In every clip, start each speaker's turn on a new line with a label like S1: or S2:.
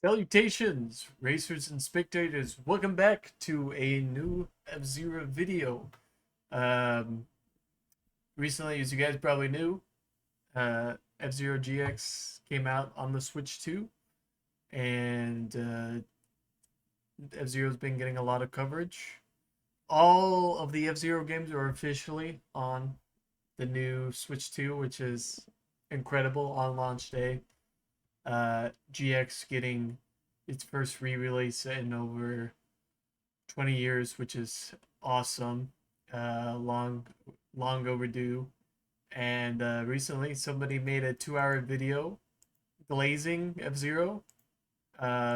S1: Salutations, racers and spectators. Welcome back to a new F-Zero video. Um, Recently, as you guys probably knew, F-Zero GX came out on the Switch 2, and F-Zero's been getting a lot of coverage. All of the F-Zero games are officially on the new Switch 2, which is incredible on launch day. GX getting its first re-release in over 20 years, which is awesome. Long overdue. And recently, somebody made a 2-hour video glazing F Zero.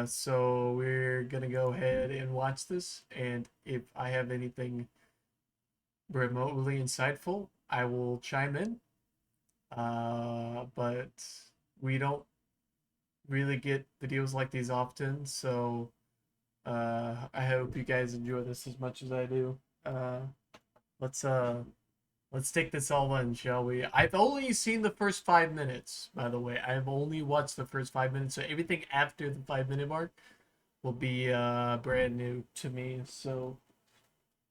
S1: So we're gonna go ahead and watch this. And if I have anything remotely insightful, I will chime in. But we don't really get videos like these often, so I hope you guys enjoy this as much as I do. Uh, let's uh let's take this all in, shall we? I've only seen the first 5 minutes, by the way. I've only watched the first 5 minutes, so everything after the 5 minute mark will be brand new to me. So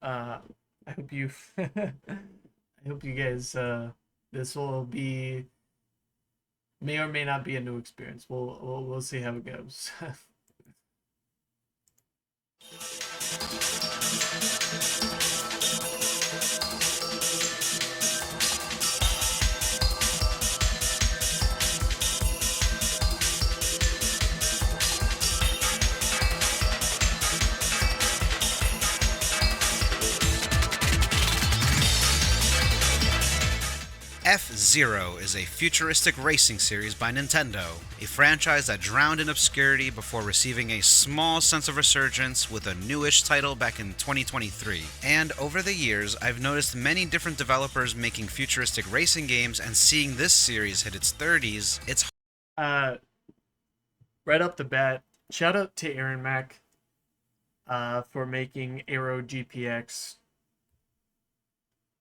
S1: uh I hope you I hope you guys this will be may or may not be a new experience. We'll see how it goes.
S2: F-Zero is a futuristic racing series by Nintendo, a franchise that drowned in obscurity before receiving a small sense of resurgence with a newish title back in 2023. And over the years, I've noticed many different developers making futuristic racing games, and seeing this series hit its 30s, it's
S1: uh, right off the bat, shout out to Aaron Mack for making Aero GPX,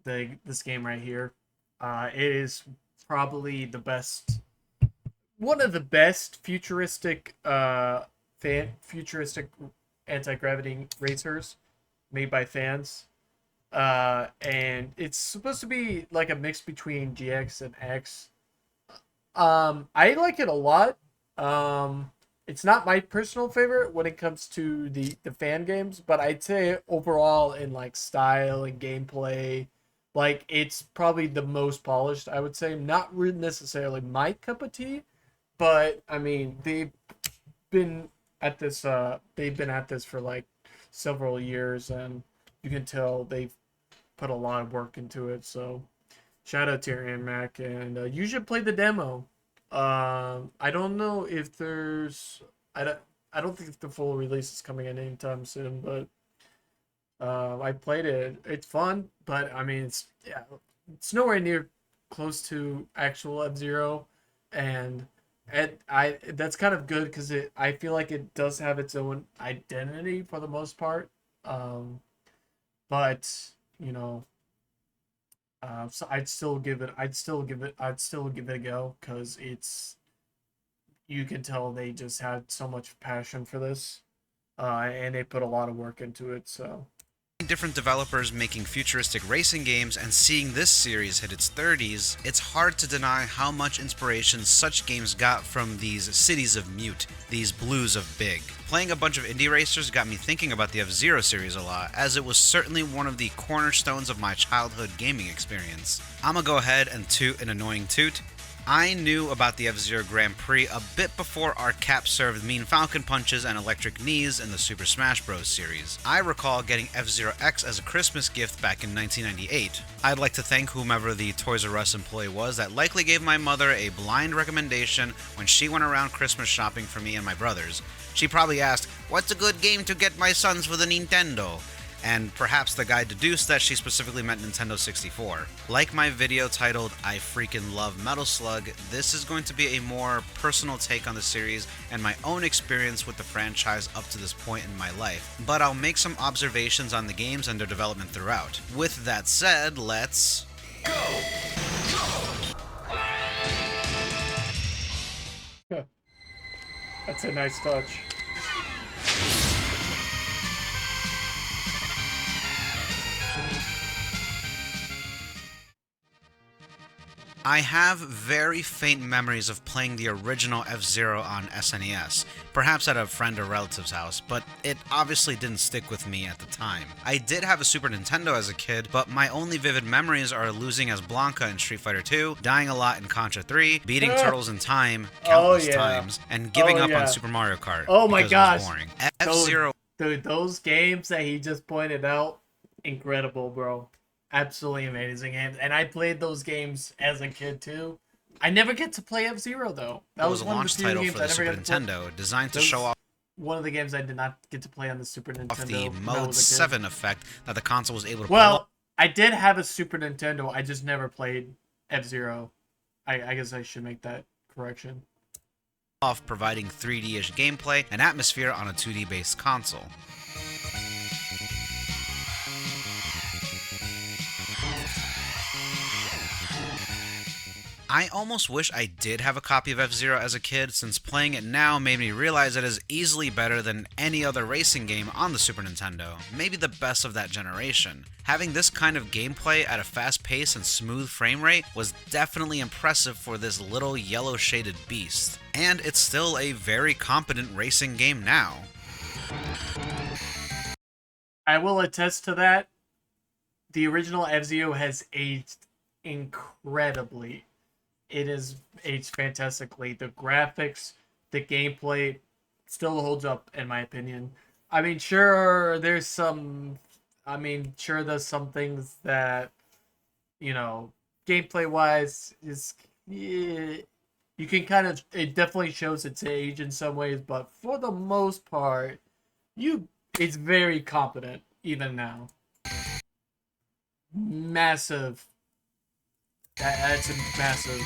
S1: this game right here. It is probably one of the best futuristic anti-gravity racers made by fans. And it's supposed to be like a mix between GX and X. I like it a lot. It's not my personal favorite when it comes to the fan games, but I'd say overall in like style and gameplay, like it's probably the most polished. I would say not really necessarily my cup of tea, but I mean been they've been at this for like several years, and you can tell they've put a lot of work into it. So shout out to Aaron Mac, and you should play the demo. I don't know if there's I don't I don't think the full release is coming in anytime soon, but I played it. It's fun, but I mean it's nowhere near close to actual F Zero, and I that's kind of good because it I feel like it does have its own identity for the most part. Um, but you know, so I'd still give it a go because you can tell they just had so much passion for this, and they put a lot of work into it. So
S2: different developers making futuristic racing games, and seeing this series hit its 30s, it's hard to deny how much inspiration such games got from these cities of Mute, these blues of Big. Playing a bunch of indie racers got me thinking about the F-Zero series a lot, as it was certainly one of the cornerstones of my childhood gaming experience. I'ma go ahead and toot an annoying toot. I knew about the F-Zero Grand Prix a bit before our cap served Mean Falcon punches and electric knees in the Super Smash Bros. Series. I recall getting F-Zero X as a Christmas gift back in 1998. I'd like to thank whomever the Toys R Us employee was that likely gave my mother a blind recommendation when she went around Christmas shopping for me and my brothers. She probably asked, "What's a good game to get my sons for the Nintendo?" And perhaps the guy deduced that she specifically meant Nintendo 64. Like my video titled I Freaking Love Metal Slug, this is going to be a more personal take on the series and my own experience with the franchise up to this point in my life, but I'll make some observations on the games and their development throughout. With that said, let's
S1: That's a nice touch.
S2: I have very faint memories of playing the original F-Zero on SNES, perhaps at a friend or relative's house, but it obviously didn't stick with me at the time. I did have a Super Nintendo as a kid, but my only vivid memories are losing as Blanca in Street Fighter 2, dying a lot in Contra 3, beating Turtles in Time countless times, and giving up on Super Mario Kart because it was boring. F-Zero...
S1: Dude, those games that he just pointed out, incredible, bro. Absolutely amazing games. And I played those games as a kid too. I never get to play F-Zero though.
S2: That was a launch title for the Super Nintendo, designed to show off
S1: one of the games I did not get to play on the Super Nintendo.
S2: The Mode 7 effect that the console was able to
S1: Well, I did have a Super Nintendo. I just never played F-Zero. I guess I should make that correction.
S2: Off providing 3D-ish gameplay and atmosphere on a 2D based console. I almost wish I did have a copy of F-Zero as a kid, since playing it now made me realize it is easily better than any other racing game on the Super Nintendo, maybe the best of that generation. Having this kind of gameplay at a fast pace and smooth frame rate was definitely impressive for this little yellow shaded beast. And it's still a very competent racing game now.
S1: I will attest to that. The original F-Zero has aged incredibly. It is aged fantastically. The graphics, the gameplay still holds up, in my opinion. I mean, sure, there's some things that, you know, gameplay-wise, is... Yeah, you can kind of... It definitely shows its age in some ways, but for the most part, it's very competent, even now. Massive. That's massive.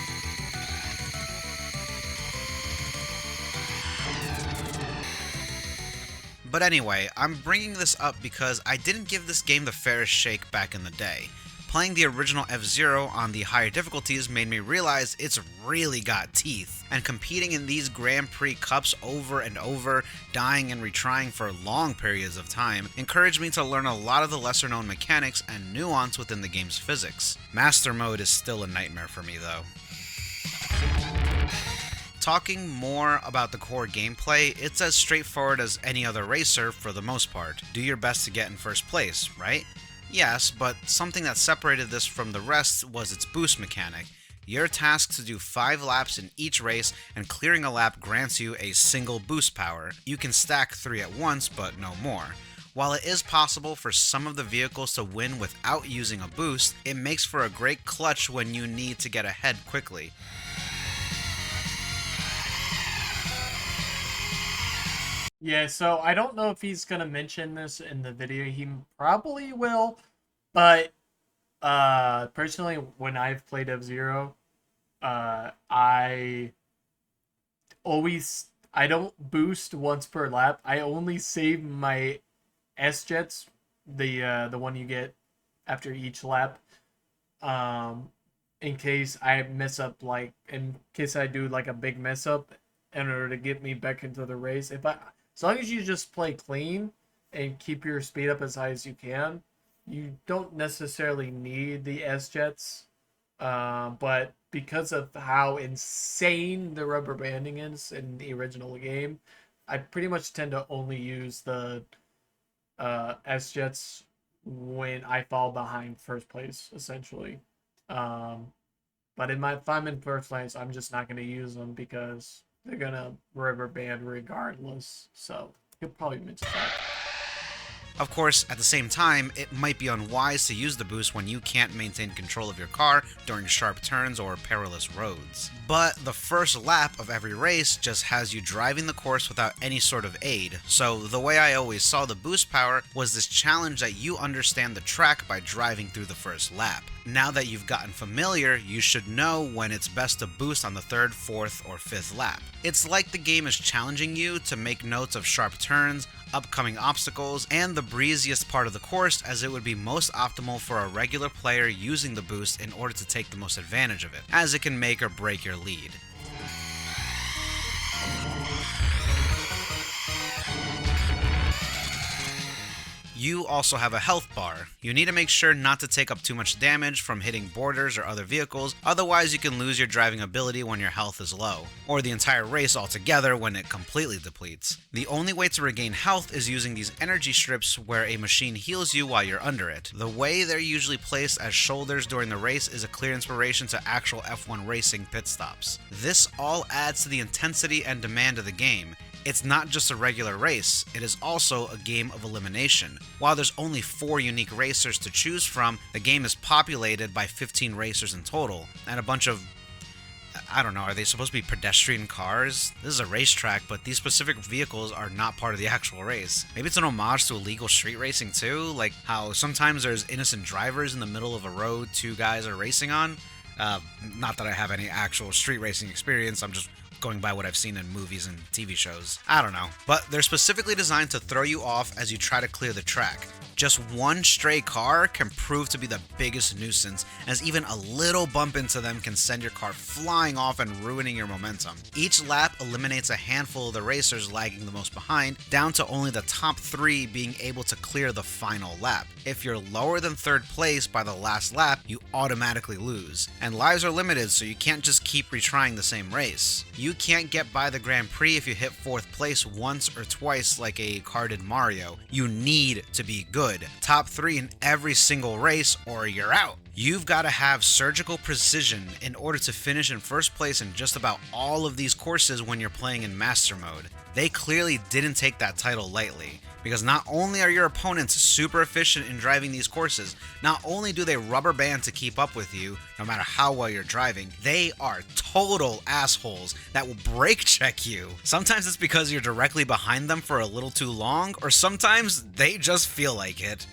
S2: But anyway, I'm bringing this up because I didn't give this game the fairest shake back in the day. Playing the original F-Zero on the higher difficulties made me realize it's really got teeth, and competing in these Grand Prix Cups over and over, dying and retrying for long periods of time, encouraged me to learn a lot of the lesser known mechanics and nuance within the game's physics. Master Mode is still a nightmare for me though. Talking more about the core gameplay, it's as straightforward as any other racer for the most part. Do your best to get in first place, right? Yes, but something that separated this from the rest was its boost mechanic. You're tasked to do 5 laps in each race, and clearing a lap grants you a single boost power. You can stack 3 at once, but no more. While it is possible for some of the vehicles to win without using a boost, it makes for a great clutch when you need to get ahead quickly.
S1: Yeah, so I don't know if he's gonna mention this in the video. He probably will, but personally, when I've played F-Zero, I don't boost once per lap. I only save my S-Jets, the one you get after each lap, in case I mess up, like in case I do like a big mess up, in order to get me back into the race. As long as you just play clean and keep your speed up as high as you can, you don't necessarily need the S-Jets. But because of how insane the rubber banding is in the original game, I pretty much tend to only use the S-Jets when I fall behind first place, essentially. But if I'm in first place, I'm just not going to use them because they're gonna rubber band regardless, so he'll probably mention that.
S2: Of course, at the same time, it might be unwise to use the boost when you can't maintain control of your car during sharp turns or perilous roads. But the first lap of every race just has you driving the course without any sort of aid, so the way I always saw the boost power was this challenge that you understand the track by driving through the first lap. Now that you've gotten familiar, you should know when it's best to boost on the 3rd, 4th, or 5th lap. It's like the game is challenging you to make notes of sharp turns, upcoming obstacles, and the breeziest part of the course, as it would be most optimal for a regular player using the boost in order to take the most advantage of it, as it can make or break your lead. You also have a health bar. You need to make sure not to take up too much damage from hitting borders or other vehicles, otherwise you can lose your driving ability when your health is low, or the entire race altogether when it completely depletes. The only way to regain health is using these energy strips where a machine heals you while you're under it. The way they're usually placed as shoulders during the race is a clear inspiration to actual F1 racing pit stops. This all adds to the intensity and demand of the game. It's not just a regular race, it is also a game of elimination. While there's only 4 unique racers to choose from, the game is populated by 15 racers in total, and a bunch of, I don't know, are they supposed to be pedestrian cars? This is a racetrack, but these specific vehicles are not part of the actual race. Maybe it's an homage to illegal street racing too, like how sometimes there's innocent drivers in the middle of a road 2 guys are racing on. Not that I have any actual street racing experience, I'm just going by what I've seen in movies and TV shows. I don't know. But they're specifically designed to throw you off as you try to clear the track. Just one stray car can prove to be the biggest nuisance, as even a little bump into them can send your car flying off and ruining your momentum. Each lap eliminates a handful of the racers lagging the most behind, down to only the top 3 being able to clear the final lap. If you're lower than 3rd place by the last lap, you automatically lose. And lives are limited, so you can't just keep retrying the same race. You can't get by the Grand Prix if you hit 4th place once or twice like a car did Mario. You need to be good. Top 3 in every single race or you're out. You've got to have surgical precision in order to finish in 1st place in just about all of these courses when you're playing in Master Mode. They clearly didn't take that title lightly, because not only are your opponents super efficient in driving these courses, not only do they rubber band to keep up with you, no matter how well you're driving, they are total assholes that will brake check you. Sometimes it's because you're directly behind them for a little too long, or sometimes they just feel like it.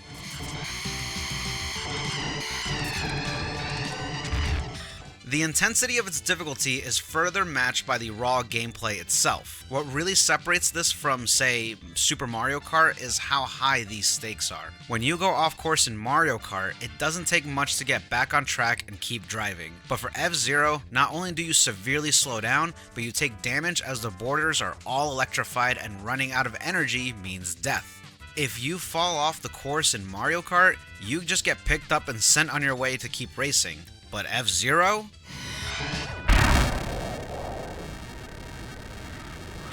S2: The intensity of its difficulty is further matched by the raw gameplay itself. What really separates this from, say, Super Mario Kart is how high these stakes are. When you go off course in Mario Kart, it doesn't take much to get back on track and keep driving. But for F-Zero, not only do you severely slow down, but you take damage as the borders are all electrified and running out of energy means death. If you fall off the course in Mario Kart, you just get picked up and sent on your way to keep racing. But F-Zero?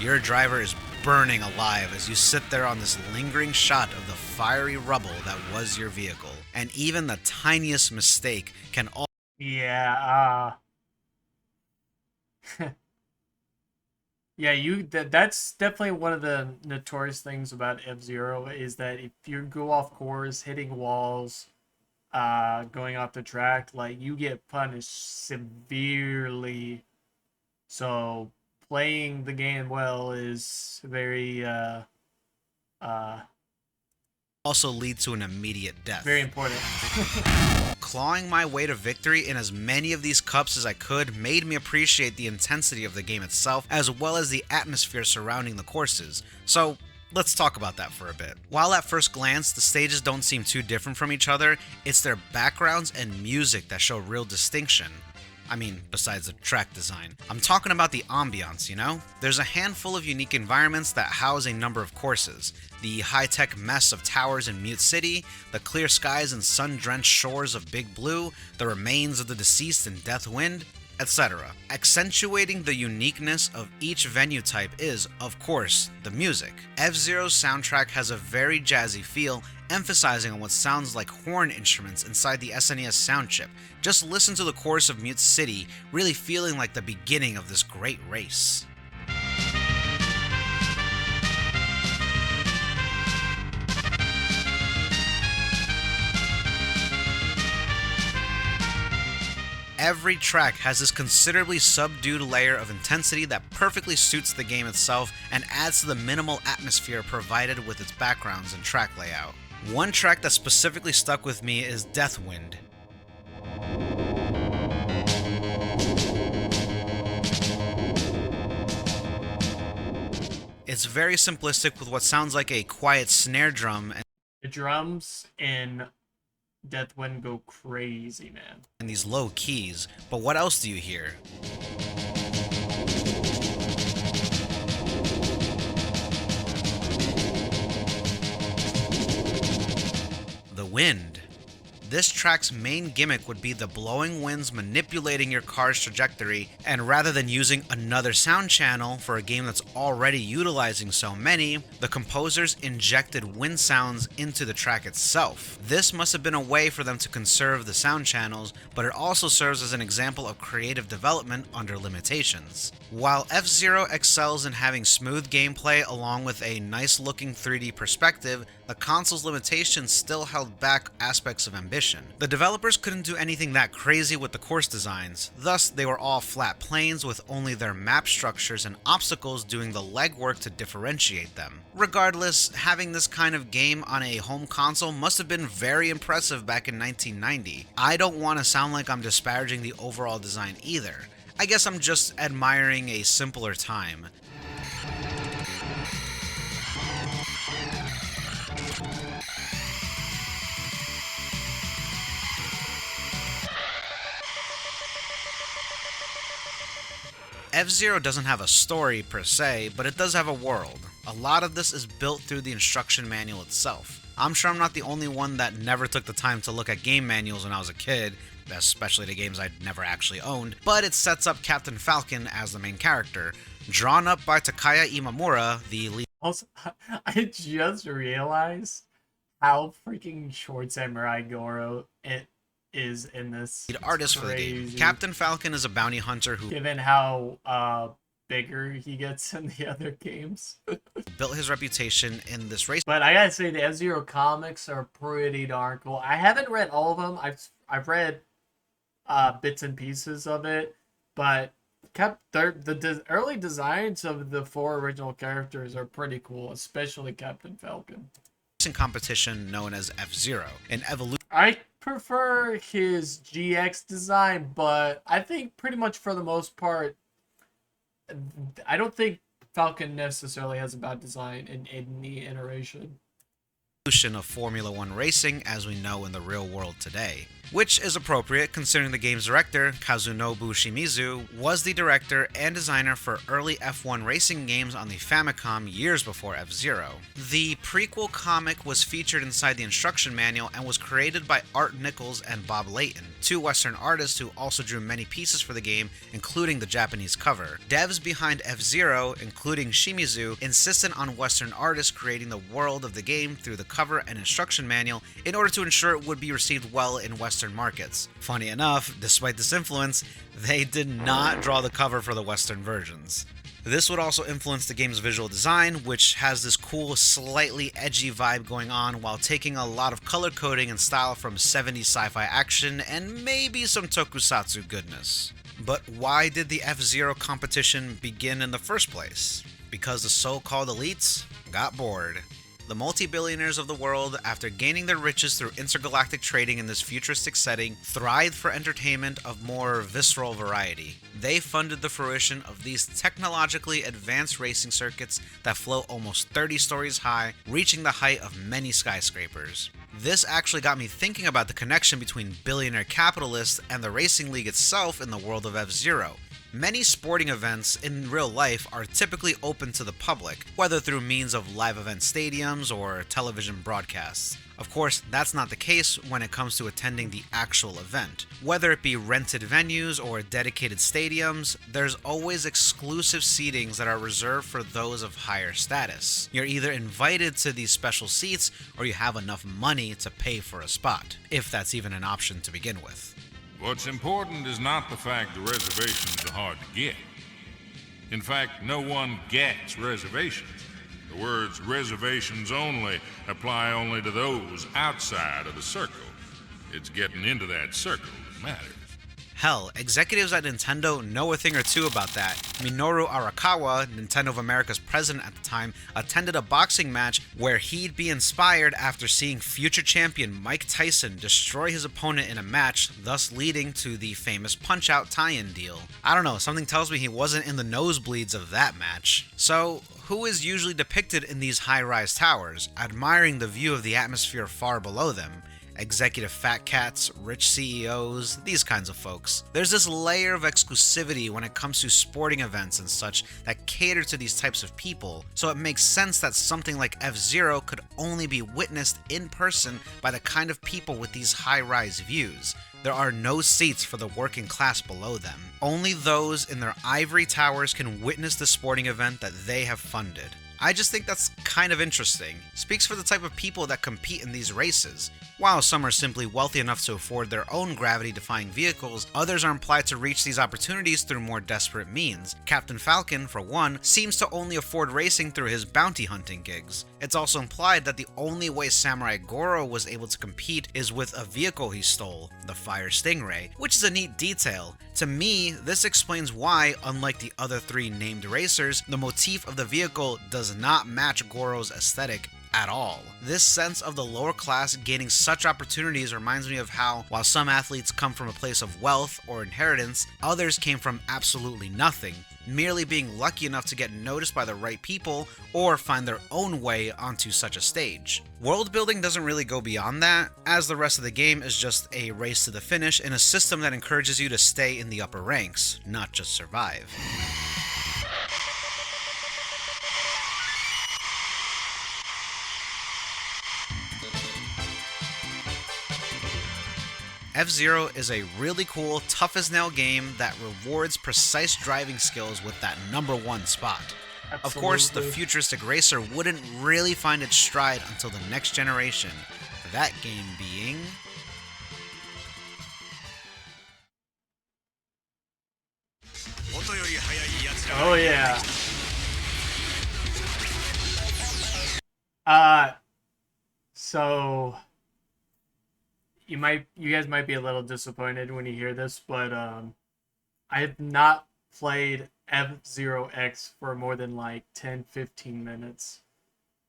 S2: Your driver is burning alive as you sit there on this lingering shot of the fiery rubble that was your vehicle. And even the tiniest mistake can
S1: Yeah, yeah, that's definitely one of the notorious things about F-Zero is that if you go off course, hitting walls, going off the track, like, you get punished severely. So playing the game well is very
S2: also lead to an immediate death.
S1: very important.
S2: Clawing my way to victory in as many of these cups as I could made me appreciate the intensity of the game itself, as well as the atmosphere surrounding the courses. So let's talk about that for a bit. While at first glance, the stages don't seem too different from each other, it's their backgrounds and music that show real distinction. I mean, besides the track design. I'm talking about the ambiance, you know? There's a handful of unique environments that house a number of courses. The high-tech mess of towers in Mute City, the clear skies and sun-drenched shores of Big Blue, the remains of the deceased in Death Wind, etc. Accentuating the uniqueness of each venue type is, of course, the music. F-Zero's soundtrack has a very jazzy feel, emphasizing on what sounds like horn instruments inside the SNES sound chip. Just listen to the chorus of Mute City, really feeling like the beginning of this great race. Every track has this considerably subdued layer of intensity that perfectly suits the game itself and adds to the minimal atmosphere provided with its backgrounds and track layout. One track that specifically stuck with me is Death Wind. It's very simplistic with what sounds like a quiet snare drum and
S1: The drums in Death Wind go crazy, man.
S2: and these low keys, but what else do you hear? wind. This track's main gimmick would be the blowing winds manipulating your car's trajectory, and rather than using another sound channel for a game that's already utilizing so many, the composers injected wind sounds into the track itself. This must have been a way for them to conserve the sound channels, but it also serves as an example of creative development under limitations. While F-Zero excels in having smooth gameplay along with a nice looking 3D perspective, the console's limitations still held back aspects of ambition. The developers couldn't do anything that crazy with the course designs, thus they were all flat plains with only their map structures and obstacles doing the legwork to differentiate them. Regardless, having this kind of game on a home console must have been very impressive back in 1990. I don't want to sound like I'm disparaging the overall design either. I guess I'm just admiring a simpler time. F-Zero doesn't have a story per se, but it does have a world. A lot of this is built through the instruction manual itself. I'm sure I'm not the only one that never took the time to look at game manuals when I was a kid, especially the games I'd never actually owned, but it sets up Captain Falcon as the main character, drawn up by Takaya Imamura, the lead.
S1: Also, I just realized how freaking short Samurai Goro it is in this.
S2: Lead artist for the game. Captain Falcon is a bounty hunter who,
S1: given how bigger he gets in the other games,
S2: built his reputation in this race.
S1: But I gotta say, the F-Zero comics are pretty darn cool. I haven't read all of them. I've read bits and pieces of it, but the early designs of the 4 original characters are pretty cool, especially Captain Falcon.
S2: Competition known as F-Zero, an evolution.
S1: I prefer his GX design, but I think pretty much for the most part, I don't think Falcon necessarily has a bad design in any iteration.
S2: Of Formula One racing as we know in the real world today, which is appropriate considering the game's director, Kazunobu Shimizu, was the director and designer for early F1 racing games on the Famicom years before F-Zero. The prequel comic was featured inside the instruction manual and was created by Art Nichols and Bob Layton, 2 Western artists who also drew many pieces for the game, including the Japanese cover. Devs behind F-Zero, including Shimizu, insisted on Western artists creating the world of the game through the cover and instruction manual in order to ensure it would be received well in Western markets. Funny enough, despite this influence, they did not draw the cover for the Western versions. This would also influence the game's visual design, which has this cool, slightly edgy vibe going on while taking a lot of color coding and style from 70s sci-fi action and maybe some tokusatsu goodness. But why did the F-Zero competition begin in the first place? Because the so-called elites got bored. The multi-billionaires of the world, after gaining their riches through intergalactic trading in this futuristic setting, thrived for entertainment of more visceral variety. They funded the fruition of these technologically advanced racing circuits that flow almost 30 stories high, reaching the height of many skyscrapers. This actually got me thinking about the connection between billionaire capitalists and the racing league itself in the world of F-Zero. Many sporting events in real life are typically open to the public, whether through means of live event stadiums or television broadcasts. Of course, that's not the case when it comes to attending the actual event. Whether it be rented venues or dedicated stadiums, there's always exclusive seatings that are reserved for those of higher status. You're either invited to these special seats or you have enough money to pay for a spot, if that's even an option to begin with.
S3: What's important is not the fact the reservations are hard to get. In fact, no one gets reservations. The words reservations only apply only to those outside of the circle. It's getting into that circle that matters.
S2: Hell, executives at Nintendo know a thing or two about that. Minoru Arakawa, Nintendo of America's president at the time, attended a boxing match where he'd be inspired after seeing future champion Mike Tyson destroy his opponent in a match, thus leading to the famous Punch-Out tie-in deal. I don't know, something tells me he wasn't in the nosebleeds of that match. So, who is usually depicted in these high-rise towers, admiring the view of the atmosphere far below them? Executive fat cats, rich CEOs, these kinds of folks. There's this layer of exclusivity when it comes to sporting events and such that cater to these types of people, so it makes sense that something like F-Zero could only be witnessed in person by the kind of people with these high-rise views. There are no seats for the working class below them. Only those in their ivory towers can witness the sporting event that they have funded. I just think that's kind of interesting. Speaks for the type of people that compete in these races. While some are simply wealthy enough to afford their own gravity-defying vehicles, others are implied to reach these opportunities through more desperate means. Captain Falcon, for one, seems to only afford racing through his bounty hunting gigs. It's also implied that the only way Samurai Goro was able to compete is with a vehicle he stole, the Fire Stingray, which is a neat detail. To me, this explains why, unlike the other three named racers, the motif of the vehicle does not match Goro's aesthetic at all. This sense of the lower class gaining such opportunities reminds me of how, while some athletes come from a place of wealth or inheritance, others came from absolutely nothing, merely being lucky enough to get noticed by the right people or find their own way onto such a stage. World building doesn't really go beyond that, as the rest of the game is just a race to the finish in a system that encourages you to stay in the upper ranks, not just survive. F-Zero is a really cool, tough-as-nail game that rewards precise driving skills with that #1 spot.
S1: Absolutely.
S2: Of course, the futuristic racer wouldn't really find its stride until the next generation, that game being...
S1: Oh yeah. So you guys might be a little disappointed when you hear this, but I have not played F-Zero X for more than like 10-15 minutes.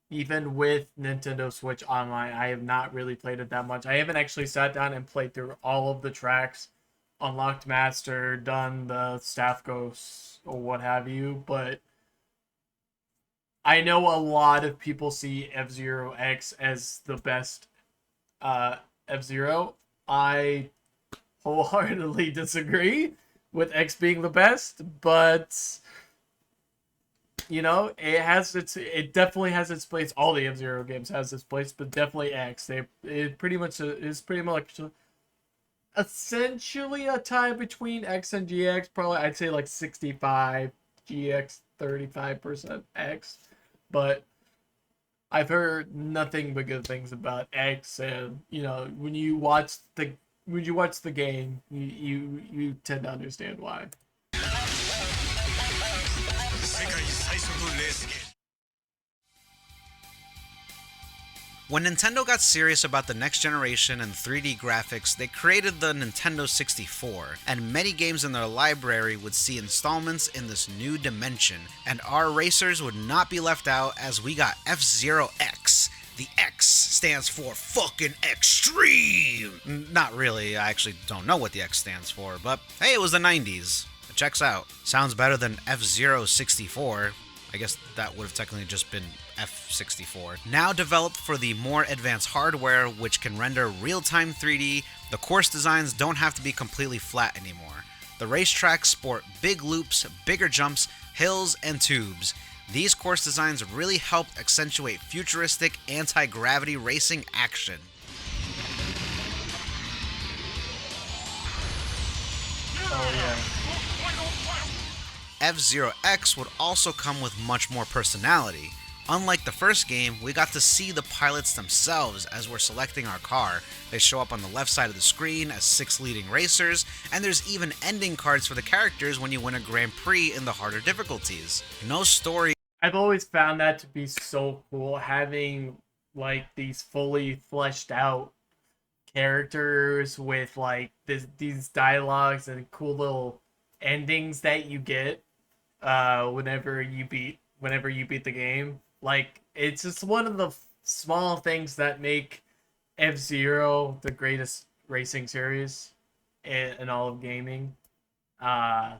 S1: Even with Nintendo Switch Online, I have not really played it that much. I haven't actually sat down and played through all of the tracks, unlocked Master, done the staff ghosts or what have you, but I know a lot of people see F-Zero X as the best F-Zero. I wholeheartedly disagree with X being the best, but you know, it definitely has its place. All the F-Zero games has its place, but definitely X. It pretty much is pretty much essentially a tie between X and GX. Probably I'd say like 65 GX, 35% X. But I've heard nothing but good things about X, and you know, when you watch the game, you tend to understand why.
S2: When Nintendo got serious about the next generation and 3D graphics, they created the Nintendo 64, and many games in their library would see installments in this new dimension, and our racers would not be left out as we got F-Zero X. The X stands for fucking extreme! Not really, I actually don't know what the X stands for, but hey, it was the 90s. It checks out. Sounds better than F-Zero 64. I guess that would have technically just been F64. Now developed for the more advanced hardware, which can render real-time 3D, the course designs don't have to be completely flat anymore. The racetracks sport big loops, bigger jumps, hills, and tubes. These course designs really help accentuate futuristic anti-gravity racing action.
S1: Oh yeah.
S2: F-Zero X would also come with much more personality. Unlike the first game, we got to see the pilots themselves as we're selecting our car. They show up on the left side of the screen as 6 leading racers, and there's even ending cards for the characters when you win a Grand Prix in the harder difficulties. No story.
S1: I've always found that to be so cool, having like these fully fleshed out characters with like these dialogues and cool little endings that you get whenever you beat the game. Like, it's just one of the small things that make F-Zero the greatest racing series in all of gaming. And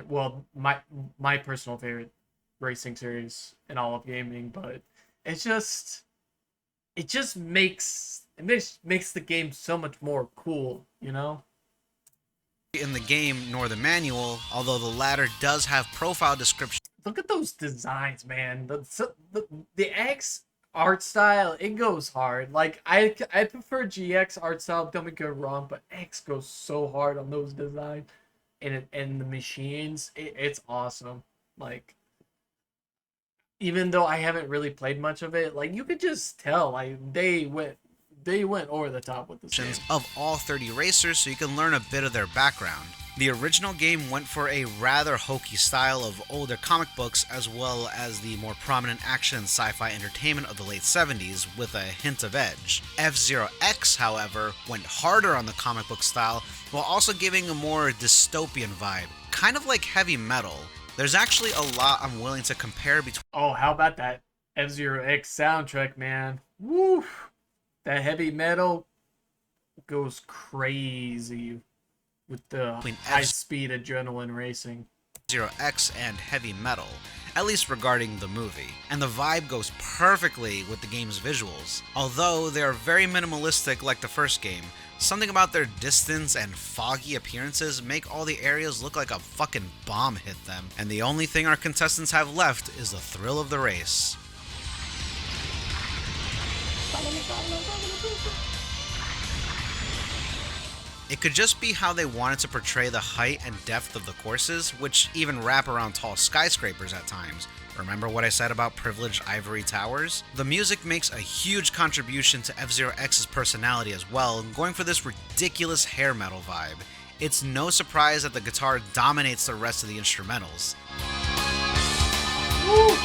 S1: well, my personal favorite racing series in all of gaming, but it just makes It makes the game so much more cool, you know?
S2: In the game nor the manual, although the latter does have profile descriptions.
S1: Look at those designs, man. The X art style, it goes hard. Like I prefer GX art style, don't get me wrong, but X goes so hard on those designs and the machines. It's awesome. Like even though I haven't really played much of it, like you could just tell like they went over the top with this game.
S2: Of all 30 racers so you can learn a bit of their background. The original game went for a rather hokey style of older comic books as well as the more prominent action and sci-fi entertainment of the late 70s with a hint of edge. F-Zero X, however, went harder on the comic book style while also giving a more dystopian vibe, kind of like heavy metal. There's actually a lot I'm willing to compare between.
S1: Oh, how about that F-Zero X soundtrack, man? Woo! That heavy metal goes crazy with the high-speed adrenaline racing.
S2: F-Zero X and heavy metal, at least regarding the movie, and the vibe goes perfectly with the game's visuals. Although they are very minimalistic like the first game, something about their distance and foggy appearances make all the areas look like a fucking bomb hit them, and the only thing our contestants have left is the thrill of the race. It could just be how they wanted to portray the height and depth of the courses, which even wrap around tall skyscrapers at times. Remember what I said about privileged ivory towers? The music makes a huge contribution to F-Zero X's personality as well, going for this ridiculous hair metal vibe. It's no surprise that the guitar dominates the rest of the instrumentals.
S1: Woo!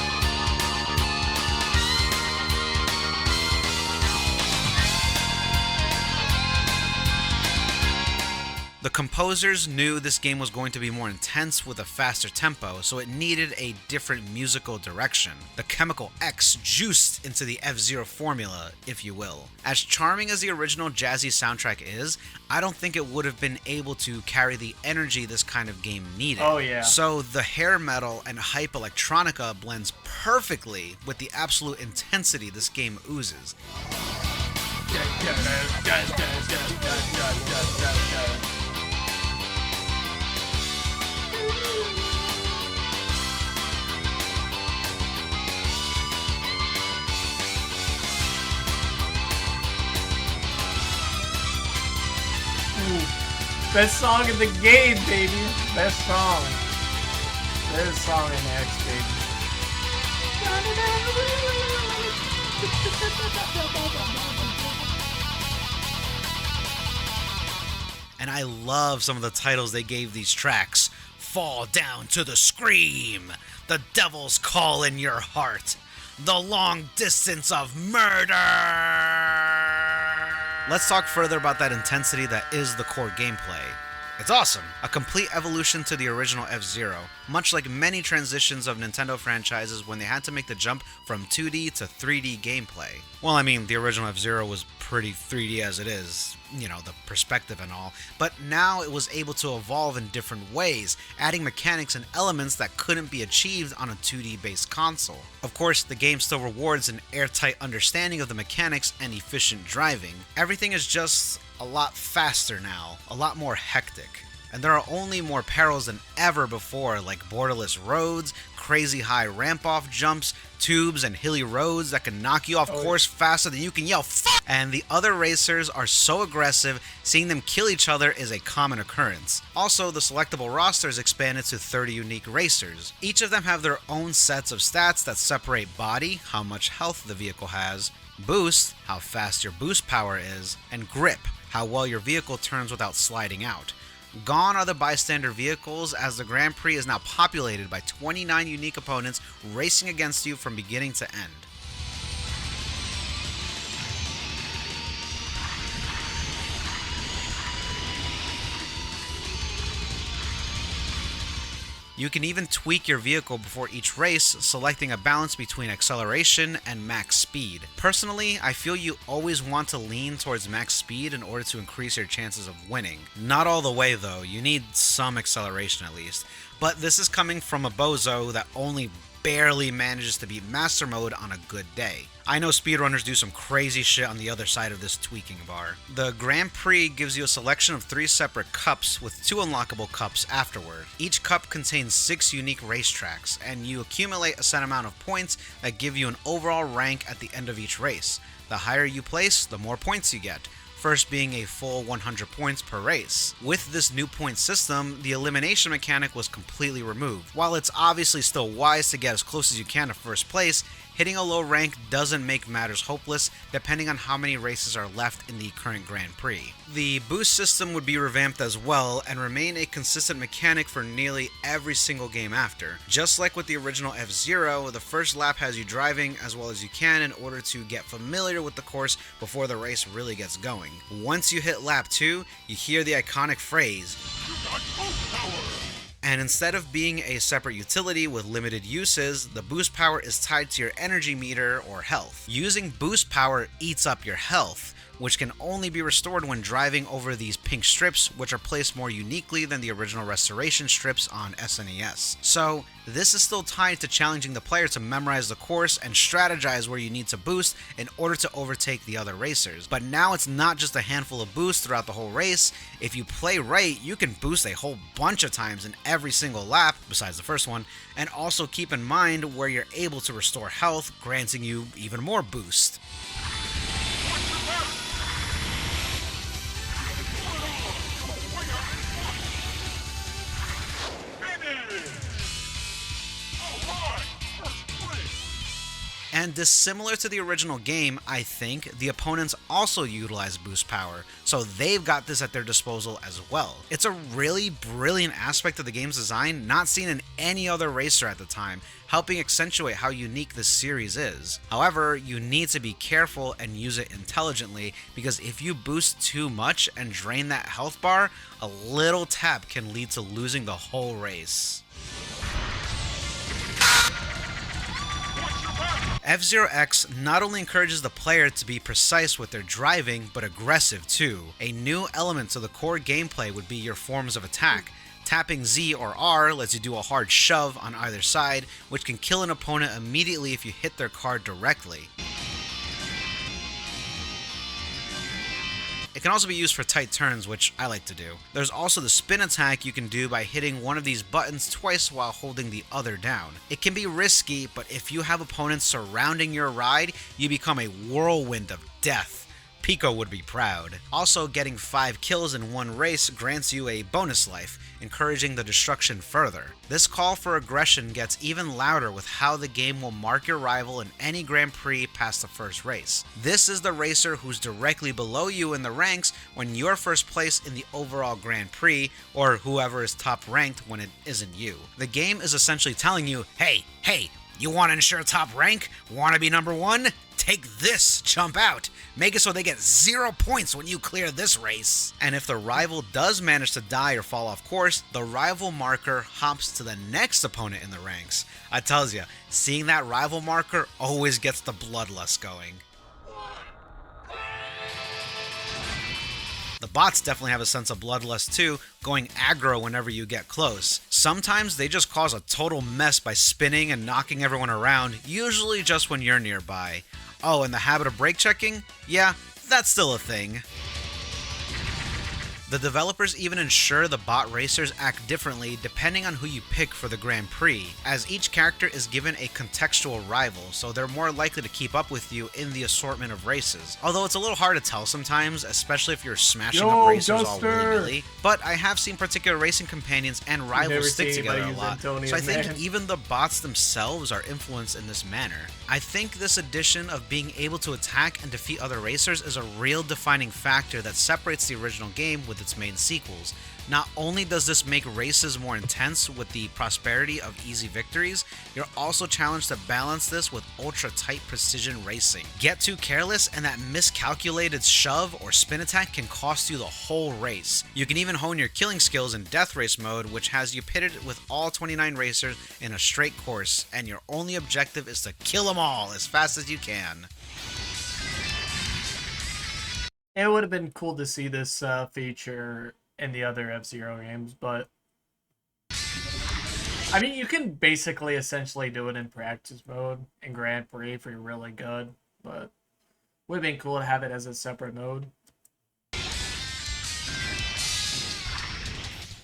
S2: The composers knew this game was going to be more intense with a faster tempo, so it needed a different musical direction. The Chemical X juiced into the F-Zero formula, if you will. As charming as the original jazzy soundtrack is, I don't think it would have been able to carry the energy this kind of game needed.
S1: Oh yeah.
S2: So the hair metal and hype electronica blends perfectly with the absolute intensity this game oozes.
S1: Best song in the game, baby. Best song. Best song in X, baby.
S2: And I love some of the titles they gave these tracks. Fall Down to the Scream, The Devil's Call in Your Heart, The Long Distance of Murder. Let's talk further about that intensity that is the core gameplay. It's awesome. A complete evolution to the original F-Zero, much like many transitions of Nintendo franchises when they had to make the jump from 2D to 3D gameplay. Well, I mean, the original F-Zero was pretty 3D as it is, you know, the perspective and all, but now it was able to evolve in different ways, adding mechanics and elements that couldn't be achieved on a 2D based console. Of course, the game still rewards an airtight understanding of the mechanics and efficient driving. Everything is just a lot faster now, a lot more hectic. And there are only more perils than ever before, like borderless roads, crazy high ramp-off jumps, tubes and hilly roads that can knock you off course faster than you can yell fuck! And the other racers are so aggressive, seeing them kill each other is a common occurrence. Also, the selectable roster is expanded to 30 unique racers. Each of them have their own sets of stats that separate body, how much health the vehicle has, boost, how fast your boost power is, and grip, how well your vehicle turns without sliding out. Gone are the bystander vehicles, as the Grand Prix is now populated by 29 unique opponents racing against you from beginning to end. You can even tweak your vehicle before each race, selecting a balance between acceleration and max speed. Personally, I feel you always want to lean towards max speed in order to increase your chances of winning. Not all the way though, you need some acceleration at least. But this is coming from a bozo that only barely manages to beat Master Mode on a good day. I know speedrunners do some crazy shit on the other side of this tweaking bar. The Grand Prix gives you a selection of 3 separate cups with 2 unlockable cups afterward. Each cup contains 6 unique racetracks, and you accumulate a set amount of points that give you an overall rank at the end of each race. The higher you place, the more points you get, first being a full 100 points per race. With this new point system, the elimination mechanic was completely removed. While it's obviously still wise to get as close as you can to first place, hitting a low rank doesn't make matters hopeless depending on how many races are left in the current Grand Prix. The boost system would be revamped as well and remain a consistent mechanic for nearly every single game after. Just like with the original F-Zero, the first lap has you driving as well as you can in order to get familiar with the course before the race really gets going. Once you hit lap 2, you hear the iconic phrase, and instead of being a separate utility with limited uses, the boost power is tied to your energy meter or health. Using boost power eats up your health, which can only be restored when driving over these pink strips, which are placed more uniquely than the original restoration strips on SNES. So, this is still tied to challenging the player to memorize the course and strategize where you need to boost in order to overtake the other racers. But now it's not just a handful of boosts throughout the whole race. If you play right, you can boost a whole bunch of times in every single lap, besides the first one, and also keep in mind where you're able to restore health, granting you even more boost. And dissimilar to the original game, I think, the opponents also utilize boost power, so they've got this at their disposal as well. It's a really brilliant aspect of the game's design not seen in any other racer at the time, helping accentuate how unique this series is. However, you need to be careful and use it intelligently, because if you boost too much and drain that health bar, a little tap can lead to losing the whole race. F-Zero X not only encourages the player to be precise with their driving, but aggressive too. A new element to the core gameplay would be your forms of attack. Tapping Z or R lets you do a hard shove on either side, which can kill an opponent immediately if you hit their car directly. It can also be used for tight turns, which I like to do. There's also the spin attack you can do by hitting one of these buttons twice while holding the other down. It can be risky, but if you have opponents surrounding your ride, you become a whirlwind of death. Pico would be proud. Also, getting 5 kills in one race grants you a bonus life, encouraging the destruction further. This call for aggression gets even louder with how the game will mark your rival in any Grand Prix past the first race. This is the racer who's directly below you in the ranks when you're first place in the overall Grand Prix, or whoever is top ranked when it isn't you. The game is essentially telling you, hey, you want to ensure top rank? Want to be number 1? Take this, jump out. Make it so they get 0 points when you clear this race. And if the rival does manage to die or fall off course, the rival marker hops to the next opponent in the ranks. I tells ya, seeing that rival marker always gets the bloodlust going. The bots definitely have a sense of bloodlust too, going aggro whenever you get close. Sometimes they just cause a total mess by spinning and knocking everyone around, usually just when you're nearby. Oh, and the habit of brake checking? Yeah, that's still a thing. The developers even ensure the bot racers act differently depending on who you pick for the Grand Prix, as each character is given a contextual rival, so they're more likely to keep up with you in the assortment of races. Although it's a little hard to tell sometimes, especially if you're smashing up racers all willy-nilly, but I have seen particular racing companions and rivals stick together a lot, so I think even the bots themselves are influenced in this manner. I think this addition of being able to attack and defeat other racers is a real defining factor that separates the original game with its main sequels. Not only does this make races more intense with the prosperity of easy victories, you're also challenged to balance this with ultra-tight precision racing. Get too careless and that miscalculated shove or spin attack can cost you the whole race. You can even hone your killing skills in Death Race mode, which has you pitted with all 29 racers in a straight course, and your only objective is to kill them all as fast as you can.
S1: It would have been cool to see this feature in the other F-Zero games, but I mean, you can basically essentially do it in practice mode in Grand Prix if you're really good, but would have been cool to have it as a separate mode.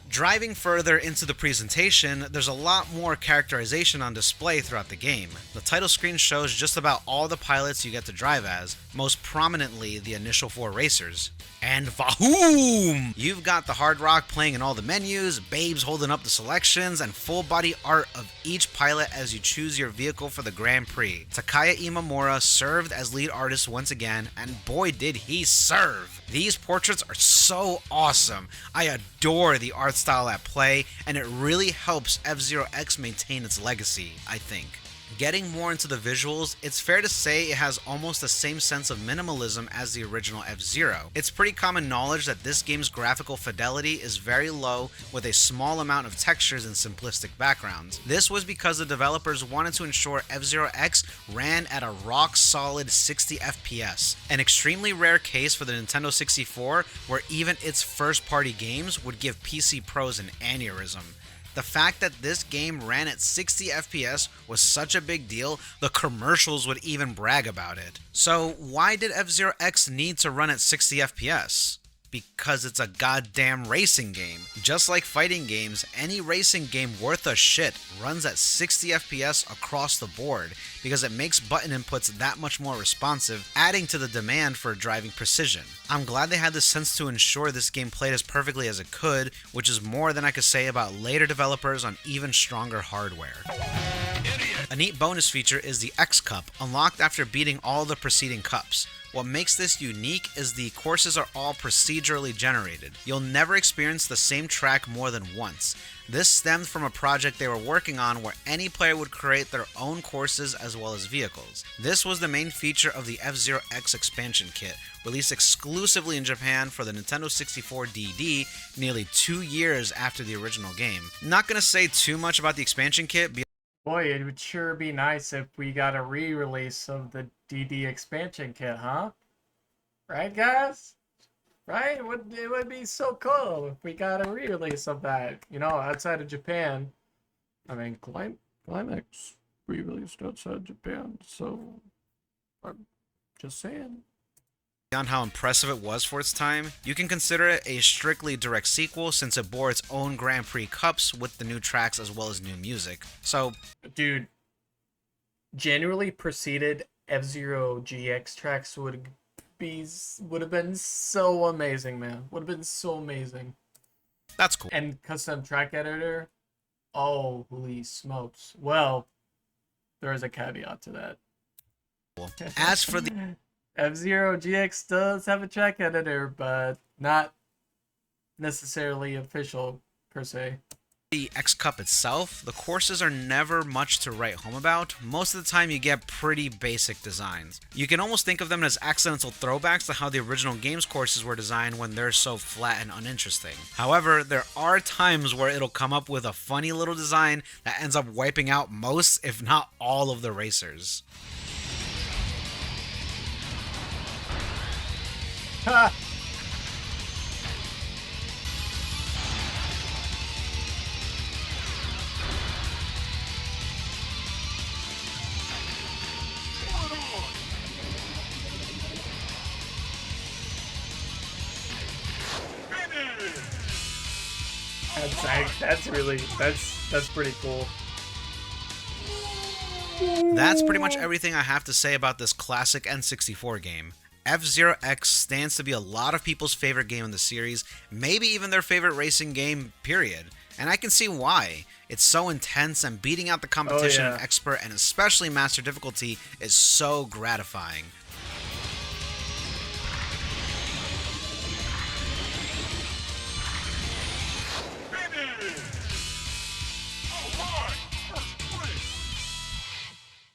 S2: Driving further into the presentation, there's a lot more characterization on display throughout the game. The title screen shows just about all the pilots you get to drive as, most prominently the initial 4 racers. And vahoom! You've got the Hard Rock playing in all the menus, babes holding up the selections, and full body art of each pilot as you choose your vehicle for the Grand Prix. Takaya Imamura served as lead artist once again, and boy did he serve! These portraits are so awesome. I adore the art style at play, and it really helps F-Zero X maintain its legacy, I think. Getting more into the visuals, it's fair to say it has almost the same sense of minimalism as the original F-Zero. It's pretty common knowledge that this game's graphical fidelity is very low with a small amount of textures and simplistic backgrounds. This was because the developers wanted to ensure F-Zero X ran at a rock-solid 60 FPS, an extremely rare case for the Nintendo 64 where even its first-party games would give PC pros an aneurysm. The fact that this game ran at 60 FPS was such a big deal, the commercials would even brag about it. So why did F-Zero X need to run at 60 FPS? Because it's a goddamn racing game. Just like fighting games, any racing game worth a shit runs at 60 FPS across the board because it makes button inputs that much more responsive, adding to the demand for driving precision. I'm glad they had the sense to ensure this game played as perfectly as it could, which is more than I could say about later developers on even stronger hardware. A neat bonus feature is the X Cup, unlocked after beating all the preceding cups. What makes this unique is the courses are all procedurally generated. You'll never experience the same track more than once. This stemmed from a project they were working on where any player would create their own courses as well as vehicles. This was the main feature of the F-Zero X expansion kit, released exclusively in Japan for the Nintendo 64 DD nearly 2 years after the original game. Not gonna say too much about the expansion kit.
S1: Boy, it would sure be nice if we got a re-release of the DD expansion kit, huh? Right, guys? Right? It would be so cool if we got a re-release of that. You know, outside of Japan. I mean, Climax re-released outside Japan, so I'm just saying.
S2: Beyond how impressive it was for its time, you can consider it a strictly direct sequel since it bore its own Grand Prix cups with the new tracks as well as new music. So,
S1: dude, genuinely preceded F-Zero GX tracks would have been so amazing, man. Would have been so amazing.
S2: That's cool.
S1: And custom track editor, holy smokes. Well, there is a caveat to that.
S2: As for the
S1: F-Zero GX does have a track editor, but not necessarily official per se.
S2: The X Cup itself, the courses are never much to write home about. Most of the time you get pretty basic designs. You can almost think of them as accidental throwbacks to how the original games courses were designed when they're so flat and uninteresting. However, there are times where it'll come up with a funny little design that ends up wiping out most, if not all, of the racers.
S1: Ha! That's pretty cool.
S2: That's pretty much everything I have to say about this classic N64 game. F-Zero X stands to be a lot of people's favorite game in the series, maybe even their favorite racing game, period. And I can see why. It's so intense, and beating out the competition in expert and especially master difficulty is so gratifying.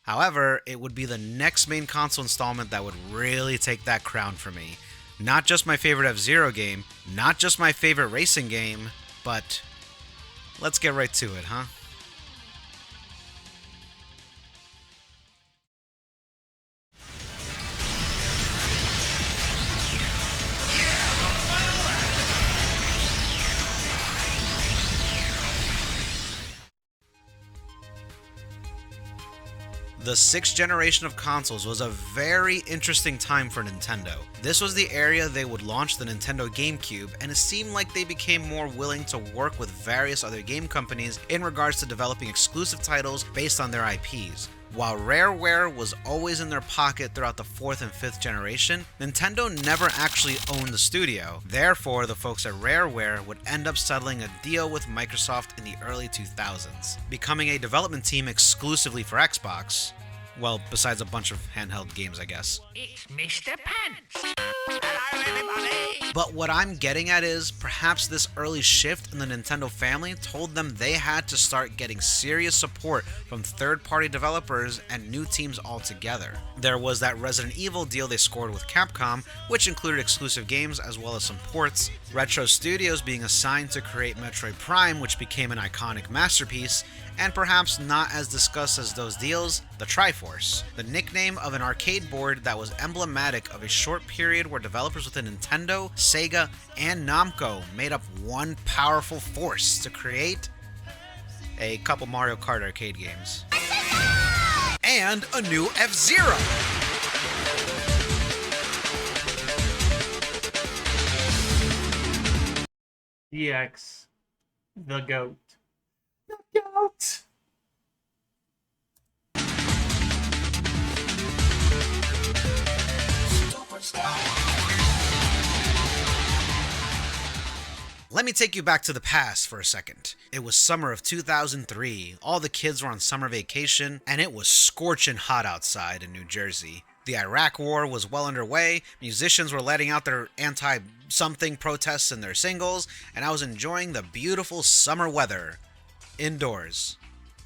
S2: However, it would be the next main console installment that would really take that crown for me. Not just my favorite F-Zero game, not just my favorite racing game, but let's get right to it, huh? The 6th generation of consoles was a very interesting time for Nintendo. This was the area they would launch the Nintendo GameCube, and it seemed like they became more willing to work with various other game companies in regards to developing exclusive titles based on their IPs. While Rareware was always in their pocket throughout the 4th and 5th generation, Nintendo never actually owned the studio. Therefore, the folks at Rareware would end up settling a deal with Microsoft in the early 2000s, becoming a development team exclusively for Xbox. Well, besides a bunch of handheld games, I guess.
S4: It's Mr. Pants. Hello, everybody.
S2: But what I'm getting at is, perhaps this early shift in the Nintendo family told them they had to start getting serious support from third-party developers and new teams altogether. There was that Resident Evil deal they scored with Capcom, which included exclusive games as well as some ports, Retro Studios being assigned to create Metroid Prime, which became an iconic masterpiece, and perhaps not as discussed as those deals, the Triforce, the nickname of an arcade board that was emblematic of a short period where developers within Nintendo, Sega, and Namco made up one powerful force to create a couple Mario Kart arcade games. And a new F-Zero!
S1: DX, the GOAT. The GOAT!
S2: Let me take you back to the past for a second. It was summer of 2003, all the kids were on summer vacation, and it was scorching hot outside in New Jersey. The Iraq War was well underway, musicians were letting out their anti-something protests in their singles, and I was enjoying the beautiful summer weather indoors,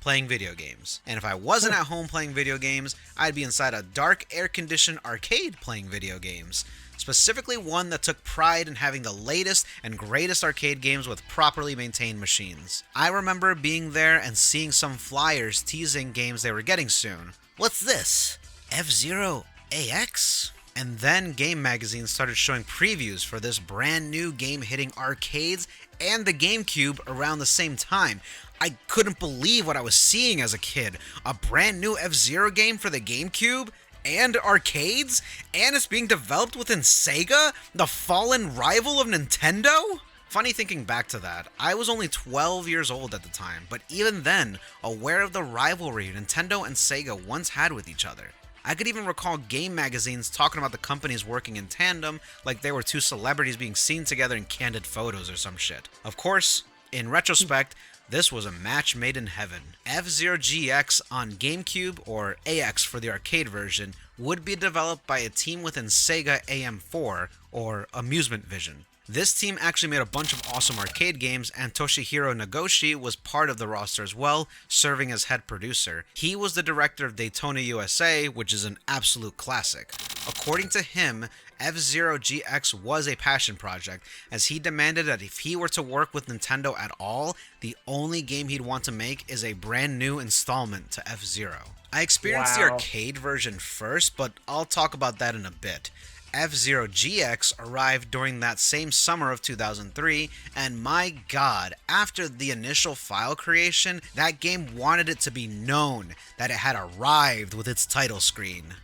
S2: playing video games. And if I wasn't at home playing video games, I'd be inside a dark, air-conditioned arcade playing video games. Specifically one that took pride in having the latest and greatest arcade games with properly maintained machines. I remember being there and seeing some flyers teasing games they were getting soon. What's this? F-Zero AX? And then game magazines started showing previews for this brand new game hitting arcades and the GameCube around the same time. I couldn't believe what I was seeing as a kid. A brand new F-Zero game for the GameCube? And arcades? And it's being developed within Sega, the fallen rival of Nintendo? Funny thinking back to that, I was only 12 years old at the time, but even then, aware of the rivalry Nintendo and Sega once had with each other. I could even recall game magazines talking about the companies working in tandem like they were two celebrities being seen together in candid photos or some shit. Of course, in retrospect, this was a match made in heaven. F-Zero GX on GameCube, or AX for the arcade version, would be developed by a team within Sega AM4, or Amusement Vision. This team actually made a bunch of awesome arcade games, and Toshihiro Nagoshi was part of the roster as well, serving as head producer. He was the director of Daytona USA, which is an absolute classic. According to him, F-Zero GX was a passion project, as he demanded that if he were to work with Nintendo at all, the only game he'd want to make is a brand new installment to F-Zero. I experienced the arcade version first, but I'll talk about that in a bit. F-Zero GX arrived during that same summer of 2003, and my god, after the initial file creation, that game wanted it to be known that it had arrived with its title screen.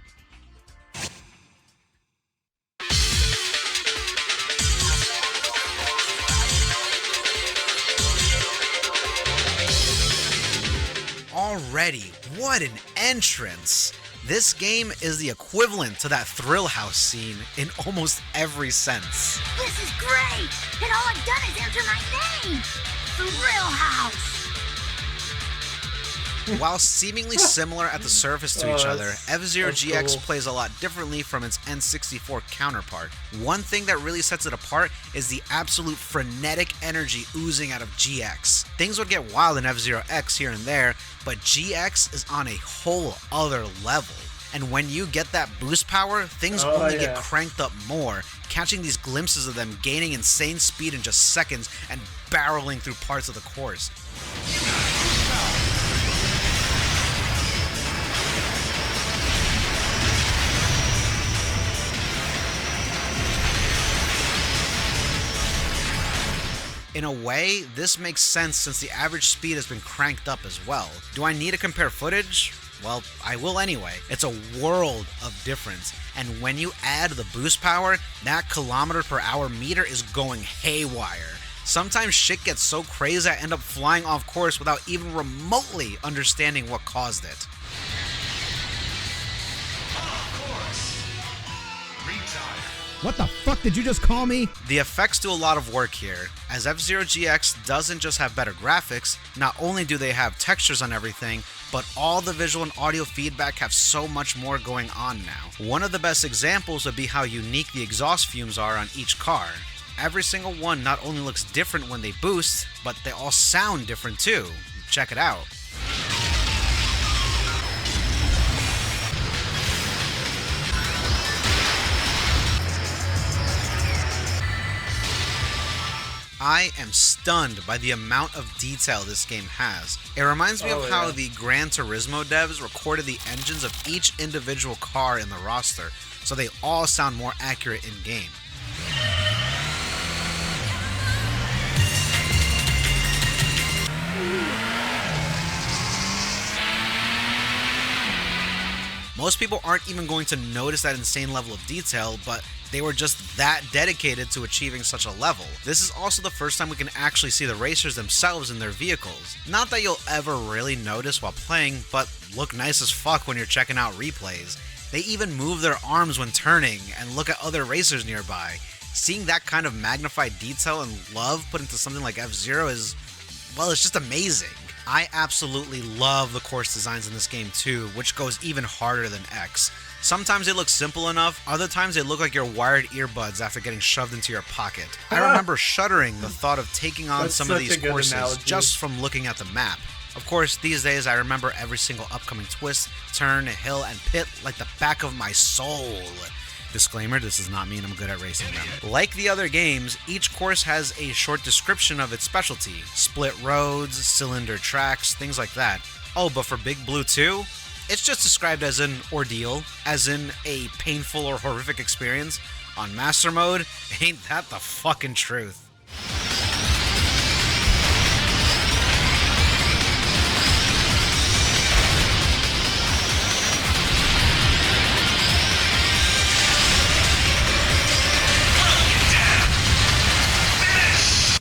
S2: Already, what an entrance! This game is the equivalent to that Thrill House scene in almost every sense.
S4: This is great! And all I've done is enter my name! Thrill House!
S2: While seemingly similar at the surface to each other, F-Zero GX
S1: cool.
S2: plays a lot differently from its N64 counterpart. One thing that really sets it apart is the absolute frenetic energy oozing out of GX. Things would get wild in F-Zero X here and there, but GX is on a whole other level. And when you get that boost power, things only get cranked up more, catching these glimpses of them gaining insane speed in just seconds and barreling through parts of the course. In a way, this makes sense since the average speed has been cranked up as well. Do I need to compare footage? Well, I will anyway. It's a world of difference. And when you add the boost power, that kilometer per hour meter is going haywire. Sometimes shit gets so crazy I end up flying off course without even remotely understanding what caused it.
S5: What the fuck did you just call me?
S2: The effects do a lot of work here, as F-Zero GX doesn't just have better graphics, not only do they have textures on everything, but all the visual and audio feedback have so much more going on now. One of the best examples would be how unique the exhaust fumes are on each car. Every single one not only looks different when they boost, but they all sound different too. Check it out. I am stunned by the amount of detail this game has. It reminds me of how the Gran Turismo devs recorded the engines of each individual car in the roster, so they all sound more accurate in-game. Most people aren't even going to notice that insane level of detail, but they were just that dedicated to achieving such a level. This is also the first time we can actually see the racers themselves in their vehicles. Not that you'll ever really notice while playing, but look nice as fuck when you're checking out replays. They even move their arms when turning and look at other racers nearby. Seeing that kind of magnified detail and love put into something like F-Zero is, well, it's just amazing. I absolutely love the course designs in this game too, which goes even harder than X. Sometimes they look simple enough, other times they look like your wired earbuds after getting shoved into your pocket. I remember shuddering the thought of taking on some of these courses just from looking at the map. Of course, these days I remember every single upcoming twist, turn, hill, and pit like the back of my soul. Disclaimer, this does not mean I'm good at racing them. Like the other games, each course has a short description of its specialty. Split roads, cylinder tracks, things like that. Oh, but for Big Blue 2, it's just described as an ordeal, as in a painful or horrific experience. On Master Mode, ain't that the fucking truth.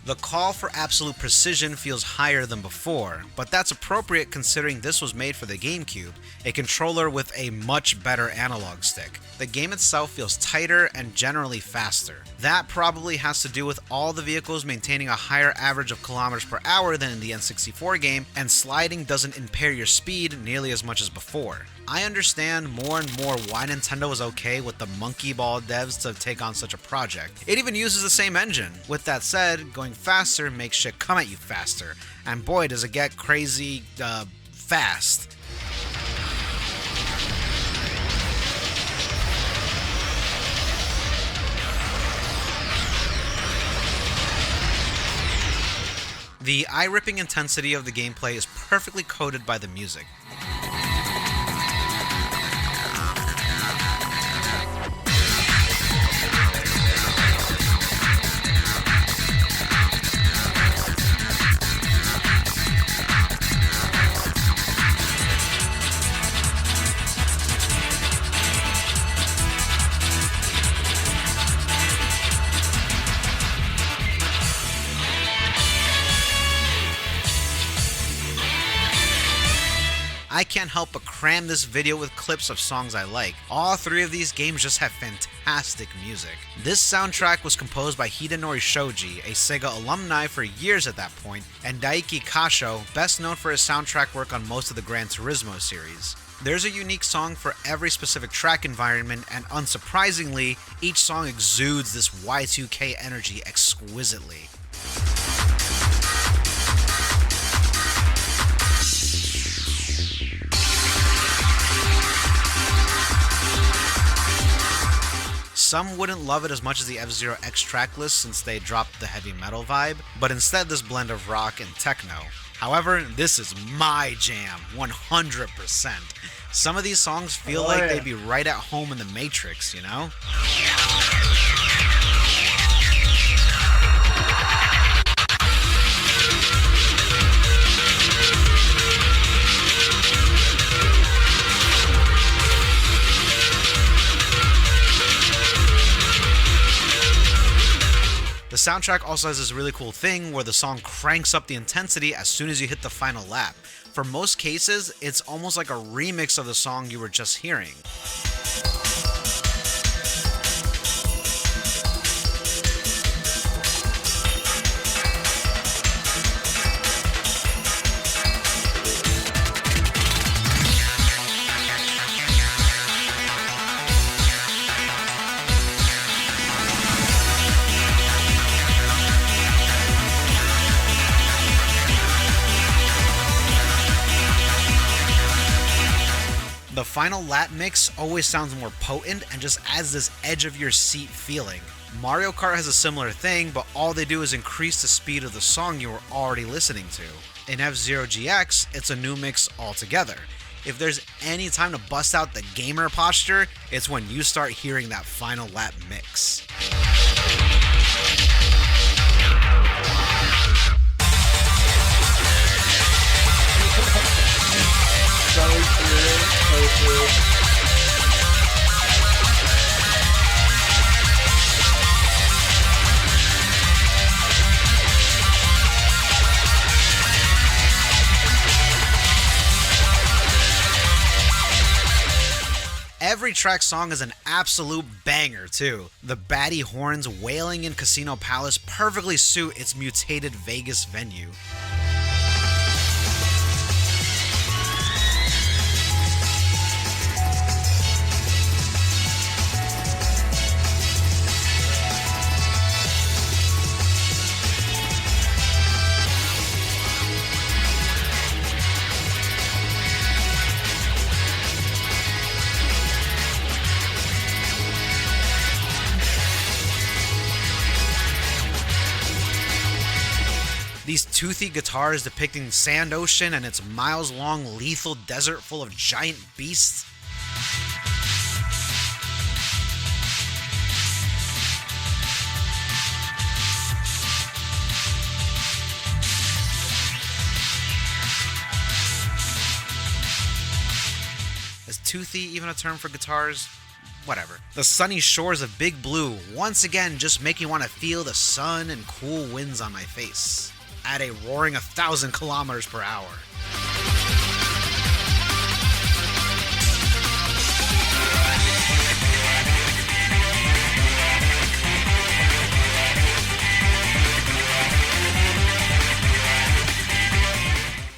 S2: The call for absolute precision feels higher than before, but that's appropriate considering this was made for the GameCube, a controller with a much better analog stick. The game itself feels tighter and generally faster. That probably has to do with all the vehicles maintaining a higher average of kilometers per hour than in the N64 game, and sliding doesn't impair your speed nearly as much as before. I understand more and more why Nintendo was okay with the Monkey Ball devs to take on such a project. It even uses the same engine. With that said, going faster makes shit come at you faster, and boy does it get crazy, fast. The eye-ripping intensity of the gameplay is perfectly coded by the music. I can't help but cram this video with clips of songs I like. All three of these games just have fantastic music. This soundtrack was composed by Hidenori Shoji, a Sega alumni for years at that point, and Daiki Kasho, best known for his soundtrack work on most of the Gran Turismo series. There's a unique song for every specific track environment, and unsurprisingly, each song exudes this Y2K energy exquisitely. Some wouldn't love it as much as the F-Zero X tracklist since they dropped the heavy metal vibe, but instead this blend of rock and techno. However, this is my jam, 100%. Some of these songs feel like they'd be right at home in the Matrix, you know? soundtrack also has this really cool thing where the song cranks up the intensity as soon as you hit the final lap. For most cases, it's almost like a remix of the song you were just hearing. The final lap mix always sounds more potent and just adds this edge of your seat feeling. Mario Kart has a similar thing, but all they do is increase the speed of the song you were already listening to. In F-Zero GX, it's a new mix altogether. If there's any time to bust out the gamer posture, it's when you start hearing that final lap mix. Every track song is an absolute banger too. The baddie horns wailing in Casino Palace perfectly suit its mutated Vegas venue. These toothy guitars depicting Sand Ocean and its miles-long lethal desert full of giant beasts. Is toothy even a term for guitars? Whatever. The sunny shores of Big Blue once again just make me want to feel the sun and cool winds on my face at a roaring 1,000 kilometers per hour.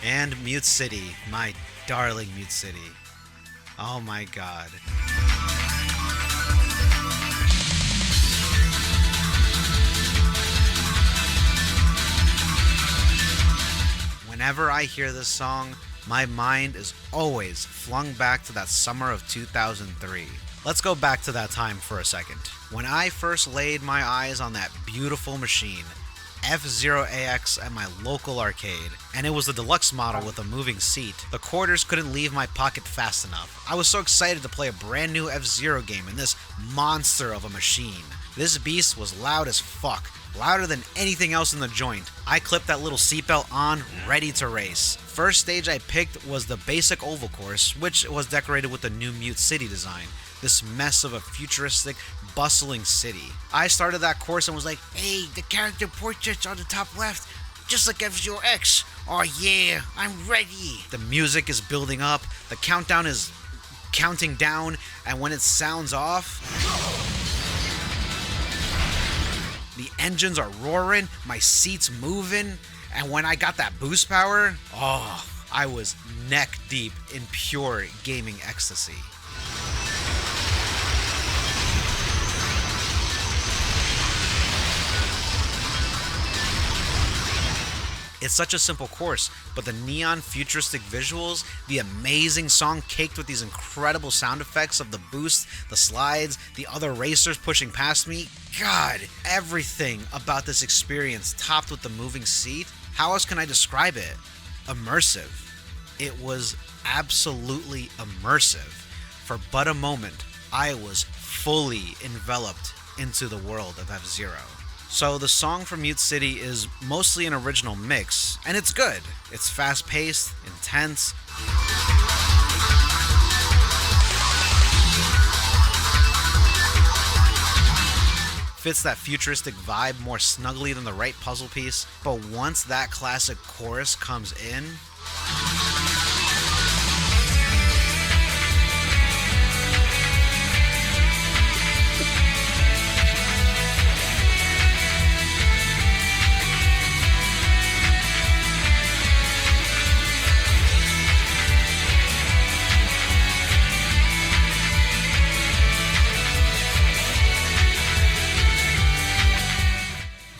S2: And Mute City, my darling Mute City. Oh my god. Whenever I hear this song, my mind is always flung back to that summer of 2003. Let's go back to that time for a second. When I first laid my eyes on that beautiful machine, F-Zero AX at my local arcade, and it was the deluxe model with a moving seat. The quarters couldn't leave my pocket fast enough. I was so excited to play a brand new F-Zero game in this monster of a machine. This beast was loud as fuck, louder than anything else in the joint. I clipped that little seatbelt on, ready to race. First stage I picked was the basic oval course, which was decorated with the new Mute City design. This mess of a futuristic, bustling city. I started that course and was like, hey, the character portrait's on the top left, just like F-Zero X. Oh yeah, I'm ready. The music is building up, the countdown is counting down, and when it sounds off, the engines are roaring, my seat's moving, and when I got that boost power, oh, I was neck deep in pure gaming ecstasy. It's such a simple course, but the neon futuristic visuals, the amazing song caked with these incredible sound effects of the boost, the slides, the other racers pushing past me, God, everything about this experience topped with the moving seat, how else can I describe it? Immersive. It was absolutely immersive. For but a moment, I was fully enveloped into the world of F-Zero. So the song from Mute City is mostly an original mix, and it's good. It's fast-paced, intense, fits that futuristic vibe more snugly than the right puzzle piece, but once that classic chorus comes in,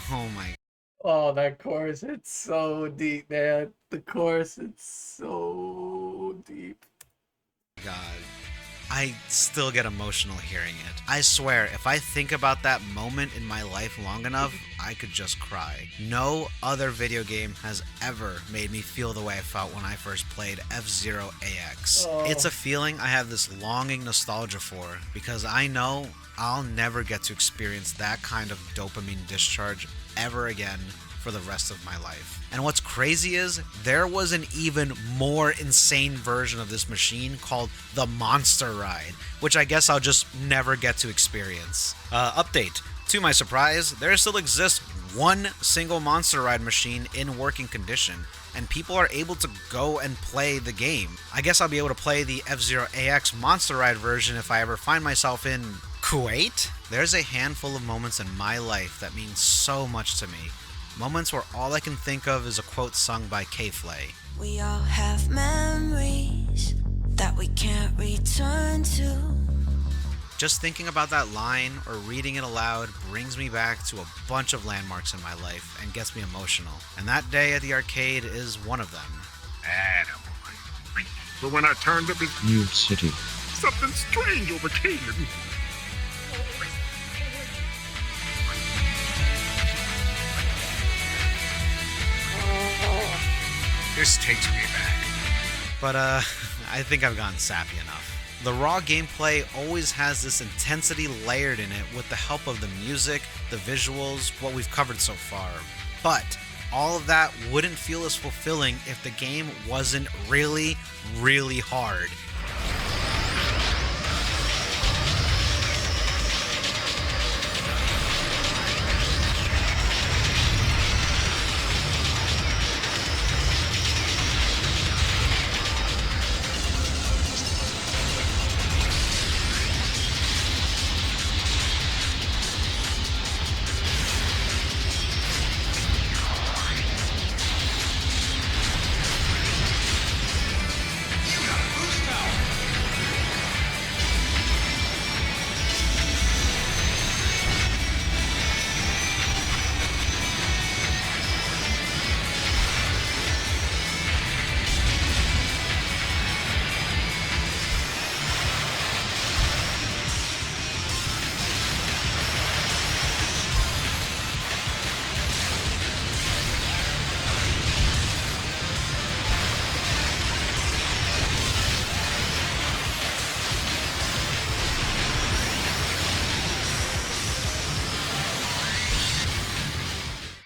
S2: oh my
S1: Oh, that chorus, it's so deep, man. The chorus, it's so deep.
S2: god. I still get emotional hearing it. I swear, if I think about that moment in my life long enough, I could just cry. No other video game has ever made me feel the way I felt when I first played F-Zero AX.
S1: Oh.
S2: It's a feeling I have this longing nostalgia for, because I know I'll never get to experience that kind of dopamine discharge ever again for the rest of my life. And what's crazy is, there was an even more insane version of this machine called the Monster Ride, which I guess I'll just never get to experience. Update. To my surprise, there still exists one single Monster Ride machine in working condition, and people are able to go and play the game. I guess I'll be able to play the F-Zero AX Monster Ride version if I ever find myself in Kuwait. There's a handful of moments in my life that mean so much to me. Moments where all I can think of is a quote sung by K-Flay.
S6: We all have memories that we can't return to.
S2: Just thinking about that line or reading it aloud brings me back to a bunch of landmarks in my life and gets me emotional. And that day at the arcade is one of them.
S7: Attaboy. But when I turned up his
S8: New City.
S7: something strange overcame him.
S2: This takes me back. But I think I've gotten sappy enough. The raw gameplay always has this intensity layered in it with the help of the music, the visuals, what we've covered so far. But all of that wouldn't feel as fulfilling if the game wasn't really, really hard.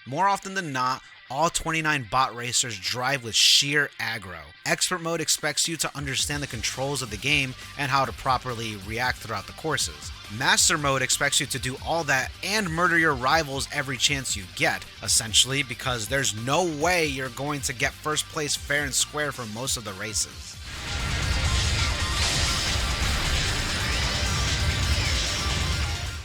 S2: More often than not, all 29 bot racers drive with sheer aggro. Expert mode expects you to understand the controls of the game and how to properly react throughout the courses. Master mode expects you to do all that and murder your rivals every chance you get, essentially because there's no way you're going to get first place fair and square for most of the races.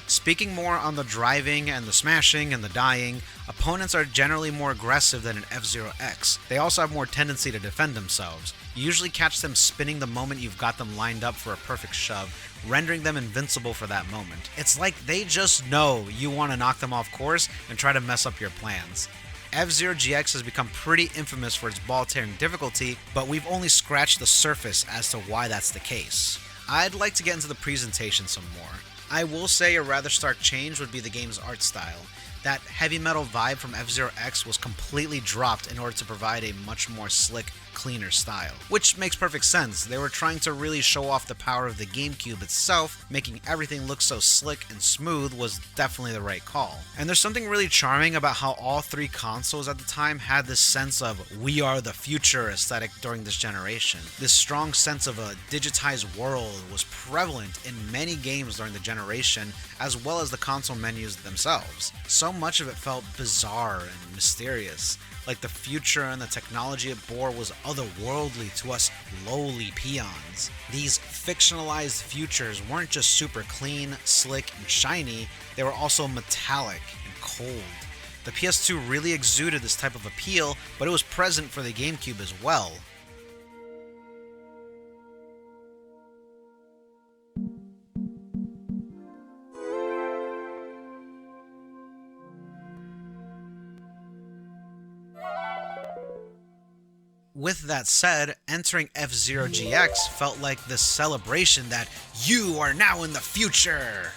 S2: Speaking more on the driving and the smashing and the dying, opponents are generally more aggressive than in F-Zero X. They also have more tendency to defend themselves. You usually catch them spinning the moment you've got them lined up for a perfect shove, rendering them invincible for that moment. It's like they just know you want to knock them off course and try to mess up your plans. F-Zero GX has become pretty infamous for its ball-tearing difficulty, but we've only scratched the surface as to why that's the case. I'd like to get into the presentation some more. I will say a rather stark change would be the game's art style. That heavy metal vibe from F-Zero X was completely dropped in order to provide a much more slick, cleaner style. Which makes perfect sense. They were trying to really show off the power of the GameCube itself, making everything look so slick and smooth was definitely the right call. And there's something really charming about how all three consoles at the time had this sense of "we are the future" aesthetic during this generation. This strong sense of a digitized world was prevalent in many games during the generation, as well as the console menus themselves. So much of it felt bizarre and mysterious, like the future and the technology it bore was otherworldly to us lowly peons. These fictionalized futures weren't just super clean, slick, and shiny, they were also metallic and cold. The PS2 really exuded this type of appeal, but it was present for the GameCube as well. With that said, entering F-Zero GX felt like this celebration that you are now in the future!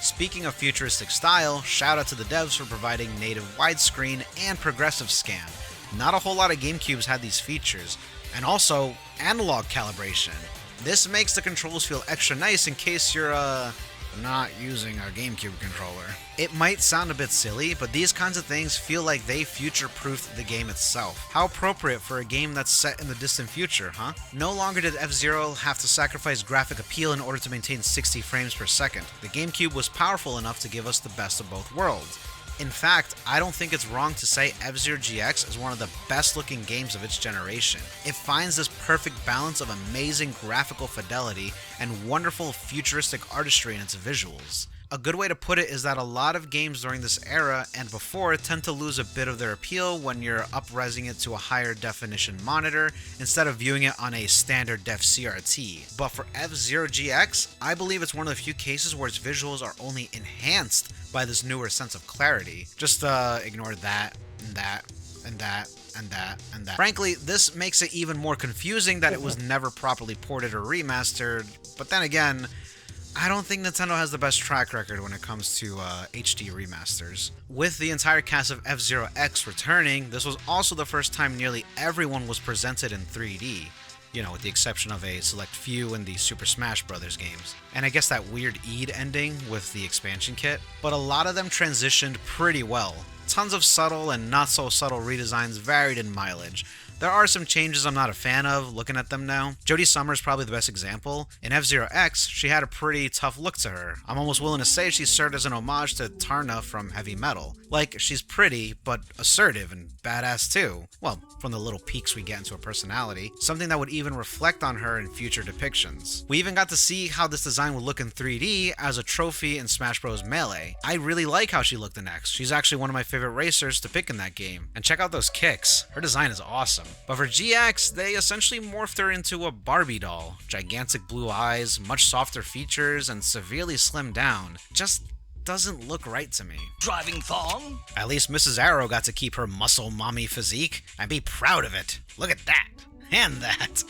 S2: Speaking of futuristic style, shout out to the devs for providing native widescreen and progressive scan. Not a whole lot of GameCubes had these features, and also analog calibration. This makes the controls feel extra nice in case you're, not using a GameCube controller. It might sound a bit silly, but these kinds of things feel like they future-proofed the game itself. How appropriate for a game that's set in the distant future, huh? No longer did F-Zero have to sacrifice graphic appeal in order to maintain 60 frames per second. The GameCube was powerful enough to give us the best of both worlds. In fact, I don't think it's wrong to say F-Zero GX is one of the best looking games of its generation. It finds this perfect balance of amazing graphical fidelity and wonderful futuristic artistry in its visuals. A good way to put it is that a lot of games during this era and before tend to lose a bit of their appeal when you're up-resing it to a higher definition monitor instead of viewing it on a standard def CRT. But for F-Zero GX, I believe it's one of the few cases where its visuals are only enhanced by this newer sense of clarity. Just ignore that, and that, and that, and that, and that. Frankly, this makes it even more confusing that it was never properly ported or remastered, but then again, I don't think Nintendo has the best track record when it comes to HD remasters. With the entire cast of F-Zero X returning, this was also the first time nearly everyone was presented in 3D. You know, with the exception of a select few in the Super Smash Bros. Games. And I guess that weird Eid ending with the expansion kit. But a lot of them transitioned pretty well. Tons of subtle and not so subtle redesigns varied in mileage. There are some changes I'm not a fan of, looking at them now. Jodie Summer's probably the best example. In F-Zero X, she had a pretty tough look to her. I'm almost willing to say she served as an homage to Tarna from Heavy Metal. Like, she's pretty, but assertive and badass too. Well, from the little peeks we get into her personality. Something that would even reflect on her in future depictions. We even got to see how this design would look in 3D as a trophy in Smash Bros. Melee. I really like how she looked in X. She's actually one of my favorite racers to pick in that game. And check out those kicks. Her design is awesome. But for GX, they essentially morphed her into a Barbie doll. Gigantic blue eyes, much softer features, and severely slimmed down. Just doesn't look right to me.
S8: Driving thong?
S2: At least Mrs. Arrow got to keep her muscle mommy physique, and be proud of it. Look at that. And that.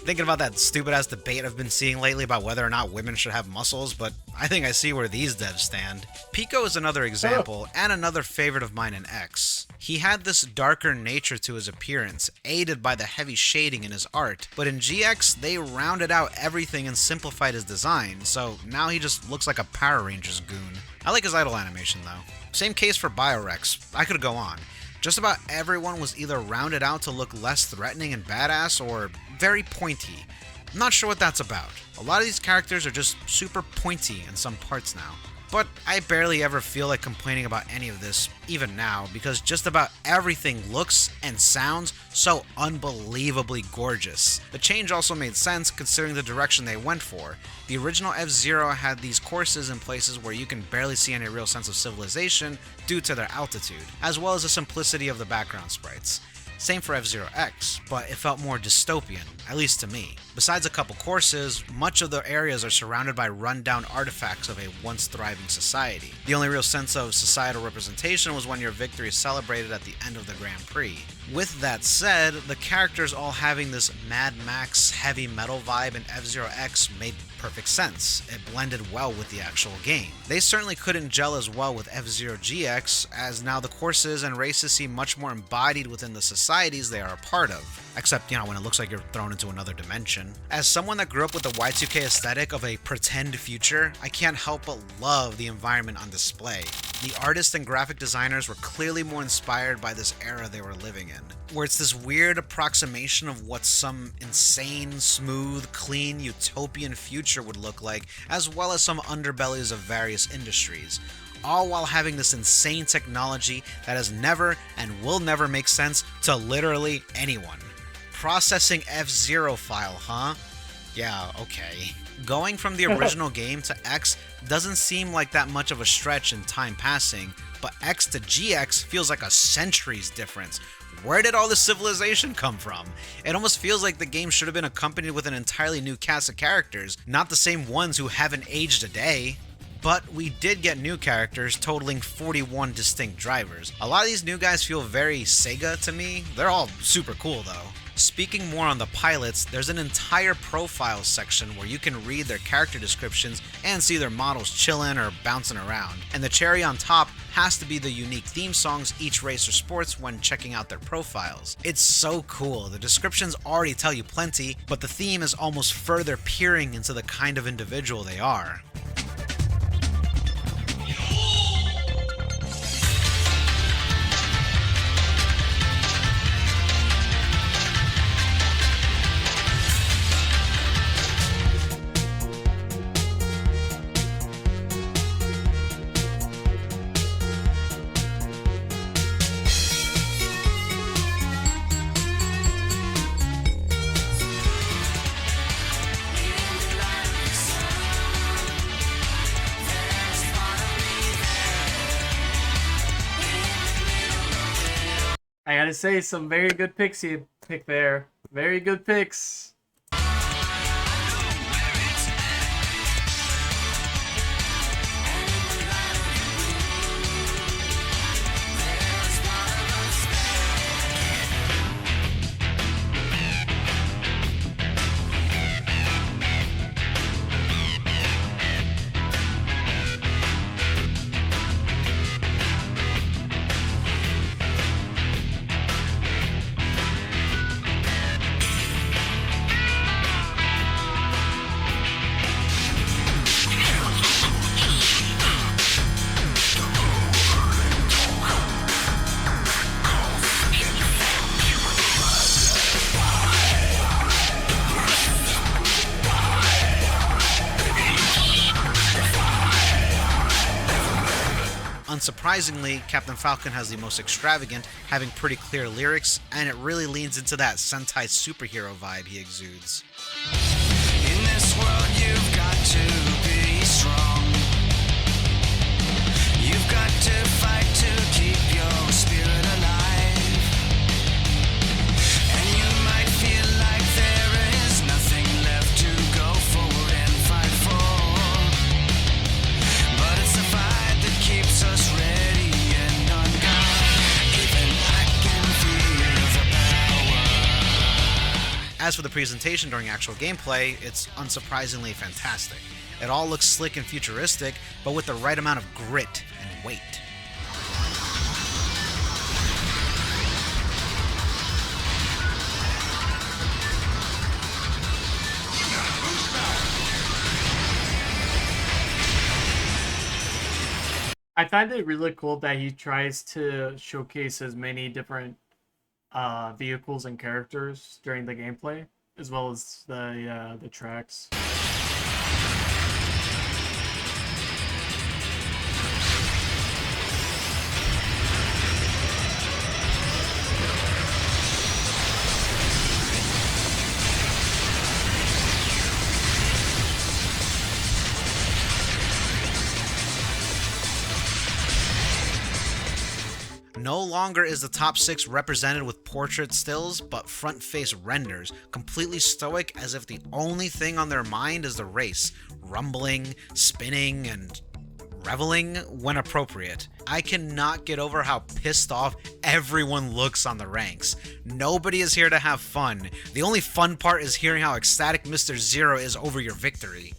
S2: Thinking about that stupid ass debate I've been seeing lately about whether or not women should have muscles, but I think I see where these devs stand. Pico is another example, and another favorite of mine in X. He had this darker nature to his appearance, aided by the heavy shading in his art, but in GX, they rounded out everything and simplified his design, so now he just looks like a Power Rangers goon. I like his idle animation though. Same case for Biorex. I could go on. Just about everyone was either rounded out to look less threatening and badass, or very pointy. I'm not sure what that's about. A lot of these characters are just super pointy in some parts now. But I barely ever feel like complaining about any of this, even now, because just about everything looks and sounds so unbelievably gorgeous. The change also made sense considering the direction they went for. The original F-Zero had these courses in places where you can barely see any real sense of civilization due to their altitude, as well as the simplicity of the background sprites. Same for F-Zero X, but it felt more dystopian, at least to me. Besides a couple courses, much of the areas are surrounded by rundown artifacts of a once thriving society. The only real sense of societal representation was when your victory is celebrated at the end of the Grand Prix. With that said, the characters all having this Mad Max heavy metal vibe in F-Zero X made perfect sense. It blended well with the actual game. They certainly couldn't gel as well with F-Zero GX, as now the courses and races seem much more embodied within the societies they are a part of. Except, when it looks like you're thrown into another dimension. As someone that grew up with the Y2K aesthetic of a pretend future, I can't help but love the environment on display. The artists and graphic designers were clearly more inspired by this era they were living in, where it's this weird approximation of what some insane, smooth, clean, utopian future would look like, as well as some underbellies of various industries, all while having this insane technology that has never and will never make sense to literally anyone. Processing F-Zero file, huh? Yeah, okay. Going from the original game to X doesn't seem like that much of a stretch in time passing, but X to GX feels like a century's difference. Where did all this civilization come from? It almost feels like the game should have been accompanied with an entirely new cast of characters, not the same ones who haven't aged a day. But we did get new characters, totaling 41 distinct drivers. A lot of these new guys feel very Sega to me. They're all super cool though. Speaking more on the pilots, there's an entire profile section where you can read their character descriptions and see their models chilling or bouncing around. And the cherry on top has to be the unique theme songs each racer sports when checking out their profiles. It's so cool. The descriptions already tell you plenty, but the theme is almost further peering into the kind of individual they are.
S1: I gotta say, some very good picks you picked there. Very good picks.
S2: Unsurprisingly, Captain Falcon has the most extravagant, having pretty clear lyrics, and it really leans into that Sentai superhero vibe he exudes.
S6: In this world you've got to be strong. You've got to fight to keep your spirit alive. And you might feel like there is nothing left to go forward and fight for. But it's the fight that keeps us ready and on guard. Even I can feel the power.
S2: As for the presentation during actual gameplay, it's unsurprisingly fantastic. It all looks slick and futuristic, but with the right amount of grit and weight.
S1: I find it really cool that he tries to showcase as many different vehicles and characters during the gameplay, as well as the tracks.
S2: No longer is the top 6 represented with portrait stills, but front-face renders, completely stoic as if the only thing on their mind is the race, rumbling, spinning, and reveling when appropriate. I cannot get over how pissed off everyone looks on the ranks. Nobody is here to have fun. The only fun part is hearing how ecstatic Mr. Zero is over your victory.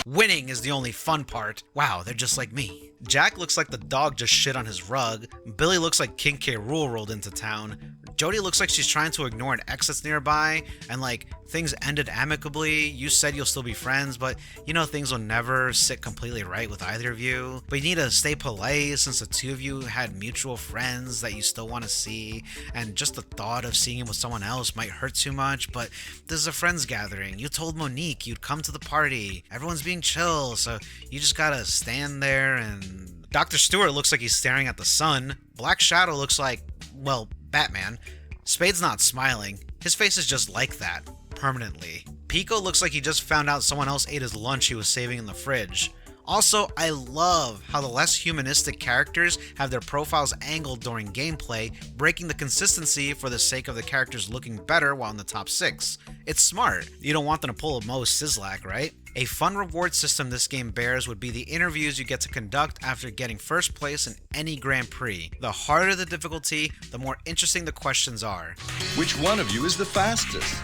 S2: Winning is the only fun part. Wow, they're just like me. Jack looks like the dog just shit on his rug. Billy looks like King K. Rool rolled into town. Jody looks like she's trying to ignore an ex that's nearby, and like, things ended amicably. You said you'll still be friends, but you know things will never sit completely right with either of you. But you need to stay polite since the two of you had mutual friends that you still want to see, and just the thought of seeing him with someone else might hurt too much, but this is a friends gathering. You told Monique you'd come to the party. Everyone's being chill, so you just gotta stand there and... Dr. Stewart looks like he's staring at the sun. Black Shadow looks like, well, Batman. Spade's not smiling. His face is just like that, permanently. Pico looks like he just found out someone else ate his lunch he was saving in the fridge. Also, I love how the less humanistic characters have their profiles angled during gameplay, breaking the consistency for the sake of the characters looking better while in the top 6. It's smart. You don't want them to pull a Mo Sislak, right? A fun reward system this game bears would be the interviews you get to conduct after getting first place in any Grand Prix. The harder the difficulty, the more interesting the questions are.
S8: Which one of you is the fastest?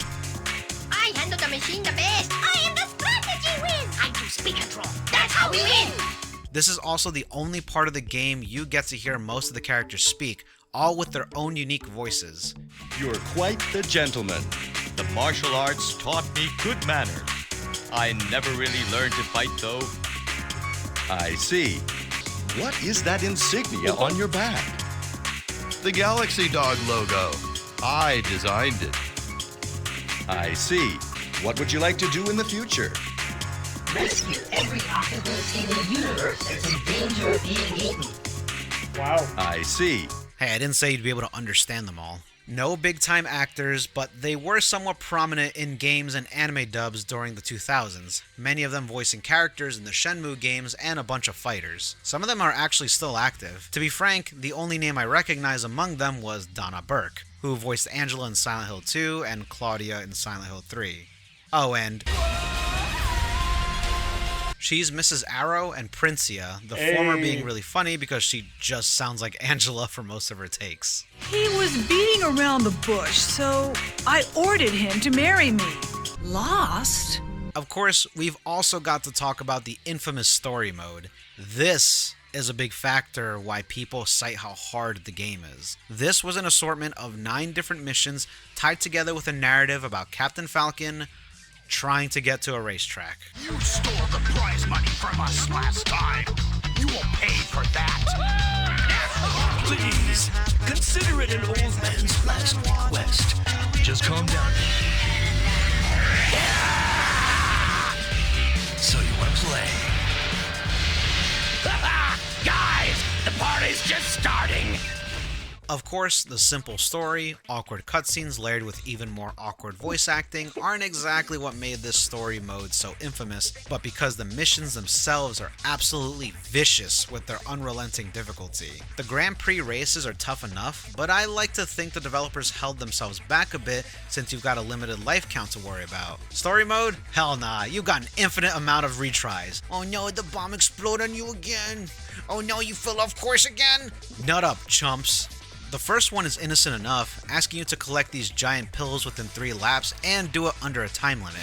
S4: I handle the machine the best. I am the strategy whiz. I do speed control. That's how we win.
S2: This is also the only part of the game you get to hear most of the characters speak, all with their own unique voices.
S8: You're quite the gentleman.
S9: The martial arts taught me good manners. I never really learned to fight, though.
S8: I see. What is that insignia on your back?
S10: The Galaxy Dog logo. I designed it.
S8: I see. What would you like to do in the future?
S11: Rescue every octopus in the universe that's in danger of being eaten.
S1: Wow.
S8: I see.
S2: Hey, I didn't say you'd be able to understand them all. No big-time actors, but they were somewhat prominent in games and anime dubs during the 2000s, many of them voicing characters in the Shenmue games and a bunch of fighters. Some of them are actually still active. To be frank, the only name I recognize among them was Donna Burke, who voiced Angela in Silent Hill 2 and Claudia in Silent Hill 3. Oh, and... she's Mrs. Arrow and Princia, the former being really funny because she just sounds like Angela for most of her takes.
S12: He was beating around the bush, so I ordered him to marry me. Lost?
S2: Of course, we've also got to talk about the infamous story mode. This is a big factor why people cite how hard the game is. This was an assortment of 9 different missions tied together with a narrative about Captain Falcon trying to get to a racetrack.
S7: You stole the prize money from us last time. You will pay for that.
S6: Please, consider it an old man's last request. Just calm down. So you want to play?
S7: Guys, the party's just starting.
S2: Of course, the simple story, awkward cutscenes layered with even more awkward voice acting aren't exactly what made this story mode so infamous, but because the missions themselves are absolutely vicious with their unrelenting difficulty. The Grand Prix races are tough enough, but I like to think the developers held themselves back a bit since you've got a limited life count to worry about. Story mode? Hell nah, you got an infinite amount of retries. Oh no, the bomb exploded on you again. Oh no, you fell off course again. Nut up, chumps. The first one is innocent enough, asking you to collect these giant pills within 3 laps and do it under a time limit.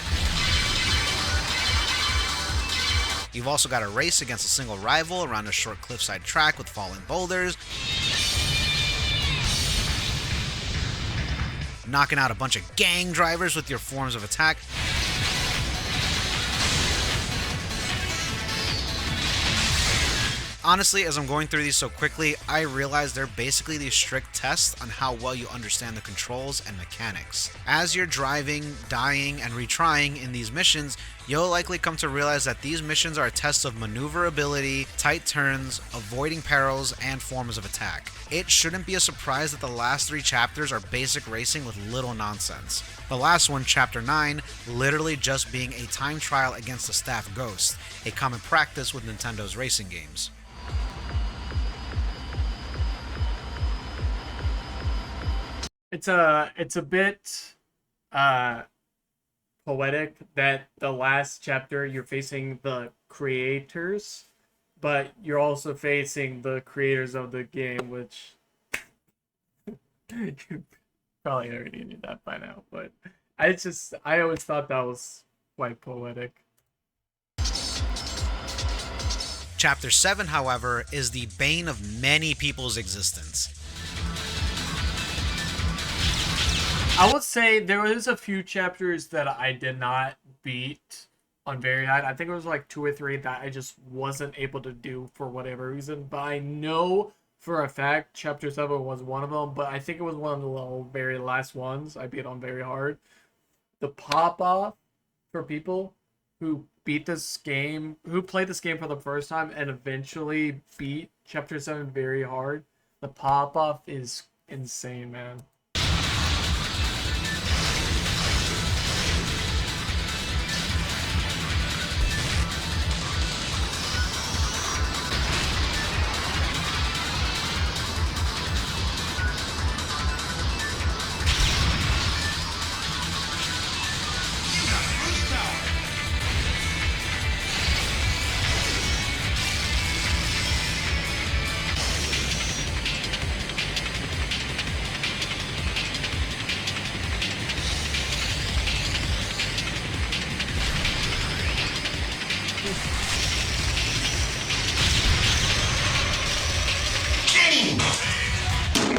S2: You've also got a race against a single rival around a short cliffside track with falling boulders, knocking out a bunch of gang drivers with your forms of attack, honestly, as I'm going through these so quickly, I realize they're basically these strict tests on how well you understand the controls and mechanics. As you're driving, dying, and retrying in these missions, you'll likely come to realize that these missions are a test of maneuverability, tight turns, avoiding perils, and forms of attack. It shouldn't be a surprise that the last 3 chapters are basic racing with little nonsense. The last one, Chapter 9, literally just being a time trial against the staff ghost, a common practice with Nintendo's racing games.
S1: it's a bit poetic that the last chapter you're facing the creators, but you're also facing the creators of the game, which you probably already knew that by now. But I always thought that was quite poetic.
S2: Chapter 7, however, is the bane of many people's existence.
S1: I would say there was a few chapters that I did not beat on very high. I think it was like 2 or 3 that I just wasn't able to do for whatever reason. But I know for a fact Chapter 7 was one of them. But I think it was one of the very last ones I beat on very hard. The pop-off for people who beat this game, who played this game for the first time and eventually beat Chapter 7 very hard. The pop-off is insane, man.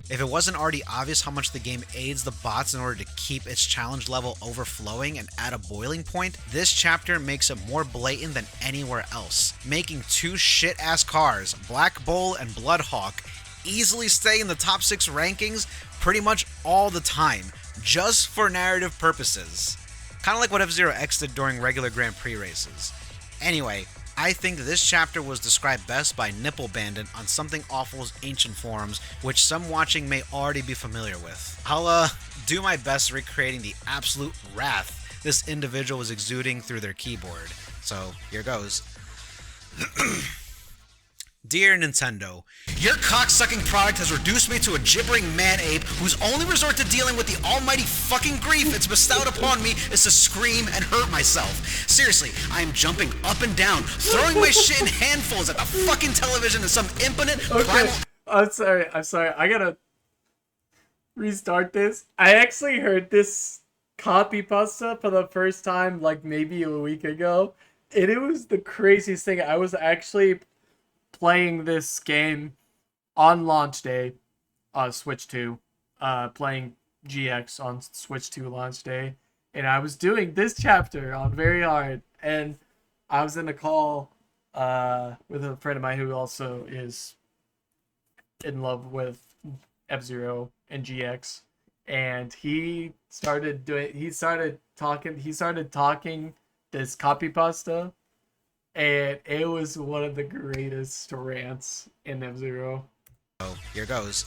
S2: If it wasn't already obvious how much the game aids the bots in order to keep its challenge level overflowing and at a boiling point, this chapter makes it more blatant than anywhere else, making 2 shit-ass cars, Black Bull and Bloodhawk, easily stay in the top 6 rankings pretty much all the time, just for narrative purposes. Kinda like what F-Zero X did during regular Grand Prix races. Anyway, I think this chapter was described best by Nipple Bandit on Something Awful's ancient forums, which some watching may already be familiar with. I'll do my best recreating the absolute wrath this individual was exuding through their keyboard. So, here goes. Dear Nintendo, your cocksucking product has reduced me to a gibbering man-ape whose only resort to dealing with the almighty fucking grief it's bestowed upon me is to scream and hurt myself. Seriously, I am jumping up and down, throwing my shit in handfuls at the fucking television in some impotent primal...
S1: I'm sorry. I gotta restart this. I actually heard this copy pasta for the first time like maybe a week ago, and it was the craziest thing. I was actually playing this game on launch day, Switch 2, playing GX on Switch 2 launch day, and I was doing this chapter on very hard, and I was in a call with a friend of mine who also is in love with F-Zero and GX, and he started talking this copy pasta. And it was one of the greatest rants in F-Zero.
S2: Oh, here goes.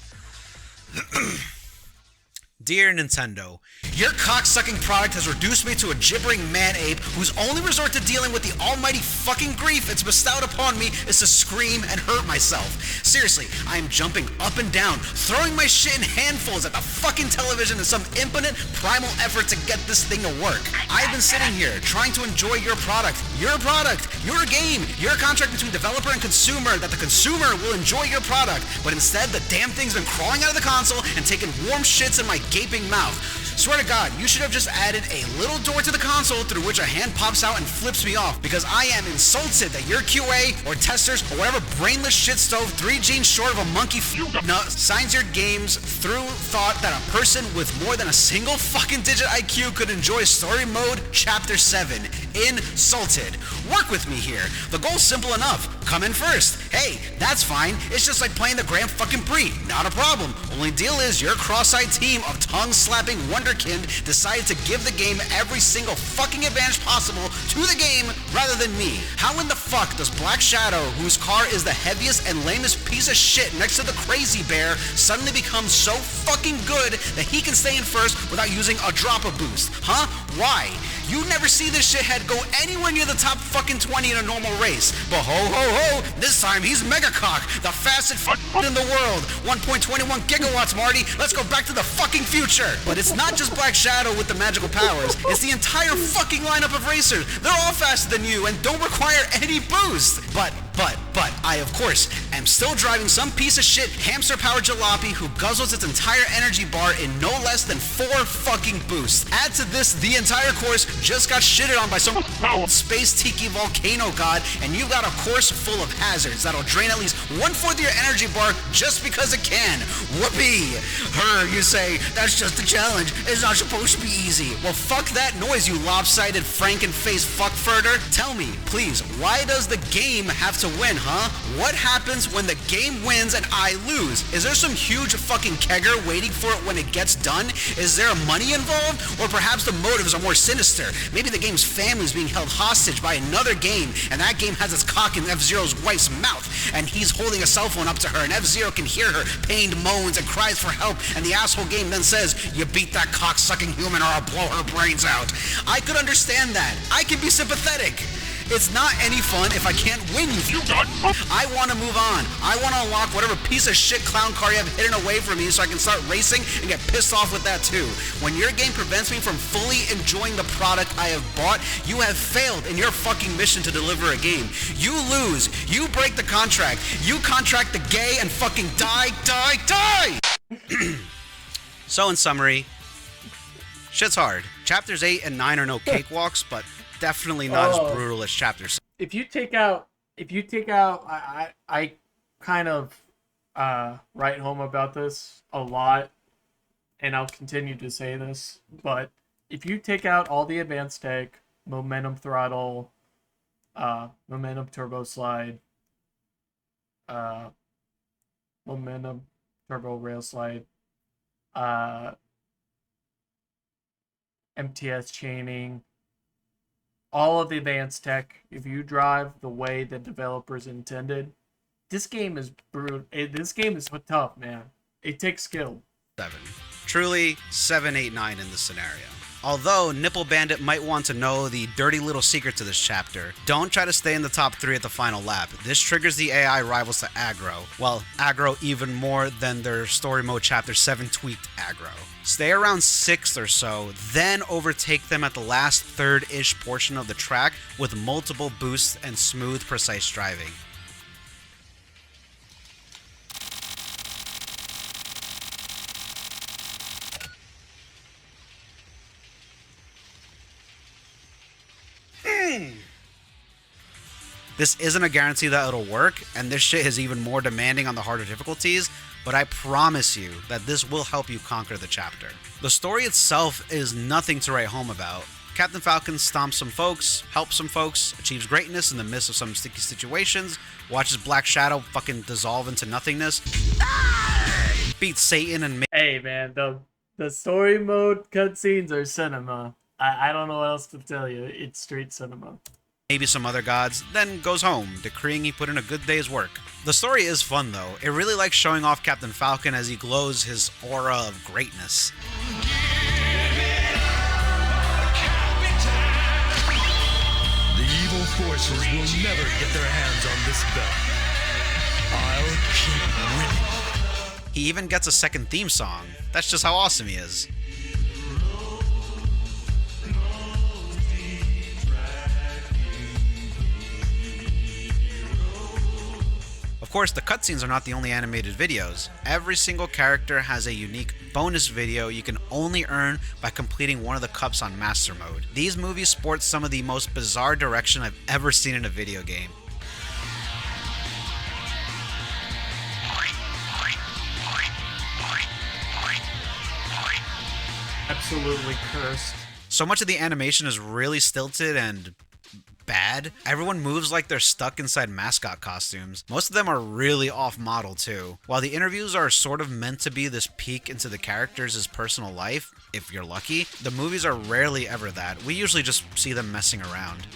S2: Dear Nintendo, your cocksucking product has reduced me to a gibbering man-ape whose only resort to dealing with the almighty fucking grief it's bestowed upon me is to scream and hurt myself. Seriously, I am jumping up and down, throwing my shit in handfuls at the fucking television in some impotent, primal effort to get this thing to work. I've been sitting here, trying to enjoy your product, your game, your contract between developer and consumer, that the consumer will enjoy your product, but instead the damn thing's been crawling out of the console and taking warm shits in my gaping mouth. Swear to God, you should have just added a little door to the console through which a hand pops out and flips me off, because I am insulted that your QA or testers or whatever brainless shit stove 3 genes short of a monkey signs your games through thought that a person with more than a single fucking digit IQ could enjoy story mode chapter 7. Insulted. Work with me here. The goal's simple enough. Come in first. Hey, that's fine. It's just like playing the Grand fucking Prix. Not a problem. Only deal is your cross-eyed team of tongue-slapping wonderkind decided to give the game every single fucking advantage possible to the game rather than me. How in the fuck does Black Shadow, whose car is the heaviest and lamest piece of shit next to the Crazy Bear, suddenly become so fucking good that he can stay in first without using a drop of boost? Huh? Why? You never see this shithead go anywhere near the top fucking 20 in a normal race. But ho ho ho, this time he's Megacock, the fastest in the world. 1.21 gigawatts, Marty. Let's go back to the fucking future. But it's not just Black Shadow with the magical powers. It's the entire fucking lineup of racers. They're all faster than you and don't require any boost. But I, of course, am still driving some piece of shit hamster-powered jalopy who guzzles its entire energy bar in no less than 4 fucking boosts. Add to this, the entire course just got shitted on by some space tiki volcano god, and you've got a course full of hazards that'll drain at least 1/4 of your energy bar just because it can. Whoopee! You say, that's just a challenge. It's not supposed to be easy. Well, fuck that noise, you lopsided franken-faced fuckfurter. Tell me, please, why does the game have to win, huh? What happens when the game wins and I lose? Is there some huge fucking kegger waiting for it when it gets done? Is there money involved? Or perhaps the motives are more sinister. Maybe the game's family is being held hostage by another game, and that game has its cock in F-Zero's wife's mouth, and he's holding a cell phone up to her, and F-Zero can hear her pained moans and cries for help, and the asshole game then says, you beat that cock-sucking human or I'll blow her brains out. I could understand that. I can be sympathetic. It's not any fun if I can't win you. I want to move on. I want to unlock whatever piece of shit clown car you have hidden away from me so I can start racing and get pissed off with that too. When your game prevents me from fully enjoying the product I have bought, you have failed in your fucking mission to deliver a game. You lose. You break the contract. You contract the gay and fucking die. So in summary, shit's hard. Chapters 8 and 9 are no cakewalks, but definitely not as brutal as chapter 7.
S1: If you take out, I kind of write home about this a lot, and I'll continue to say this, but if you take out all the advanced tech, momentum throttle, momentum turbo slide, momentum turbo rail slide, MTS chaining, all of the advanced tech, if you drive the way the developers intended, this game is brutal. This game is tough, man. It takes skill.
S2: 7. Truly 7, 8, 9 in this scenario. Although Nipple Bandit might want to know the dirty little secret to this chapter, don't try to stay in the top 3 at the final lap. This triggers the AI rivals to aggro. Well, aggro even more than their story mode chapter 7 tweaked aggro. Stay around 6th or so, then overtake them at the last third-ish portion of the track with multiple boosts and smooth, precise driving. This isn't a guarantee that it'll work, and this shit is even more demanding on the harder difficulties, but I promise you that this will help you conquer the chapter. The story itself is nothing to write home about. Captain Falcon stomps some folks, helps some folks, achieves greatness in the midst of some sticky situations, watches Black Shadow fucking dissolve into nothingness, beats Satan and...
S1: Hey man, the story mode cutscenes are cinema. I don't know what else to tell you. It's straight cinema.
S2: Maybe some other gods, then goes home, decreeing he put in a good day's work. The story is fun though. It really likes showing off Captain Falcon as he glows his aura of greatness.
S6: The evil forces will never get their hands on this belt. I'll keep winning.
S2: He even gets a second theme song. That's just how awesome he is. Of course, the cutscenes are not the only animated videos. Every single character has a unique bonus video you can only earn by completing one of the cups on Master Mode. These movies sport some of the most bizarre direction I've ever seen in a video game.
S1: Absolutely cursed.
S2: So much of the animation is really stilted and bad. Everyone moves like they're stuck inside mascot costumes. Most of them are really off-model too. While the interviews are sort of meant to be this peek into the characters' personal life, if you're lucky, the movies are rarely ever that. We usually just see them messing around.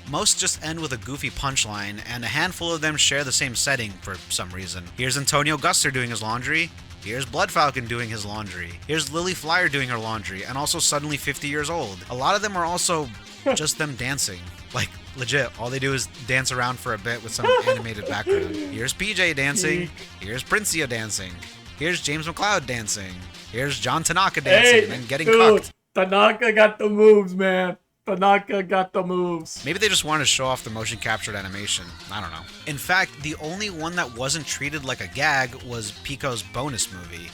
S2: Most just end with a goofy punchline, and a handful of them share the same setting for some reason. Here's Antonio Guster doing his laundry. Here's Blood Falcon doing his laundry. Here's Lily Flyer doing her laundry, and also suddenly 50 years old. A lot of them are also just them dancing. Like, legit, all they do is dance around for a bit with some animated background. Here's PJ dancing. Here's Princia dancing. Here's James McLeod dancing. Here's John Tanaka dancing and getting cucked.
S1: Tanaka got the moves, man. Tanaka got the moves.
S2: Maybe they just wanted to show off the motion captured animation. I don't know. In fact, the only one that wasn't treated like a gag was Pico's bonus movie.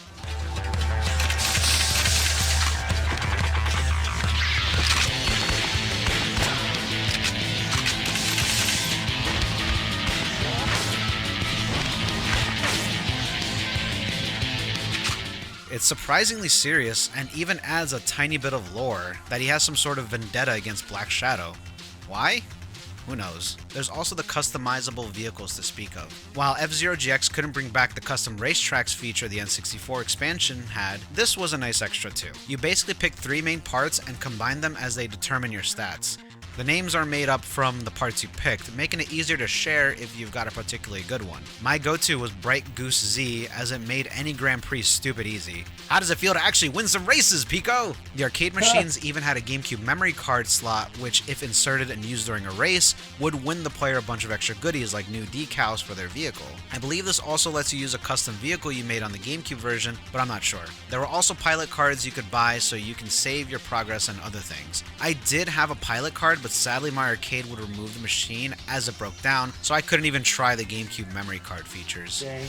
S2: It's surprisingly serious and even adds a tiny bit of lore that he has some sort of vendetta against Black Shadow. Why? Who knows? There's also the customizable vehicles to speak of. While F-Zero GX couldn't bring back the custom racetracks feature the N64 expansion had, this was a nice extra too. You basically pick 3 main parts and combine them as they determine your stats. The names are made up from the parts you picked, making it easier to share if you've got a particularly good one. My go-to was Bright Goose Z, as it made any Grand Prix stupid easy. How does it feel to actually win some races, Pico? The arcade machines even had a GameCube memory card slot, which, if inserted and used during a race, would win the player a bunch of extra goodies like new decals for their vehicle. I believe this also lets you use a custom vehicle you made on the GameCube version, but I'm not sure. There were also pilot cards you could buy so you can save your progress and other things. I did have a pilot card, but sadly my arcade would remove the machine as it broke down, so I couldn't even try the GameCube memory card features.
S1: Dang.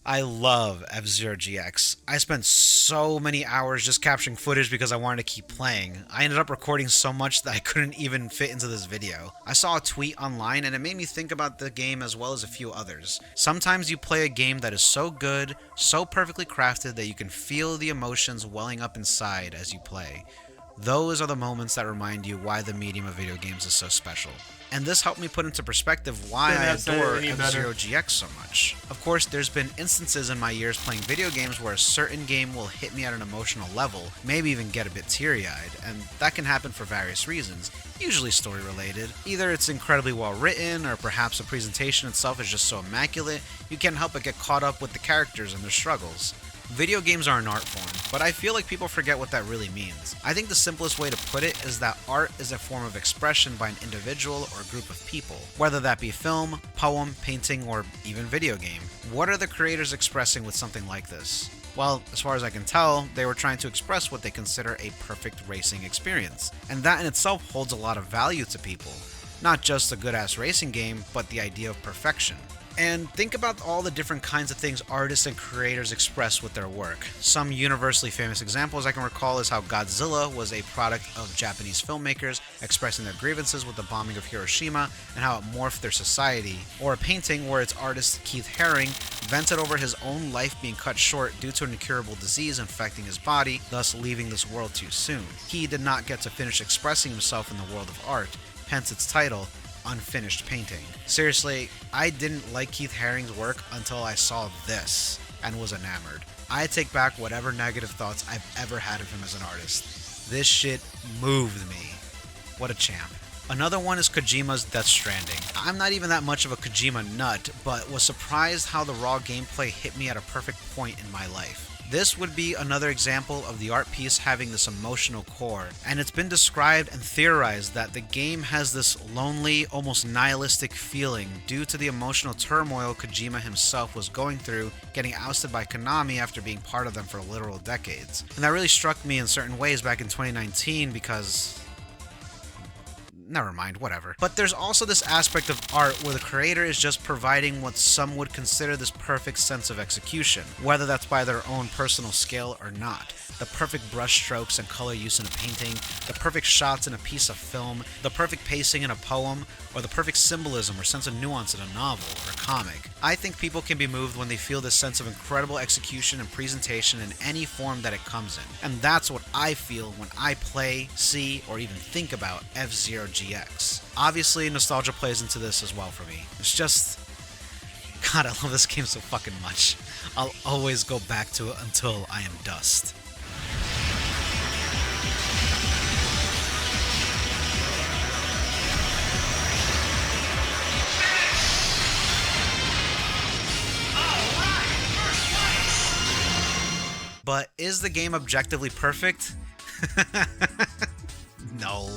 S2: I love F-Zero GX. I spent so many hours just capturing footage because I wanted to keep playing. I ended up recording so much that I couldn't even fit into this video. I saw a tweet online and it made me think about the game as well as a few others. Sometimes you play a game that is so good, so perfectly crafted that you can feel the emotions welling up inside as you play. Those are the moments that remind you why the medium of video games is so special. And this helped me put into perspective why I adore F-Zero GX so much. Of course, there's been instances in my years playing video games where a certain game will hit me at an emotional level, maybe even get a bit teary-eyed, and that can happen for various reasons, usually story-related. Either it's incredibly well written, or perhaps the presentation itself is just so immaculate, you can't help but get caught up with the characters and their struggles. Video games are an art form, but I feel like people forget what that really means. I think the simplest way to put it is that art is a form of expression by an individual or group of people, whether that be film, poem, painting, or even video game. What are the creators expressing with something like this? Well, as far as I can tell, they were trying to express what they consider a perfect racing experience, and that in itself holds a lot of value to people. Not just a good-ass racing game, but the idea of perfection. And think about all the different kinds of things artists and creators express with their work. Some universally famous examples I can recall is how Godzilla was a product of Japanese filmmakers expressing their grievances with the bombing of Hiroshima and how it morphed their society. Or a painting where its artist Keith Haring vented over his own life being cut short due to an incurable disease infecting his body, thus leaving this world too soon. He did not get to finish expressing himself in the world of art, hence its title, Unfinished Painting. Seriously, I didn't like Keith Haring's work until I saw this and was enamored. I take back whatever negative thoughts I've ever had of him as an artist. This shit moved me. What a champ. Another one is Kojima's Death Stranding. I'm not even that much of a Kojima nut, but was surprised how the raw gameplay hit me at a perfect point in my life. This would be another example of the art piece having this emotional core, and it's been described and theorized that the game has this lonely, almost nihilistic feeling due to the emotional turmoil Kojima himself was going through getting ousted by Konami after being part of them for literal decades. And that really struck me in certain ways back in 2019 because never mind, whatever. But there's also this aspect of art where the creator is just providing what some would consider this perfect sense of execution, whether that's by their own personal skill or not. The perfect brush strokes and color use in a painting, the perfect shots in a piece of film, the perfect pacing in a poem, or the perfect symbolism or sense of nuance in a novel or a comic. I think people can be moved when they feel this sense of incredible execution and presentation in any form that it comes in. And that's what I feel when I play, see, or even think about F-Zero GX. Obviously, nostalgia plays into this as well for me. It's just... God, I love this game so fucking much. I'll always go back to it until I am dust. But is the game objectively perfect? No.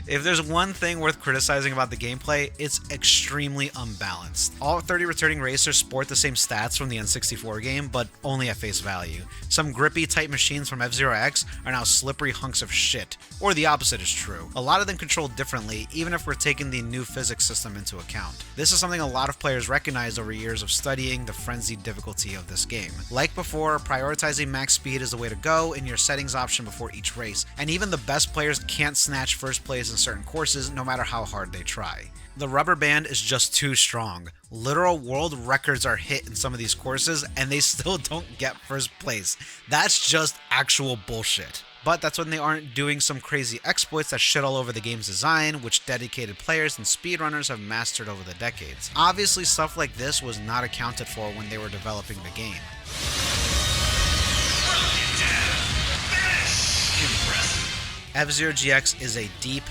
S2: If there's one thing worth criticizing about the gameplay, it's extremely unbalanced. All 30 returning racers sport the same stats from the N64 game, but only at face value. Some grippy, tight machines from F-Zero X are now slippery hunks of shit. Or the opposite is true. A lot of them control differently, even if we're taking the new physics system into account. This is something a lot of players recognize over years of studying the frenzied difficulty of this game. Like before, prioritizing max speed is the way to go in your settings option before each race, and even the best players can't snatch first place in certain courses no matter how hard they try. The rubber band is just too strong. Literal world records are hit in some of these courses and they still don't get first place. That's just actual bullshit. But that's when they aren't doing some crazy exploits that shit all over the game's design, which dedicated players and speedrunners have mastered over the decades. Obviously, stuff like this was not accounted for when they were developing the game. F-Zero GX is a deep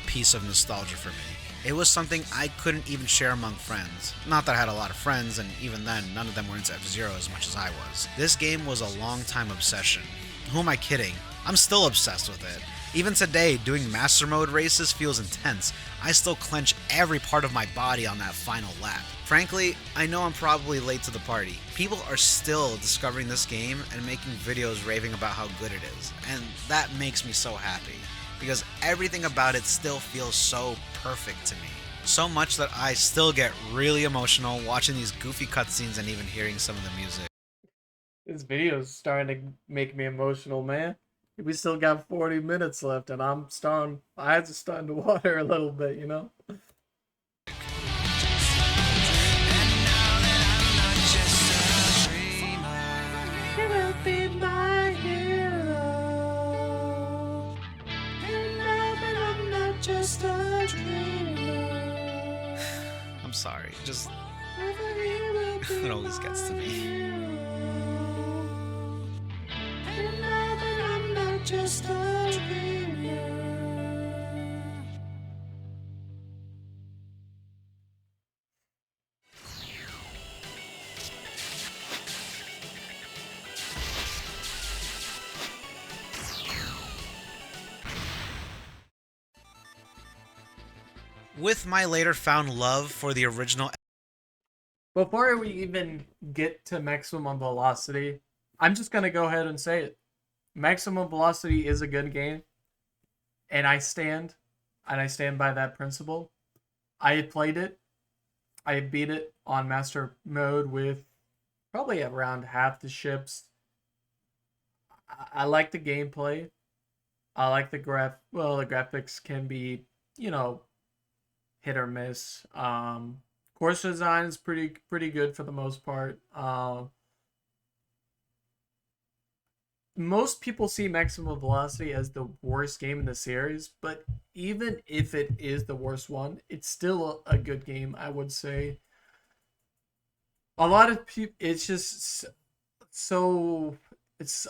S2: piece of nostalgia for me. It was something I couldn't even share among friends. Not that I had a lot of friends, and even then, none of them were into F-Zero as much as I was. This game was a long-time obsession. Who am I kidding? I'm still obsessed with it. Even today, doing Master Mode races feels intense. I still clench every part of my body on that final lap. Frankly, I know I'm probably late to the party. People are still discovering this game and making videos raving about how good it is, and that makes me so happy, because everything about it still feels so perfect to me. So much that I still get really emotional watching these goofy cutscenes and even hearing some of the music.
S1: This video is starting to make me emotional, man. We still got 40 minutes left, and my eyes are starting to water a little bit, you know?
S2: I'm sorry, just... it always gets to me. Just a dreamer. With my later found love for the original...
S1: Before we even get to Maximum Velocity, I'm just going to go ahead and say it. Maximum Velocity is a good game, and I stand by that principle. I had played it. I beat it on Master Mode with probably around half the ships. I like the gameplay. I like the graphics can be, hit or miss. Course design is pretty good for the most part. Most people see Maximum Velocity as the worst game in the series, but even if it is the worst one, it's still a good game, I would say. A lot of people, it's just so, it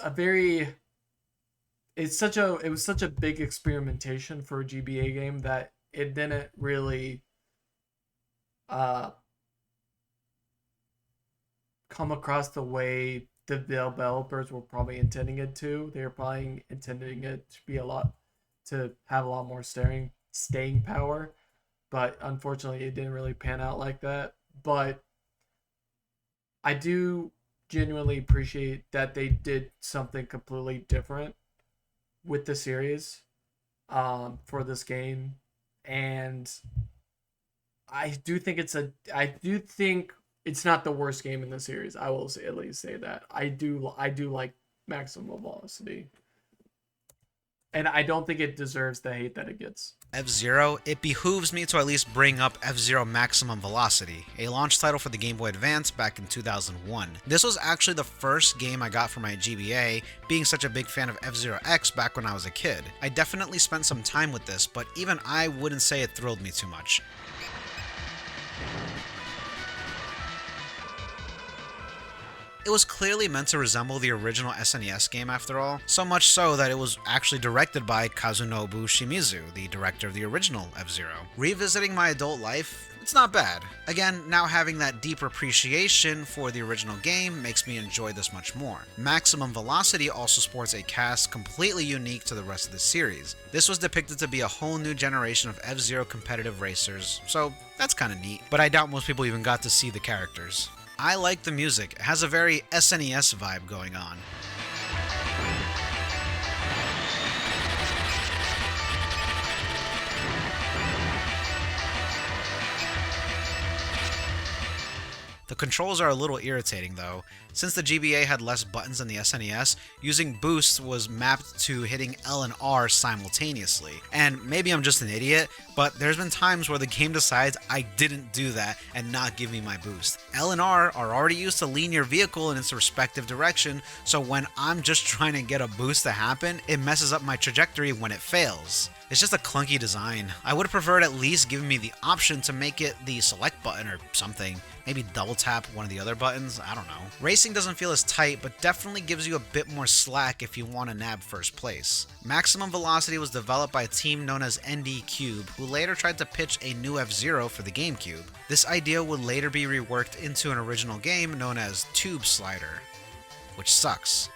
S1: was such a big experimentation for a GBA game that it didn't really come across the way the developers were probably intending it to. They were probably intending it to have a lot more staying power, but unfortunately it didn't really pan out like that. But I do genuinely appreciate that they did something completely different with the series. for this game, and I do think it's not the worst game in the series. I will at least say that I do like Maximum Velocity, and I don't think it deserves the hate that it gets.
S2: F-Zero, it behooves me to at least bring up F-Zero Maximum Velocity, a launch title for the Game Boy Advance back in 2001. This was actually the first game I got for my GBA, being such a big fan of F-Zero X back when I was a kid. I definitely spent some time with this, but even I wouldn't say it thrilled me too much. It was clearly meant to resemble the original SNES game after all, so much so that it was actually directed by Kazunobu Shimizu, the director of the original F-Zero. Revisiting my adult life, it's not bad. Again, now having that deeper appreciation for the original game makes me enjoy this much more. Maximum Velocity also sports a cast completely unique to the rest of the series. This was depicted to be a whole new generation of F-Zero competitive racers, so that's kinda neat, but I doubt most people even got to see the characters. I like the music. It has a very SNES vibe going on. The controls are a little irritating though. Since the GBA had less buttons than the SNES, using boosts was mapped to hitting L and R simultaneously. And maybe I'm just an idiot, but there's been times where the game decides I didn't do that and not give me my boost. L and R are already used to lean your vehicle in its respective direction, so when I'm just trying to get a boost to happen, it messes up my trajectory when it fails. It's just a clunky design. I would have preferred at least giving me the option to make it the select button or something. Maybe double tap one of the other buttons, I don't know. Racing doesn't feel as tight, but definitely gives you a bit more slack if you want to nab first place. Maximum Velocity was developed by a team known as ND Cube, who later tried to pitch a new F-Zero for the GameCube. This idea would later be reworked into an original game known as Tube Slider, which sucks.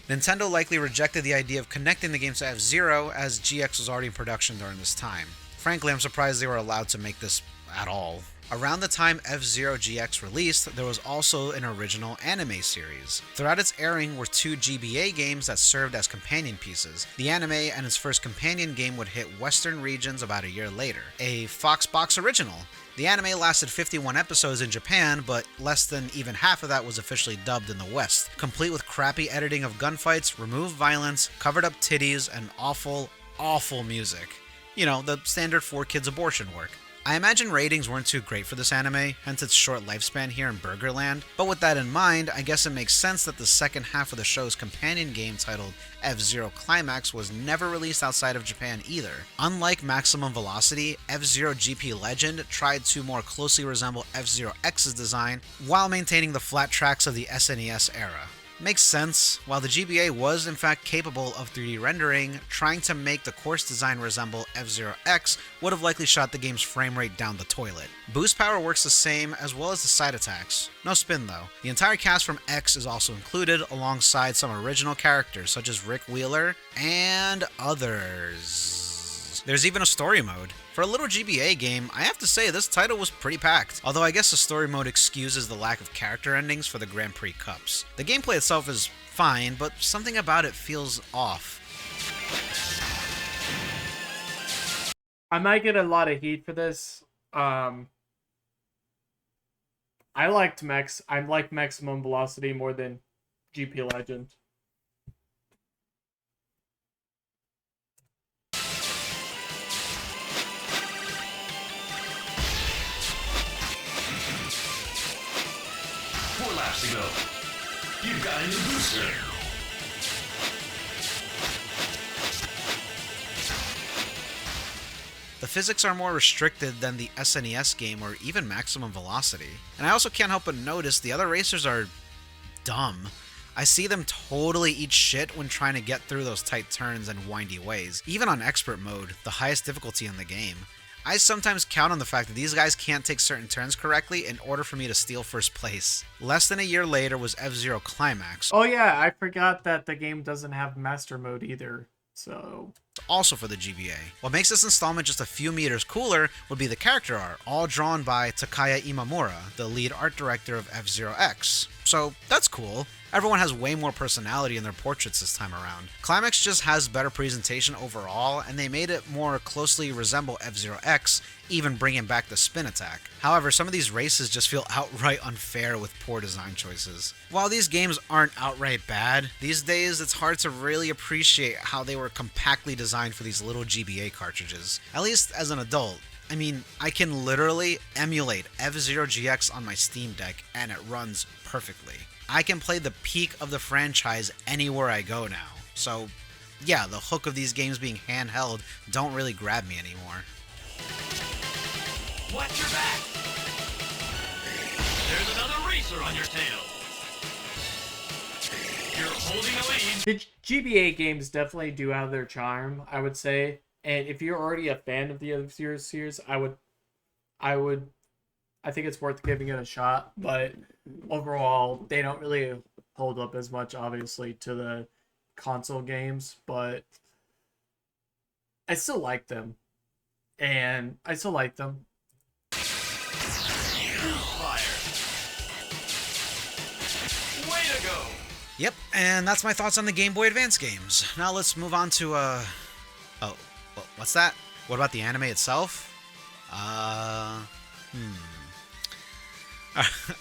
S2: Nintendo likely rejected the idea of connecting the games to F-Zero, as GX was already in production during this time. Frankly, I'm surprised they were allowed to make this at all. Around the time F-Zero GX released, there was also an original anime series. Throughout its airing were 2 GBA games that served as companion pieces. The anime and its first companion game would hit Western regions about a year later. A Foxbox original. The anime lasted 51 episodes in Japan, but less than even half of that was officially dubbed in the West, complete with crappy editing of gunfights, removed violence, covered up titties, and awful, awful music. You know, the standard 4Kids abortion work. I imagine ratings weren't too great for this anime, hence its short lifespan here in Burgerland, but with that in mind, I guess it makes sense that the second half of the show's companion game titled F-Zero Climax was never released outside of Japan either. Unlike Maximum Velocity, F-Zero GP Legend tried to more closely resemble F-Zero X's design while maintaining the flat tracks of the SNES era. Makes sense. While the GBA was in fact capable of 3D rendering, trying to make the course design resemble F-Zero X would have likely shot the game's frame rate down the toilet. Boost power works the same, as well as the side attacks. No spin though. The entire cast from X is also included, alongside some original characters such as Rick Wheeler and others. There's even a story mode. For a little GBA game, I have to say this title was pretty packed, although I guess the story mode excuses the lack of character endings for the Grand Prix Cups. The gameplay itself is fine, but something about it feels off.
S1: I might get a lot of heat for this. I like Maximum Velocity more than GP Legend.
S7: To go. You've got a new booster.
S2: The physics are more restricted than the SNES game or even Maximum Velocity. And I also can't help but notice the other racers are dumb. I see them totally eat shit when trying to get through those tight turns and windy ways, even on Expert Mode, the highest difficulty in the game. I sometimes count on the fact that these guys can't take certain turns correctly in order for me to steal first place. Less than a year later was F-Zero Climax.
S1: Oh yeah, I forgot that the game doesn't have Master Mode either, so...
S2: Also for the GBA. What makes this installment just a few meters cooler would be the character art, all drawn by Takaya Imamura, the lead art director of F-Zero X. so that's cool. Everyone has way more personality in their portraits this time around. Climax just has better presentation overall, and they made it more closely resemble F-Zero X, even bringing back the spin attack. However, some of these races just feel outright unfair with poor design choices. While these games aren't outright bad, these days it's hard to really appreciate how they were compactly designed for these little GBA cartridges. At least as an adult. I mean, I can literally emulate F-Zero GX on my Steam Deck, and it runs perfectly. I can play the peak of the franchise anywhere I go now. So, yeah, the hook of these games being handheld don't really grab me anymore.
S13: Watch your back! There's another racer on your tail. You're holding a lead.
S1: The GBA games definitely do have their charm, I would say. And if you're already a fan of the F-Zero series, I think it's worth giving it a shot, but overall, they don't really hold up as much, obviously, to the console games, but I still like them. And I still like them.
S13: Fire. Way to go!
S2: Yep, and that's my thoughts on the Game Boy Advance games. Now let's move on to, oh, what's that? What about the anime itself?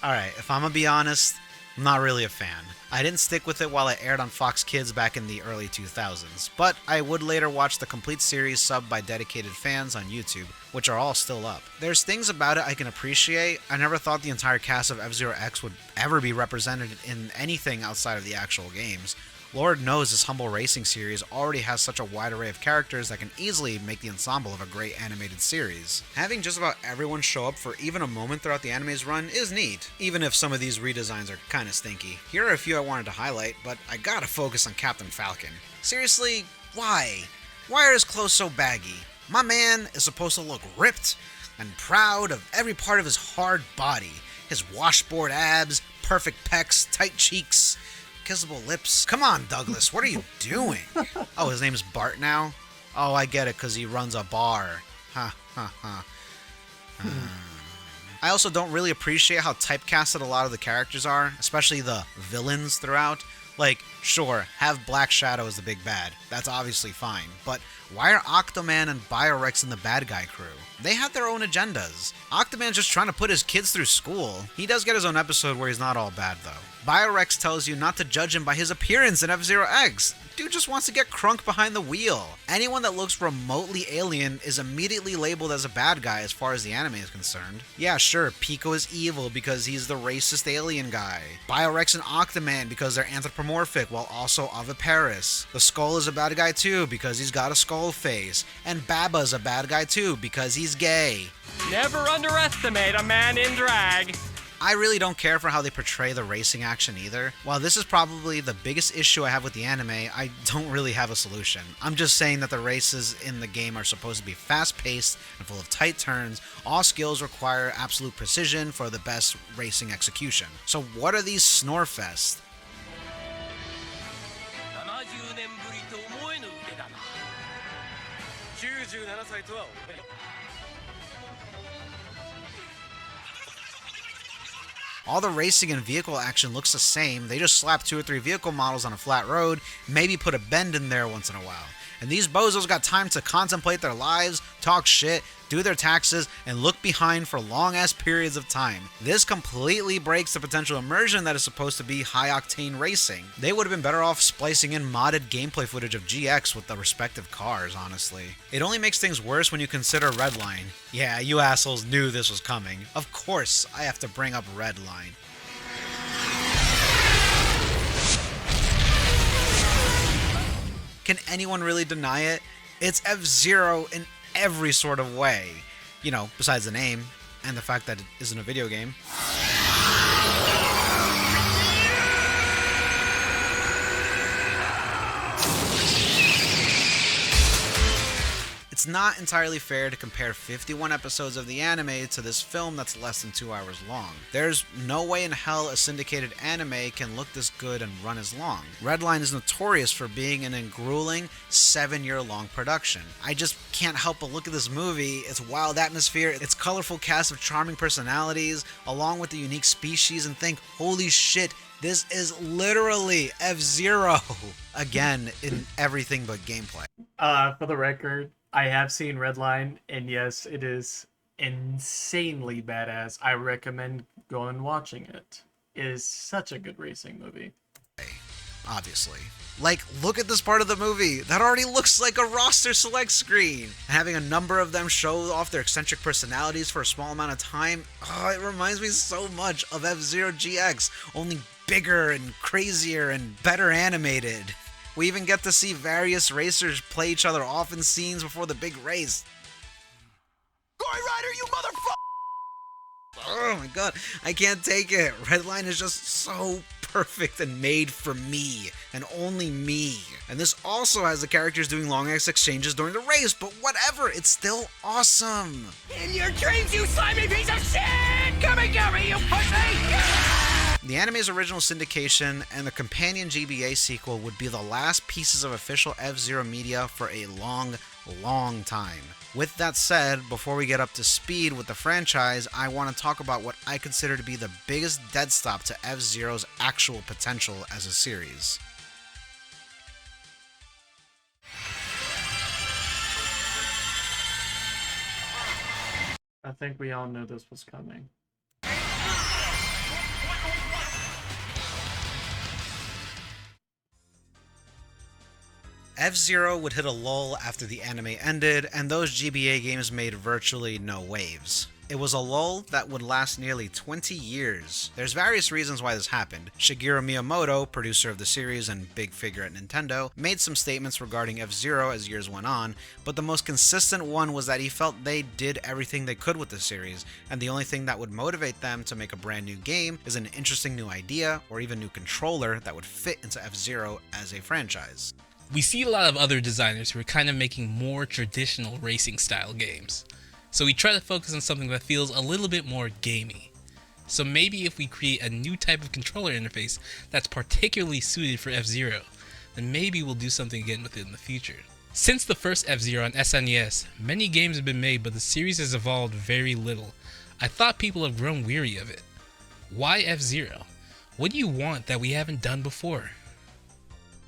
S2: Alright, if I'm gonna be honest, I'm not really a fan. I didn't stick with it while it aired on Fox Kids back in the early 2000s, but I would later watch the complete series subbed by dedicated fans on YouTube, which are all still up. There's things about it I can appreciate. I never thought the entire cast of F-Zero X would ever be represented in anything outside of the actual games. Lord knows this humble racing series already has such a wide array of characters that can easily make the ensemble of a great animated series. Having just about everyone show up for even a moment throughout the anime's run is neat, even if some of these redesigns are kinda stinky. Here are a few I wanted to highlight, but I gotta focus on Captain Falcon. Seriously, why? Why are his clothes so baggy? My man is supposed to look ripped and proud of every part of his hard body. His washboard abs, perfect pecs, tight cheeks, kissable lips. Come on, Douglas, what are you doing? Oh, his name's Bart now? Oh, I get it, because he runs a bar. Ha, ha, ha. I also don't really appreciate how typecasted a lot of the characters are, especially the villains throughout. Like, sure, have Black Shadow as the big bad. That's obviously fine. But why are Octoman and Biorex in the bad guy crew? They have their own agendas. Octoman's just trying to put his kids through school. He does get his own episode where he's not all bad, though. Biorex tells you not to judge him by his appearance in F-Zero X. Dude just wants to get crunk behind the wheel. Anyone that looks remotely alien is immediately labeled as a bad guy as far as the anime is concerned. Yeah, sure, Pico is evil because he's the racist alien guy. Biorex and Octoman because they're anthropomorphic while also oviparous. The Skull is a bad guy too because he's got a skull face. And Baba's a bad guy too because he's gay.
S14: Never underestimate a man in drag.
S2: I really don't care for how they portray the racing action either. While this is probably the biggest issue I have with the anime, I don't really have a solution. I'm just saying that the races in the game are supposed to be fast-paced and full of tight turns. All skills require absolute precision for the best racing execution. So what are these Snorefest? All the racing and vehicle action looks the same. They just slap 2 or 3 vehicle models on a flat road, maybe put a bend in there once in a while. And these bozos got time to contemplate their lives, talk shit, do their taxes, and look behind for long-ass periods of time. This completely breaks the potential immersion that is supposed to be high-octane racing. They would have been better off splicing in modded gameplay footage of GX with the respective cars, honestly. It only makes things worse when you consider Redline. Yeah, you assholes knew this was coming. Of course, I have to bring up Redline. Can anyone really deny it? It's F-Zero in every sort of way. You know, besides the name, and the fact that it isn't a video game. It's It's not entirely fair to compare 51 episodes of the anime to this film that's less than 2 hours long. There's no way in hell a syndicated anime can look this good and run as long. Redline is notorious for being an grueling 7-year-long production. I just can't help but look at this movie, its wild atmosphere, its colorful cast of charming personalities, along with the unique species, and think, holy shit, this is literally F-Zero! Again, in everything but gameplay.
S1: For the record, I have seen Redline, and yes, it is insanely badass. I recommend going and watching it. It is such a good racing movie.
S2: Obviously. Like, look at this part of the movie. That already looks like a roster select screen. Having a number of them show off their eccentric personalities for a small amount of time, it reminds me so much of F-Zero GX, only bigger and crazier and better animated. We even get to see various racers play each other off in scenes before the big race.
S7: Gory Rider, you motherfucker!
S2: Oh my god, I can't take it. Redline is just so perfect and made for me, and only me. And this also has the characters doing long-ass exchanges during the race, but whatever, it's still awesome.
S7: In your dreams, you slimy piece of shit! Come and get me, you pussy!
S2: The anime's original syndication and the companion GBA sequel would be the last pieces of official F-Zero media for a long time. With that said, before we get up to speed with the franchise, I want to talk about what I consider to be the biggest dead stop to F-Zero's actual potential as a series.
S1: I think we all knew this was coming.
S2: F-Zero would hit a lull after the anime ended, and those GBA games made virtually no waves. It was a lull that would last nearly 20 years. There's various reasons why this happened. Shigeru Miyamoto, producer of the series and big figure at Nintendo, made some statements regarding F-Zero as years went on, but the most consistent one was that he felt they did everything they could with the series, and the only thing that would motivate them to make a brand new game is an interesting new idea or even new controller that would fit into F-Zero as a franchise.
S15: We see a lot of other designers who are kind of making more traditional racing style games. So we try to focus on something that feels a little bit more gamey. So maybe if we create a new type of controller interface that's particularly suited for F-Zero, then maybe we'll do something again with it in the future. Since the first F-Zero on SNES, many games have been made, but the series has evolved very little. I thought people have grown weary of it. Why F-Zero? What do you want that we haven't done before?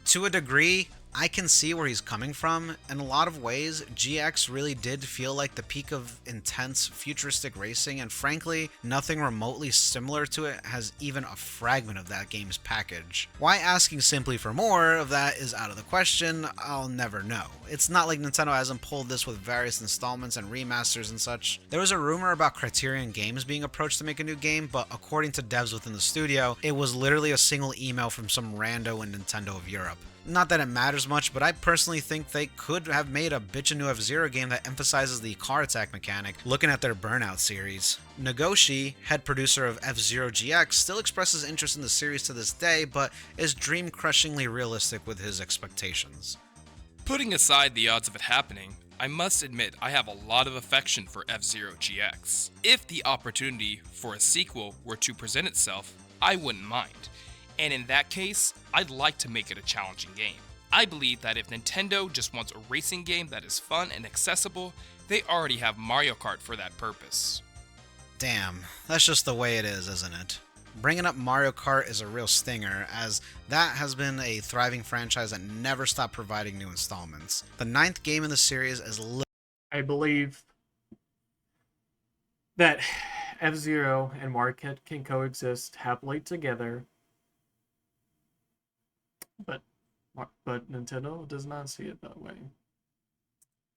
S2: To a degree, I can see where he's coming from. In a lot of ways, GX really did feel like the peak of intense, futuristic racing, and frankly, nothing remotely similar to it has even a fragment of that game's package. Why asking simply for more of that is out of the question, I'll never know. It's not like Nintendo hasn't pulled this with various installments and remasters and such. There was a rumor about Criterion Games being approached to make a new game, but according to devs within the studio, it was literally a single email from some rando in Nintendo of Europe. Not that it matters much, but I personally think they could have made a bitchin' new F-Zero game that emphasizes the car attack mechanic, looking at their Burnout series. Nagoshi, head producer of F-Zero GX, still expresses interest in the series to this day, but is dream-crushingly realistic with his expectations.
S16: Putting aside the odds of it happening, I must admit I have a lot of affection for F-Zero GX. If the opportunity for a sequel were to present itself, I wouldn't mind. And in that case, I'd like to make it a challenging game. I believe that if Nintendo just wants a racing game that is fun and accessible, they already have Mario Kart for that purpose.
S2: Damn, that's just the way it is, isn't it? Bringing up Mario Kart is a real stinger, as that has been a thriving franchise that never stopped providing new installments. The 9th game in the series is
S1: I believe that F-Zero and Mario Kart can coexist happily together, but Nintendo does not see it that way.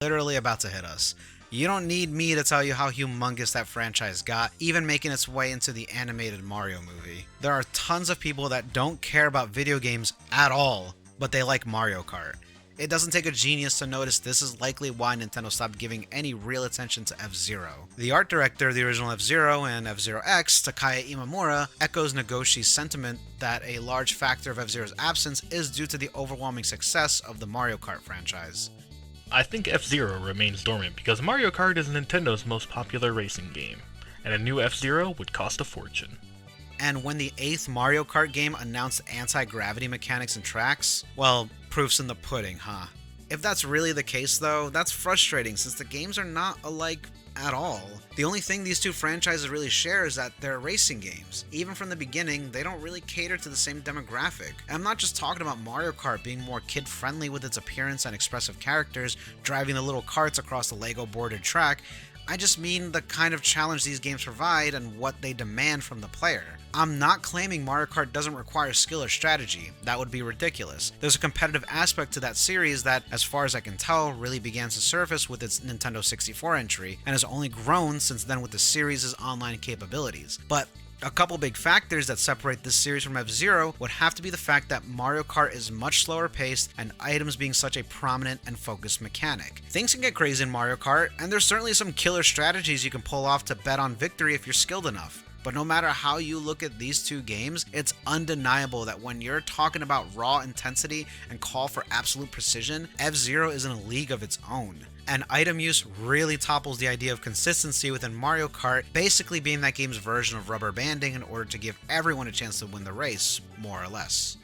S2: literally about to hit us. You don't need me to tell you how humongous that franchise got, even making its way into the animated Mario movie. There are tons of people that don't care about video games at all, but they like Mario Kart. It doesn't take a genius to notice this is likely why Nintendo stopped giving any real attention to F-Zero. The art director of the original F-Zero and F-Zero X, Takaya Imamura, echoes Nagoshi's sentiment that a large factor of F-Zero's absence is due to the overwhelming success of the Mario Kart franchise.
S17: I think F-Zero remains dormant because Mario Kart is Nintendo's most popular racing game, and a new F-Zero would cost a fortune.
S2: And when the 8th Mario Kart game announced anti-gravity mechanics and tracks, well, proof's in the pudding, huh? If that's really the case though, that's frustrating since the games are not alike at all. The only thing these two franchises really share is that they're racing games. Even from the beginning, they don't really cater to the same demographic. And I'm not just talking about Mario Kart being more kid-friendly with its appearance and expressive characters, driving the little carts across the Lego boarded track. I just mean the kind of challenge these games provide and what they demand from the player. I'm not claiming Mario Kart doesn't require skill or strategy. That would be ridiculous. There's a competitive aspect to that series that, as far as I can tell, really began to surface with its Nintendo 64 entry, and has only grown since then with the series' online capabilities. But a couple big factors that separate this series from F-Zero would have to be the fact that Mario Kart is much slower paced and items being such a prominent and focused mechanic. Things can get crazy in Mario Kart, and there's certainly some killer strategies you can pull off to bet on victory if you're skilled enough. But no matter how you look at these two games, it's undeniable that when you're talking about raw intensity and call for absolute precision, F-Zero is in a league of its own. And item use really topples the idea of consistency within Mario Kart, basically being that game's version of rubber banding in order to give everyone a chance to win the race, more or less.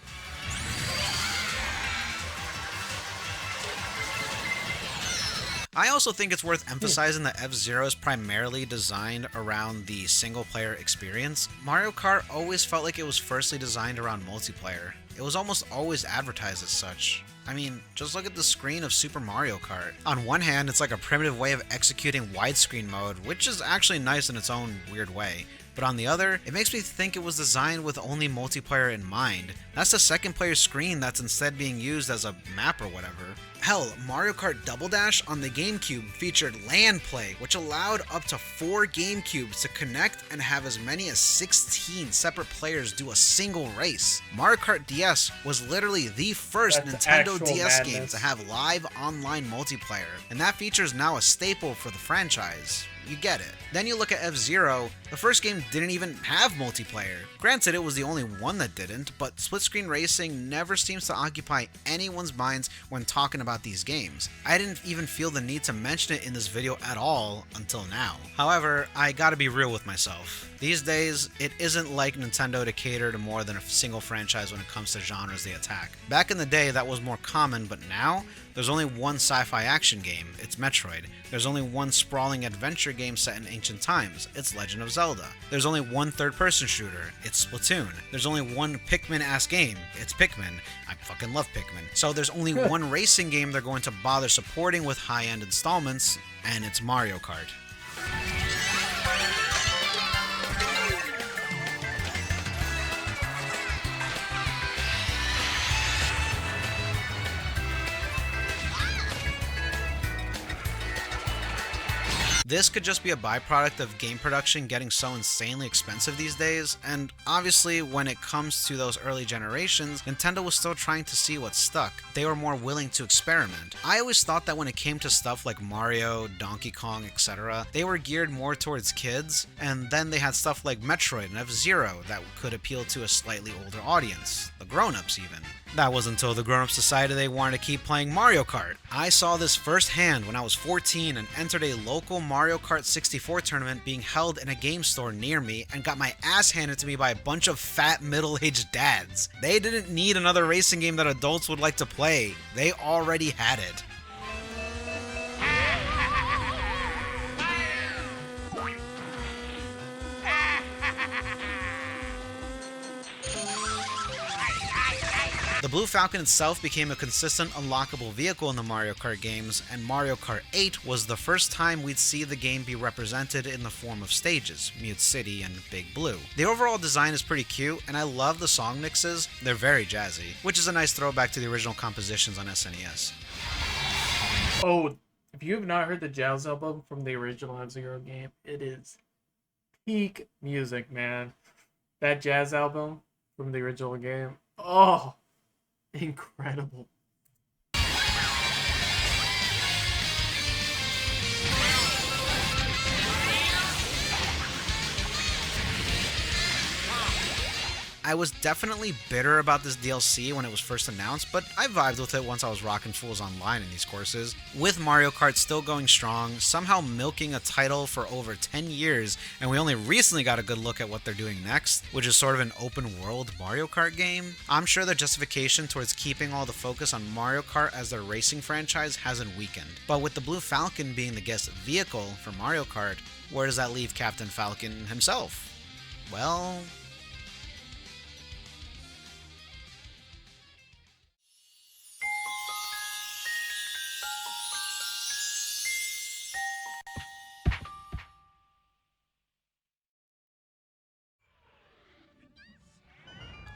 S2: I also think it's worth emphasizing that F-Zero is primarily designed around the single-player experience. Mario Kart always felt like it was firstly designed around multiplayer. It was almost always advertised as such. I mean, just look at the screen of Super Mario Kart. On one hand, it's like a primitive way of executing widescreen mode, which is actually nice in its own weird way. But on the other, it makes me think it was designed with only multiplayer in mind. That's the second player screen that's instead being used as a map or whatever. Hell, Mario Kart Double Dash on the GameCube featured LAN play, which allowed up to 4 GameCubes to connect and have as many as 16 separate players do a single race. Mario Kart DS was literally the first Nintendo DS game to have live online multiplayer, and that feature is now a staple for the franchise. You get it. Then you look at F-Zero, the first game didn't even have multiplayer. Granted, it was the only one that didn't, but split-screen racing never seems to occupy anyone's minds when talking about these games. I didn't even feel the need to mention it in this video at all until now. However, I gotta be real with myself. These days, it isn't like Nintendo to cater to more than a single franchise when it comes to genres they attack. Back in the day, that was more common, but now, there's only one sci-fi action game, it's Metroid. There's only one sprawling adventure game set in ancient times, it's Legend of Zelda. There's only one third-person shooter, it's Splatoon. There's only one Pikmin-ass game, it's Pikmin. I fucking love Pikmin. So there's only one racing game they're going to bother supporting with high-end installments, and it's Mario Kart. This could just be a byproduct of game production getting so insanely expensive these days, and obviously when it comes to those early generations, Nintendo was still trying to see what stuck. They were more willing to experiment. I always thought that when it came to stuff like Mario, Donkey Kong, etc., they were geared more towards kids, and then they had stuff like Metroid and F-Zero that could appeal to a slightly older audience, the grown-ups even. That was until the grown-ups decided they wanted to keep playing Mario Kart. I saw this firsthand when I was 14 and entered a local Mario Kart 64 tournament being held in a game store near me and got my ass handed to me by a bunch of fat middle-aged dads. They didn't need another racing game that adults would like to play. They already had it. The Blue Falcon itself became a consistent unlockable vehicle in the Mario Kart games, and Mario Kart 8 was the first time we'd see the game be represented in the form of stages, Mute City and Big Blue. The overall design is pretty cute, and I love the song mixes. They're very jazzy, which is a nice throwback to the original compositions on SNES.
S1: Oh, if you have not heard the jazz album from the original F-Zero game, it is peak music, man. That jazz album from the original game, oh, incredible.
S2: I was definitely bitter about this DLC when it was first announced, but I vibed with it once I was rocking fools online in these courses. With Mario Kart still going strong, somehow milking a title for over 10 years, and we only recently got a good look at what they're doing next, which is sort of an open world Mario Kart game, I'm sure their justification towards keeping all the focus on Mario Kart as their racing franchise hasn't weakened. But with the Blue Falcon being the guest vehicle for Mario Kart, where does that leave Captain Falcon himself? Well...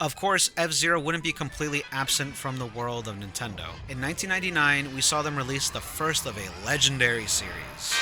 S2: Of course, F-Zero wouldn't be completely absent from the world of Nintendo. In 1999, we saw them release the first of a legendary series.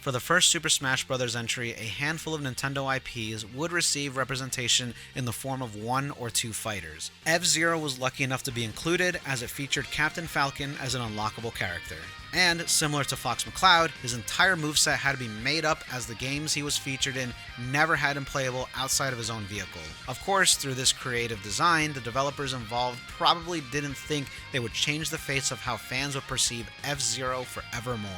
S2: For the first Super Smash Bros. Entry, a handful of Nintendo IPs would receive representation in the form of 1 or 2 fighters. F-Zero was lucky enough to be included as it featured Captain Falcon as an unlockable character. And, similar to Fox McCloud, his entire moveset had to be made up as the games he was featured in never had him playable outside of his own vehicle. Of course, through this creative design, the developers involved probably didn't think they would change the face of how fans would perceive F-Zero forevermore.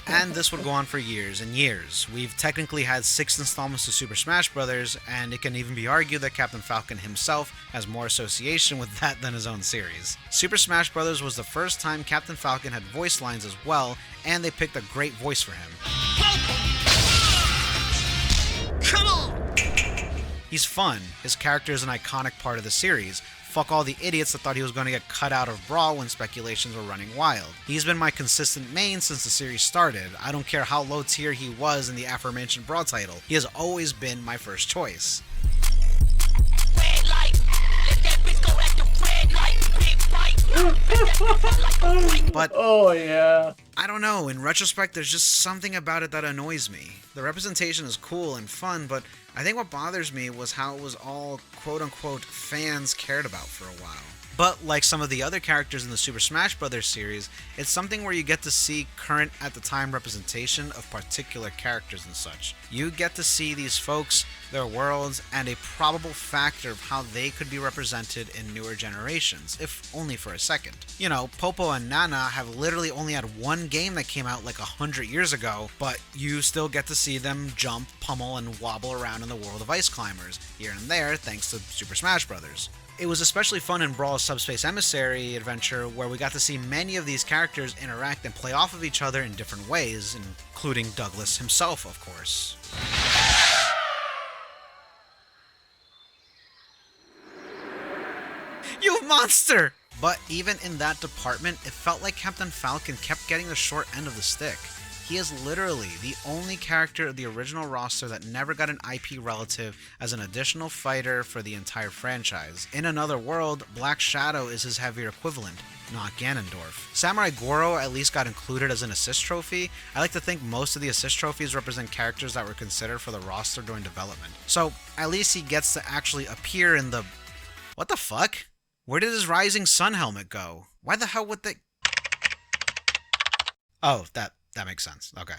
S2: And this would go on for years and years. We've technically had 6 installments to Super Smash Bros., and it can even be argued that Captain Falcon himself has more association with that than his own series. Super Smash Bros. Was the first time Captain Falcon had voice lines as well, and they picked a great voice for him. Come on! He's fun. His character is an iconic part of the series. Fuck all the idiots that thought he was going to get cut out of Brawl when speculations were running wild. He's been my consistent main since the series started. I don't care how low tier he was in the aforementioned Brawl title. He has always been my first choice. But
S1: oh yeah,
S2: I don't know, in retrospect there's just something about it that annoys me. The representation is cool and fun, but I think what bothers me was how it was all quote-unquote fans cared about for a while. But like some of the other characters in the Super Smash Bros. Series, it's something where you get to see current at the time representation of particular characters and such. You get to see these folks, their worlds, and a probable factor of how they could be represented in newer generations, if only for a second. You know, Popo and Nana have literally only had one game that came out like 100 years ago, but you still get to see them jump, pummel, and wobble around in the world of Ice Climbers, here and there thanks to Super Smash Bros. It was especially fun in Brawl's Subspace Emissary adventure, where we got to see many of these characters interact and play off of each other in different ways, including Douglas himself, of course. You monster! But even in that department, it felt like Captain Falcon kept getting the short end of the stick. He is literally the only character of the original roster that never got an IP relative as an additional fighter for the entire franchise. In another world, Black Shadow is his heavier equivalent, not Ganondorf. Samurai Goro at least got included as an assist trophy. I like to think most of the assist trophies represent characters that were considered for the roster during development. So, at least he gets to actually appear in the... What the fuck? Where did his Rising Sun helmet go? Why the hell would they... Oh, that makes sense. Okay.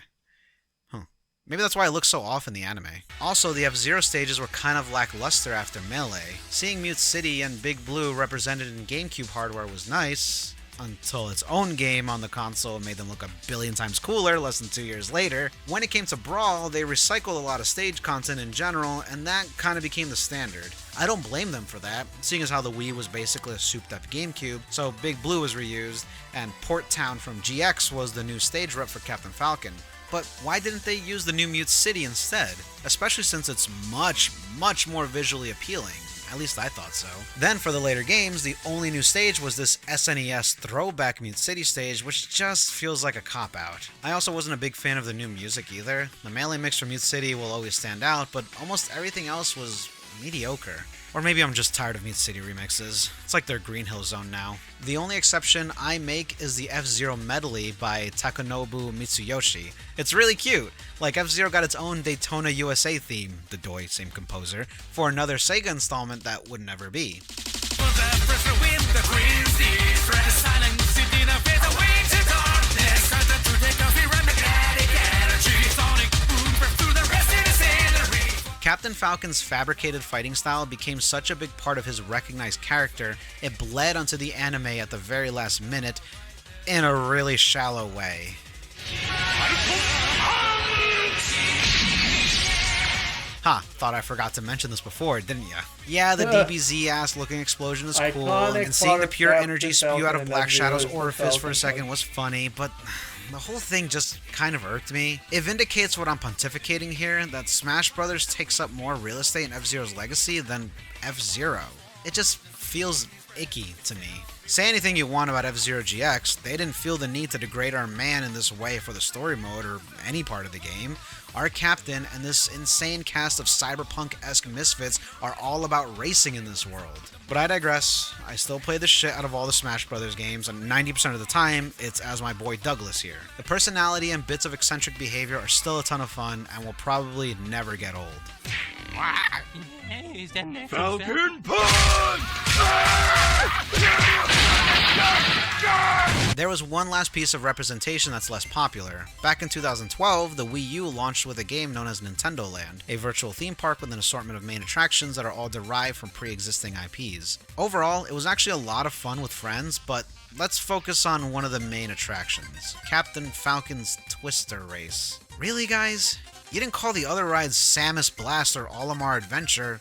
S2: Maybe that's why it looks so off in the anime. Also, the F-Zero stages were kind of lackluster after Melee. Seeing Mute City and Big Blue represented in GameCube hardware was nice, until its own game on the console made them look a billion times cooler less than 2 years later. When it came to Brawl, they recycled a lot of stage content in general, and that kind of became the standard. I don't blame them for that, seeing as how the Wii was basically a souped-up GameCube, so Big Blue was reused, and Port Town from GX was the new stage rep for Captain Falcon. But why didn't they use the new Mute City instead? Especially since it's much, much more visually appealing. At least I thought so. Then for the later games, the only new stage was this SNES throwback Mute City stage, which just feels like a cop-out. I also wasn't a big fan of the new music either. The Melee mix from Mute City will always stand out, but almost everything else was mediocre. Or maybe I'm just tired of Meat City remixes. It's like their Green Hill Zone now. The only exception I make is the F-Zero medley by Takanobu Mitsuyoshi. It's really cute. Like, F-Zero got its own Daytona USA theme, the Doi, same composer, for another Sega installment that would never be. Captain Falcon's fabricated fighting style became such a big part of his recognized character, it bled onto the anime at the very last minute in a really shallow way. Thought I forgot to mention this before, didn't ya? Yeah, the DBZ-ass looking explosion is cool, and seeing the pure energy spew out of Black Shadow's orifice for a second was funny, but the whole thing just kind of irked me. It vindicates what I'm pontificating here, that Smash Bros. Takes up more real estate in F-Zero's legacy than F-Zero. It just feels icky to me. Say anything you want about F-Zero GX, they didn't feel the need to degrade our man in this way for the story mode or any part of the game. Our captain and this insane cast of cyberpunk-esque misfits are all about racing in this world. But I digress. I still play the shit out of all the Smash Brothers games, and 90% of the time, it's as my boy Douglas here. The personality and bits of eccentric behavior are still a ton of fun, and will probably never get old.
S7: Falcon Punch!
S2: There was one last piece of representation that's less popular. Back in 2012, the Wii U launched with a game known as Nintendo Land, a virtual theme park with an assortment of main attractions that are all derived from pre-existing IPs. Overall, it was actually a lot of fun with friends, but let's focus on one of the main attractions, Captain Falcon's Twister Race. Really, guys? You didn't call the other rides Samus Blast or Olimar Adventure?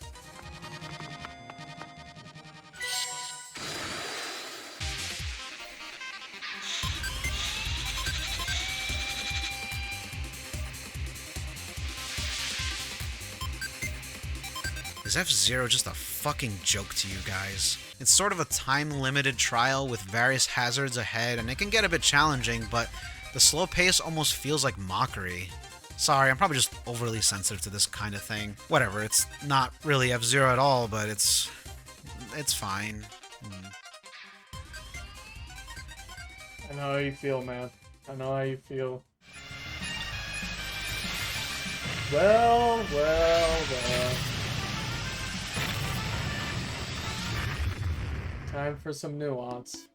S2: Is F-Zero just a fucking joke to you guys? It's sort of a time-limited trial with various hazards ahead, and it can get a bit challenging, but the slow pace almost feels like mockery. Sorry, I'm probably just overly sensitive to this kind of thing. Whatever, it's not really F-Zero at all, but it's fine.
S1: I know how you feel, man. I know how you feel. Well. Time for some nuance.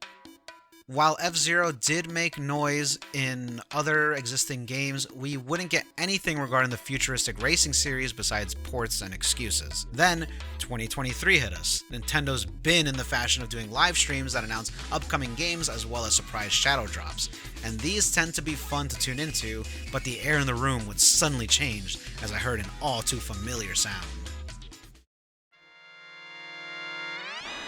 S2: While F-Zero did make noise in other existing games, we wouldn't get anything regarding the futuristic racing series besides ports and excuses. Then, 2023 hit us. Nintendo's been in the fashion of doing live streams that announce upcoming games as well as surprise shadow drops. And these tend to be fun to tune into, but the air in the room would suddenly change as I heard an all too familiar sound.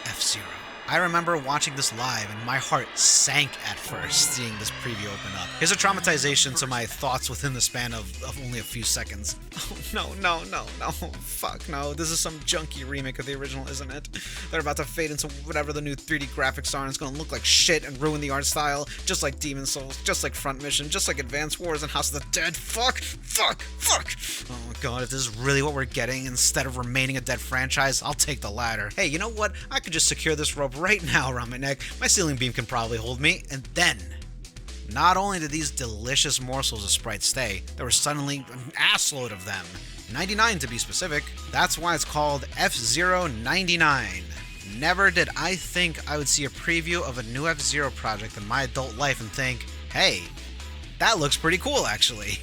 S2: F-Zero. I remember watching this live and my heart sank at first seeing this preview open up. Here's a traumatization to my thoughts within the span of only a few seconds. Oh, no. Fuck no. This is some junky remake of the original, isn't it? They're about to fade into whatever the new 3D graphics are and it's gonna look like shit and ruin the art style, just like Demon Souls, just like Front Mission, just like Advance Wars and House of the Dead. Fuck! Oh god, if this is really what we're getting instead of remaining a dead franchise, I'll take the latter. Hey, you know what? I could just secure this rope right now around my neck. My ceiling beam can probably hold me. And then, not only did these delicious morsels of Sprite stay, there was suddenly an assload of them. 99 to be specific. That's why it's called F-Zero 99. Never did I think I would see a preview of a new F-Zero project in my adult life and think, hey, that looks pretty cool actually.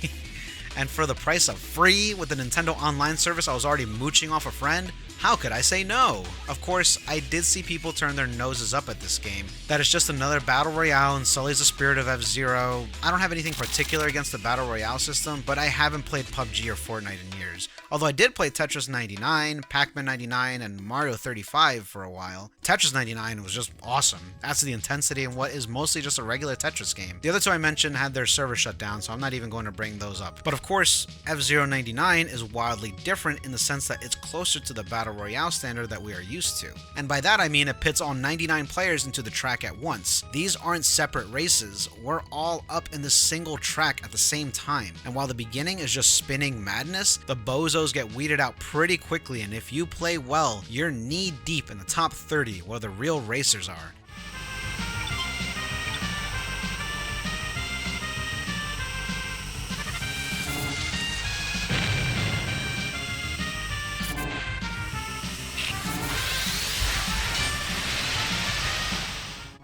S2: And for the price of free with the Nintendo Online service I was already mooching off a friend, how could I say no? Of course, I did see people turn their noses up at this game. That is just another Battle Royale and sullies the spirit of F-Zero. I don't have anything particular against the Battle Royale system, but I haven't played PUBG or Fortnite in years. Although I did play Tetris 99, Pac-Man 99, and Mario 35 for a while. Tetris 99 was just awesome. Adds to the intensity in what is mostly just a regular Tetris game. The other two I mentioned had their servers shut down, so I'm not even going to bring those up. But of course, F-Zero 99 is wildly different in the sense that it's closer to the Battle Royale standard that we are used to. And by that I mean it pits all 99 players into the track at once. These aren't separate races, we're all up in this single track at the same time. And while the beginning is just spinning madness, the bozos get weeded out pretty quickly, and if you play well, you're knee deep in the top 30 where the real racers are.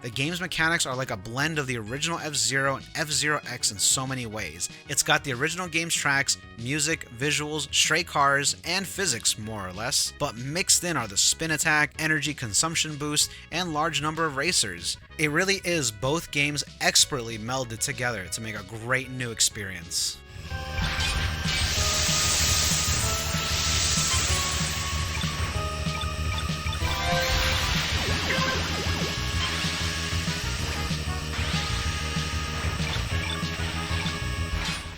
S2: The game's mechanics are like a blend of the original F-Zero and F-Zero X in so many ways. It's got the original game's tracks, music, visuals, stray cars, and physics, more or less, but mixed in are the spin attack, energy consumption boost, and large number of racers. It really is both games expertly melded together to make a great new experience.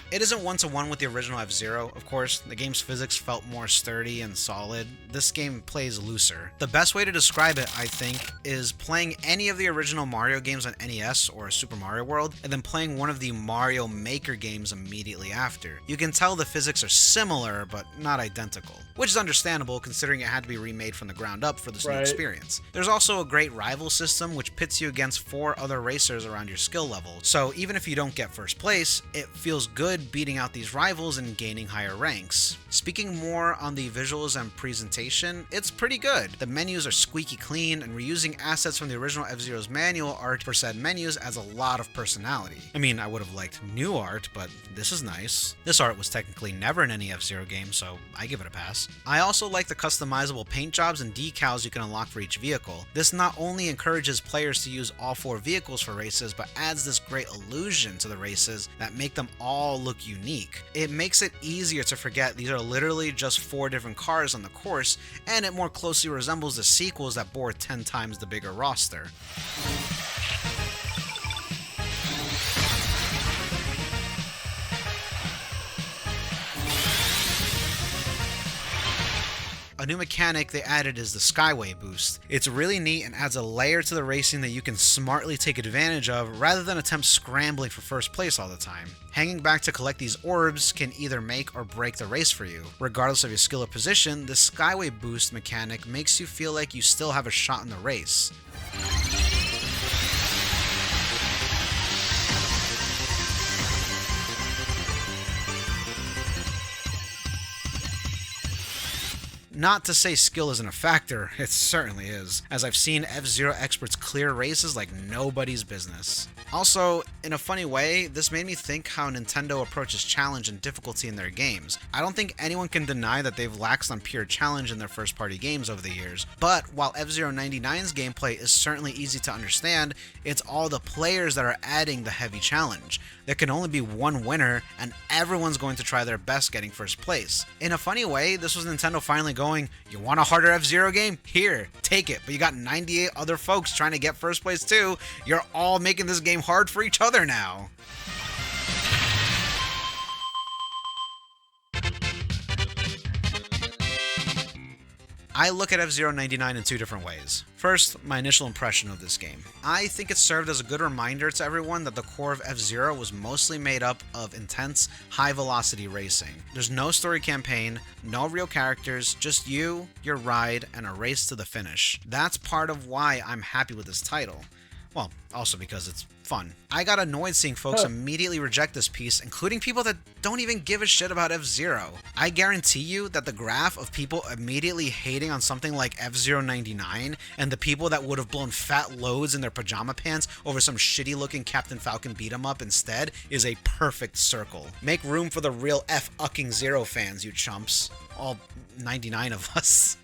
S2: It isn't one-to-one with the original F-Zero, of course. The game's physics felt more sturdy and solid. This game plays looser. The best way to describe it, I think, is playing any of the original Mario games on NES or Super Mario World, and then playing one of the Mario Maker games immediately after. You can tell the physics are similar, but not identical, which is understandable considering it had to be remade from the ground up for this new experience. There's also a great rival system which pits you against 4 other racers around your skill level, so even if you don't get first place, it feels good beating out these rivals and gaining higher ranks. Speaking more on the visuals and presentation, it's pretty good. The menus are squeaky clean, and reusing assets from the original F-Zero's manual art for said menus adds a lot of personality. I mean, I would have liked new art, but this is nice. This art was technically never in any F-Zero game, so I give it a pass. I also like the customizable paint jobs and decals you can unlock for each vehicle. This not only encourages players to use all 4 vehicles for races, but adds this great illusion to the races that make them all look unique. It makes it easier to forget these are literally just 4 different cars on the course, and it more closely resembles the sequels that bore 10 times the bigger roster. A new mechanic they added is the Skyway boost. It's really neat and adds a layer to the racing that you can smartly take advantage of rather than attempt scrambling for first place all the time. Hanging back to collect these orbs can either make or break the race for you. Regardless of your skill or position, the Skyway boost mechanic makes you feel like you still have a shot in the race. Not to say skill isn't a factor, it certainly is, as I've seen F-Zero experts clear races like nobody's business. Also, in a funny way, this made me think how Nintendo approaches challenge and difficulty in their games. I don't think anyone can deny that they've laxed on pure challenge in their first-party games over the years, but while F-Zero 99's gameplay is certainly easy to understand, it's all the players that are adding the heavy challenge. There can only be one winner, and everyone's going to try their best getting first place. In a funny way, this was Nintendo finally going, you want a harder F-Zero game? Here, take it, but you got 98 other folks trying to get first place too. You're all making this game hard for each other now. I look at F-Zero 99 in 2 different ways. First, my initial impression of this game. I think it served as a good reminder to everyone that the core of F-Zero was mostly made up of intense, high-velocity racing. There's no story campaign, no real characters, just you, your ride, and a race to the finish. That's part of why I'm happy with this title. Well, also because it's fun. I got annoyed seeing folks immediately reject this piece, including people that don't even give a shit about F-Zero. I guarantee you that the graph of people immediately hating on something like F-Zero 99 and the people that would have blown fat loads in their pajama pants over some shitty looking Captain Falcon beat 'em up instead is a perfect circle. Make room for the real F-ucking Zero fans, you chumps. All 99 of us.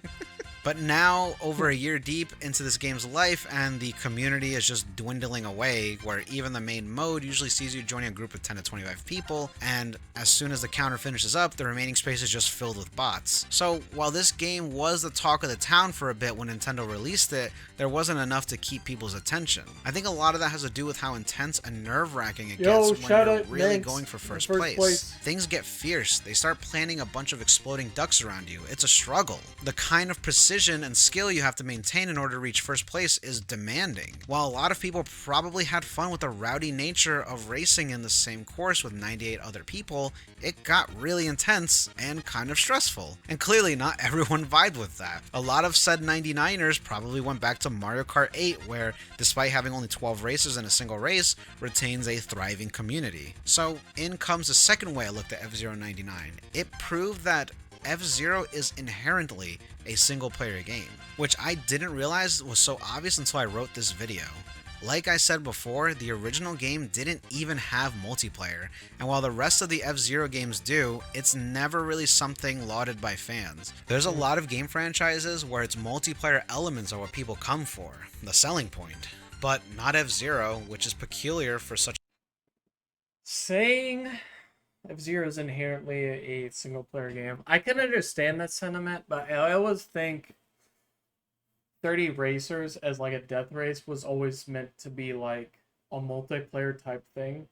S2: But now, over a year deep into this game's life, and the community is just dwindling away, where even the main mode usually sees you joining a group of 10 to 25 people, and as soon as the counter finishes up, the remaining space is just filled with bots. So while this game was the talk of the town for a bit when Nintendo released it, there wasn't enough to keep people's attention. I think a lot of that has to do with how intense and nerve-wracking it gets when you're really going for first place. Things get fierce. They start planting a bunch of exploding ducks around you. It's a struggle. The kind of precision and skill you have to maintain in order to reach first place is demanding. While a lot of people probably had fun with the rowdy nature of racing in the same course with 98 other people, it got really intense and kind of stressful. And clearly not everyone vibed with that. A lot of said 99ers probably went back to Mario Kart 8, where despite having only 12 races in a single race, retains a thriving community. So in comes the second way I looked at F-Zero 99. It proved that F-Zero is inherently a single-player game, which I didn't realize was so obvious until I wrote this video. Like I said before, the original game didn't even have multiplayer, and while the rest of the F-Zero games do, it's never really something lauded by fans. There's a lot of game franchises where its multiplayer elements are what people come for, the selling point, but not F-Zero, which is peculiar for such.
S1: Saying F-Zero is inherently a single-player game, I can understand that sentiment, but I always think 30 Racers as like a death race was always meant to be like a multiplayer type thing.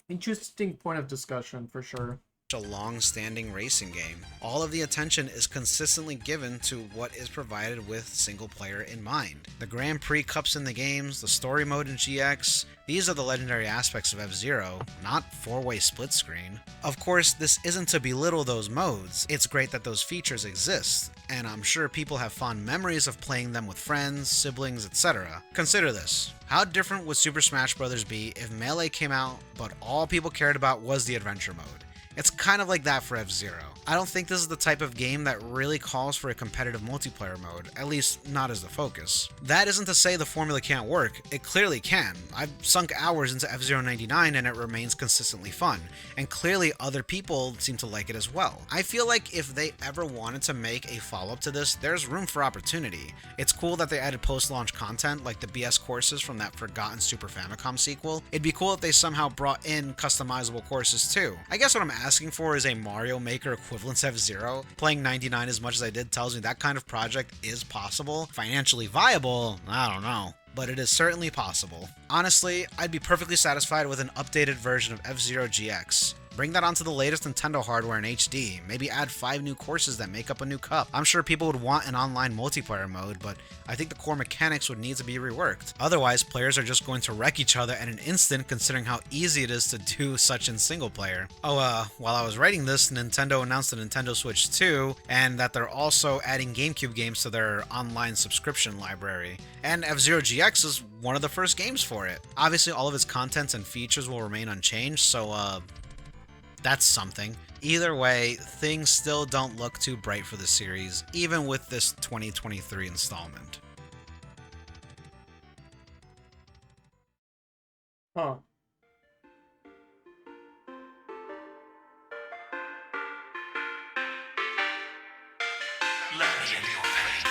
S1: Interesting point of discussion for sure.
S2: A long-standing racing game. All of the attention is consistently given to what is provided with single player in mind. The Grand Prix Cups in the games, the story mode in GX, these are the legendary aspects of F-Zero, not four-way split screen. Of course, this isn't to belittle those modes. It's great that those features exist, and I'm sure people have fond memories of playing them with friends, siblings, etc. Consider this. How different would Super Smash Bros. Be if Melee came out, but all people cared about was the adventure mode? It's kind of like that for F-Zero. I don't think this is the type of game that really calls for a competitive multiplayer mode, at least not as the focus. That isn't to say the formula can't work, it clearly can. I've sunk hours into F-Zero 99 and it remains consistently fun, and clearly other people seem to like it as well. I feel like if they ever wanted to make a follow-up to this, there's room for opportunity. It's cool that they added post-launch content like the BS courses from that forgotten Super Famicom sequel. It'd be cool if they somehow brought in customizable courses too. I guess what I'm asking for is a Mario Maker equivalent to F-Zero. Playing 99 as much as I did tells me that kind of project is possible. Financially viable? I don't know. But it is certainly possible. Honestly, I'd be perfectly satisfied with an updated version of F-Zero GX. Bring that onto the latest Nintendo hardware in HD, maybe add 5 new courses that make up a new cup. I'm sure people would want an online multiplayer mode, but I think the core mechanics would need to be reworked. Otherwise, players are just going to wreck each other in an instant considering how easy it is to do such in single player. Oh, while I was writing this, Nintendo announced the Nintendo Switch 2, and that they're also adding GameCube games to their online subscription library. And F-Zero GX is one of the first games for it. Obviously, all of its contents and features will remain unchanged, so that's something. Either way, things still don't look too bright for the series, even with this 2023 installment.
S1: Huh.
S13: Let me into your pain.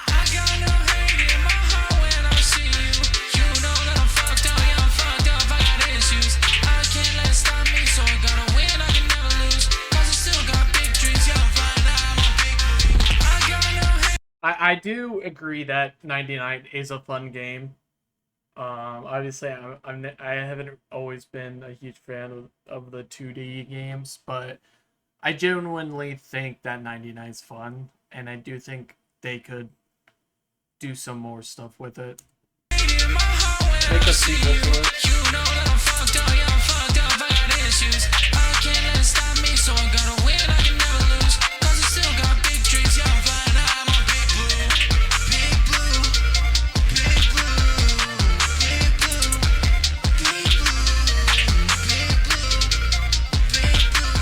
S6: I got no hate in my heart when I see you. You know that I'm fucked up, yeah, I'm fucked up, I got issues. I can't let it stop me, so I gotta win, I can never lose. Cause I still got big dreams, yeah, I'm flying high, I'm a big blue. I got no hate.
S1: I do agree that 99 is a fun game. Obviously, I haven't always been a huge fan of the 2D games, but I genuinely think that 99 is fun, and I do think they could do some more stuff with it. Make a sequel to it.
S6: You know that I'm fucked up, yeah, I'm fucked up, I got issues. I can't let it stop me, so I gotta win, I can never lose. Cause I still got big dreams, yeah, I'm flying high, I'm a big blue. Big blue, big blue, big blue, big blue, big blue.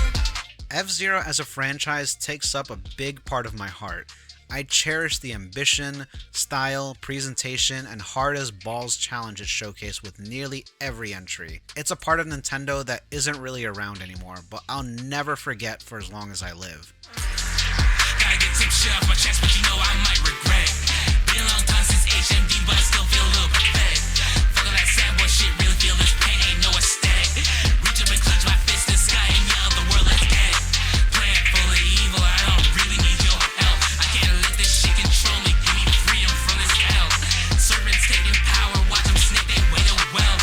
S2: F-Zero as a franchise takes up a big part of my heart. I cherish the ambition, style, presentation, and hard-as-balls challenge it showcased with nearly every entry. It's a part of Nintendo that isn't really around anymore, but I'll never forget for as long as I live.
S6: shit off my chest, but you know I might regret it. Been a long time since HMD, but I still feel a little pathetic. Fuck all that sad boy shit, really feel this pain, ain't no aesthetic. Reach up and clutch my fist in the sky and yell, the world let's get it. Planet full of evil, I don't really need your help. I can't let this shit control me, give me freedom from this hell. Serpents taking power, watch them snake, they wait a well.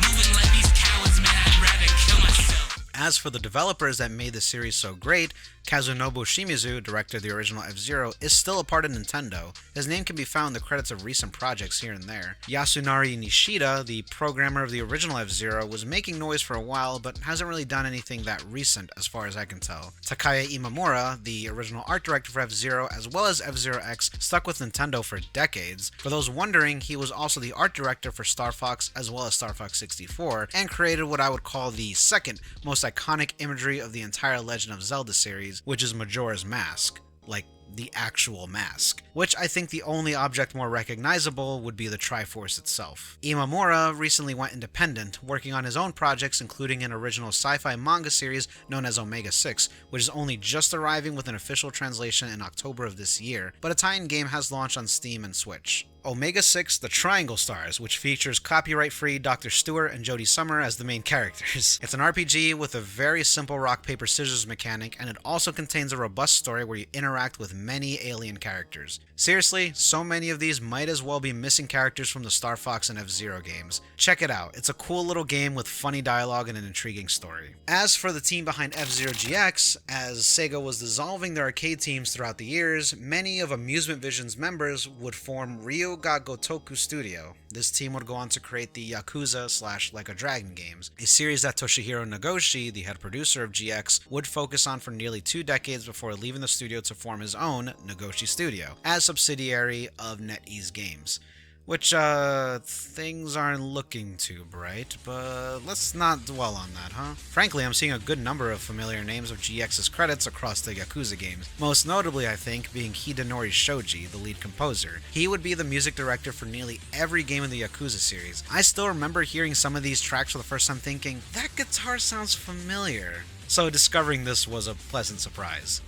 S6: Moving like these cowards, man, I'd rather kill myself.
S2: As for the developers that made the series so great, Kazunobu Shimizu, director of the original F-Zero, is still a part of Nintendo. His name can be found in the credits of recent projects here and there. Yasunari Nishida, the programmer of the original F-Zero, was making noise for a while, but hasn't really done anything that recent as far as I can tell. Takaya Imamura, the original art director for F-Zero, as well as F-Zero X, stuck with Nintendo for decades. For those wondering, he was also the art director for Star Fox as well as Star Fox 64, and created what I would call the second most iconic imagery of the entire Legend of Zelda series, which is Majora's Mask. Like, the actual mask, which I think the only object more recognizable would be the Triforce itself. Imamura recently went independent, working on his own projects, including an original sci-fi manga series known as Omega 6, which is only just arriving with an official translation in October of this year, but a tie-in game has launched on Steam and Switch. Omega 6 The Triangle Stars, which features copyright-free Dr. Stewart and Jodie Summer as the main characters. It's an RPG with a very simple rock-paper-scissors mechanic, and it also contains a robust story where you interact with many alien characters. Seriously, so many of these might as well be missing characters from the Star Fox and F-Zero games. Check it out, it's a cool little game with funny dialogue and an intriguing story. As for the team behind F-Zero GX, as Sega was dissolving their arcade teams throughout the years, many of Amusement Vision's members would form Ryo ga Gotoku Studio. This team would go on to create the Yakuza / Like a Dragon games, a series that Toshihiro Nagoshi, the head producer of GX, would focus on for nearly 2 decades before leaving the studio to form his own Nagoshi Studio, as subsidiary of NetEase Games. Which, things aren't looking too bright, but let's not dwell on that, huh? Frankly, I'm seeing a good number of familiar names of GX's credits across the Yakuza games, most notably, I think, being Hidenori Shoji, the lead composer. He would be the music director for nearly every game in the Yakuza series. I still remember hearing some of these tracks for the first time thinking, that guitar sounds familiar. So discovering this was a pleasant surprise.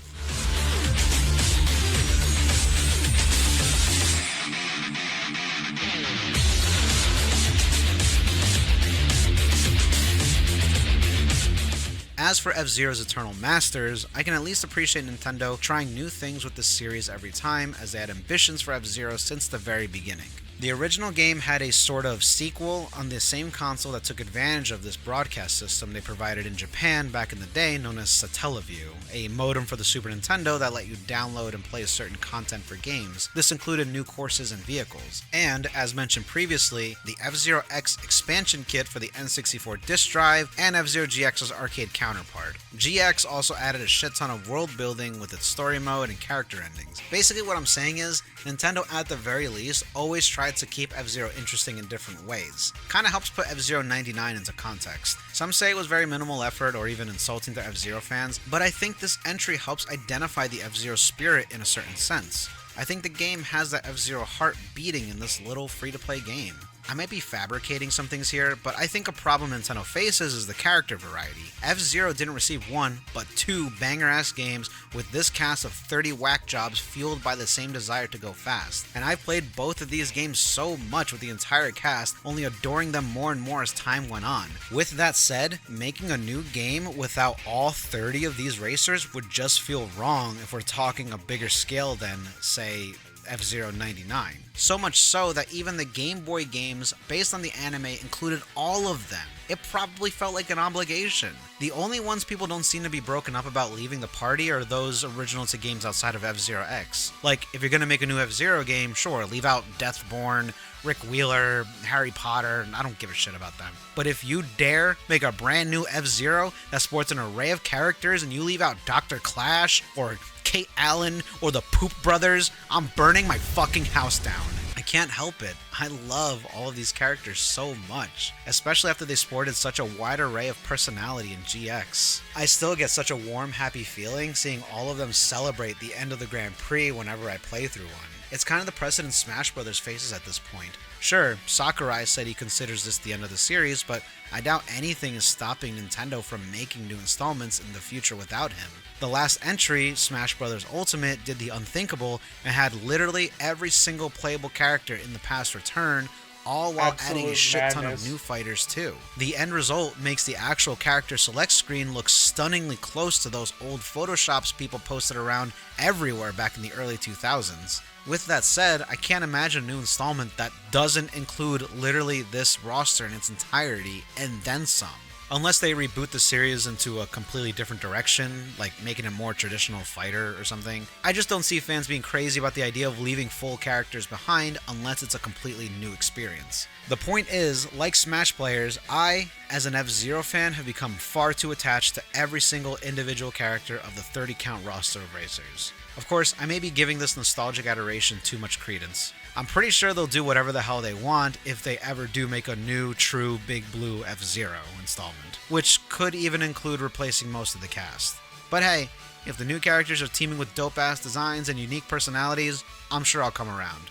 S2: As for F-Zero's Eternal Masters, I can at least appreciate Nintendo trying new things with this series every time, as they had ambitions for F-Zero since the very beginning. The original game had a sort of sequel on the same console that took advantage of this broadcast system they provided in Japan back in the day, known as Satellaview, a modem for the Super Nintendo that let you download and play certain content for games. This included new courses and vehicles. And, as mentioned previously, the F-Zero X expansion kit for the N64 disk drive, and F-Zero GX's arcade counterpart. GX also added a shit ton of world building with its story mode and character endings. Basically what I'm saying is, Nintendo at the very least always tried to keep F-Zero interesting in different ways. Kinda helps put F-Zero 99 into context. Some say it was very minimal effort or even insulting to F-Zero fans, but I think this entry helps identify the F-Zero spirit in a certain sense. I think the game has that F-Zero heart beating in this little free-to-play game. I might be fabricating some things here, but I think a problem Nintendo faces is the character variety. F-Zero didn't receive 1, but 2 banger-ass games with this cast of 30 whack jobs fueled by the same desire to go fast. And I've played both of these games so much with the entire cast, only adoring them more and more as time went on. With that said, making a new game without all 30 of these racers would just feel wrong if we're talking a bigger scale than, say, F-Zero 99. So much so that even the Game Boy games based on the anime included all of them. It probably felt like an obligation. The only ones people don't seem to be broken up about leaving the party are those original to games outside of F-Zero X. Like, if you're gonna make a new F-Zero game, sure, leave out Deathborn, Rick Wheeler, Harry Potter, I don't give a shit about them. But if you dare make a brand new F-Zero that sports an array of characters and you leave out Dr. Clash or Kate Allen or the Poop Brothers, I'm burning my fucking house down. I can't help it. I love all of these characters so much, especially after they sported such a wide array of personality in GX. I still get such a warm, happy feeling seeing all of them celebrate the end of the Grand Prix whenever I play through one. It's kind of the precedent Smash Brothers faces at this point. Sure, Sakurai said he considers this the end of the series, but I doubt anything is stopping Nintendo from making new installments in the future without him. The last entry, Smash Bros. Ultimate, did the unthinkable and had literally every single playable character in the past return, all while adding a shit ton of new fighters too. The end result makes the actual character select screen look stunningly close to those old photoshops people posted around everywhere back in the early 2000s. With that said, I can't imagine a new installment that doesn't include literally this roster in its entirety and then some. Unless they reboot the series into a completely different direction, like making a more traditional fighter or something. I just don't see fans being crazy about the idea of leaving full characters behind unless it's a completely new experience. The point is, like Smash players, I, as an F-Zero fan, have become far too attached to every single individual character of the 30-count roster of racers. Of course, I may be giving this nostalgic adoration too much credence. I'm pretty sure they'll do whatever the hell they want if they ever do make a new, true Big Blue F-Zero installment, which could even include replacing most of the cast. But hey, if the new characters are teaming with dope-ass designs and unique personalities, I'm sure I'll come around.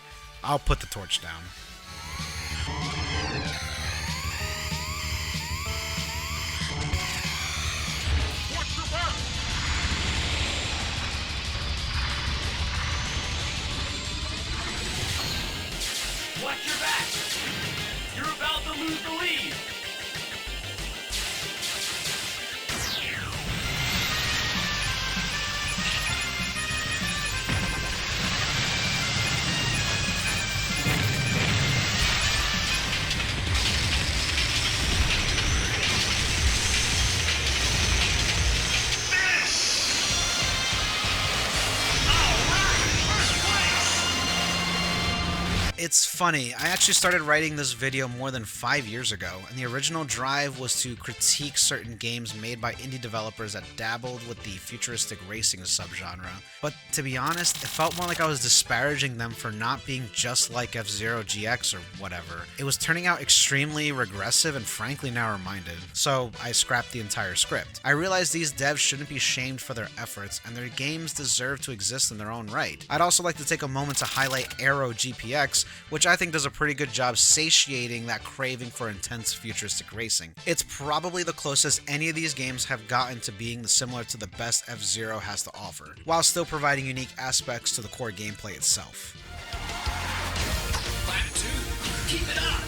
S2: I'll put the torch down.
S13: Watch your back! You're about to lose the lead!
S2: It's funny, I actually started writing this video more than 5 years ago, and the original drive was to critique certain games made by indie developers that dabbled with the futuristic racing subgenre. But to be honest, it felt more like I was disparaging them for not being just like F-Zero GX or whatever. It was turning out extremely regressive and frankly narrow-minded, so I scrapped the entire script. I realized these devs shouldn't be shamed for their efforts, and their games deserve to exist in their own right. I'd also like to take a moment to highlight Aero GPX, which I think does a pretty good job satiating that craving for intense futuristic racing. It's probably the closest any of these games have gotten to being similar to the best F-Zero has to offer, while still providing unique aspects to the core gameplay itself.
S13: Lap 2, keep it up!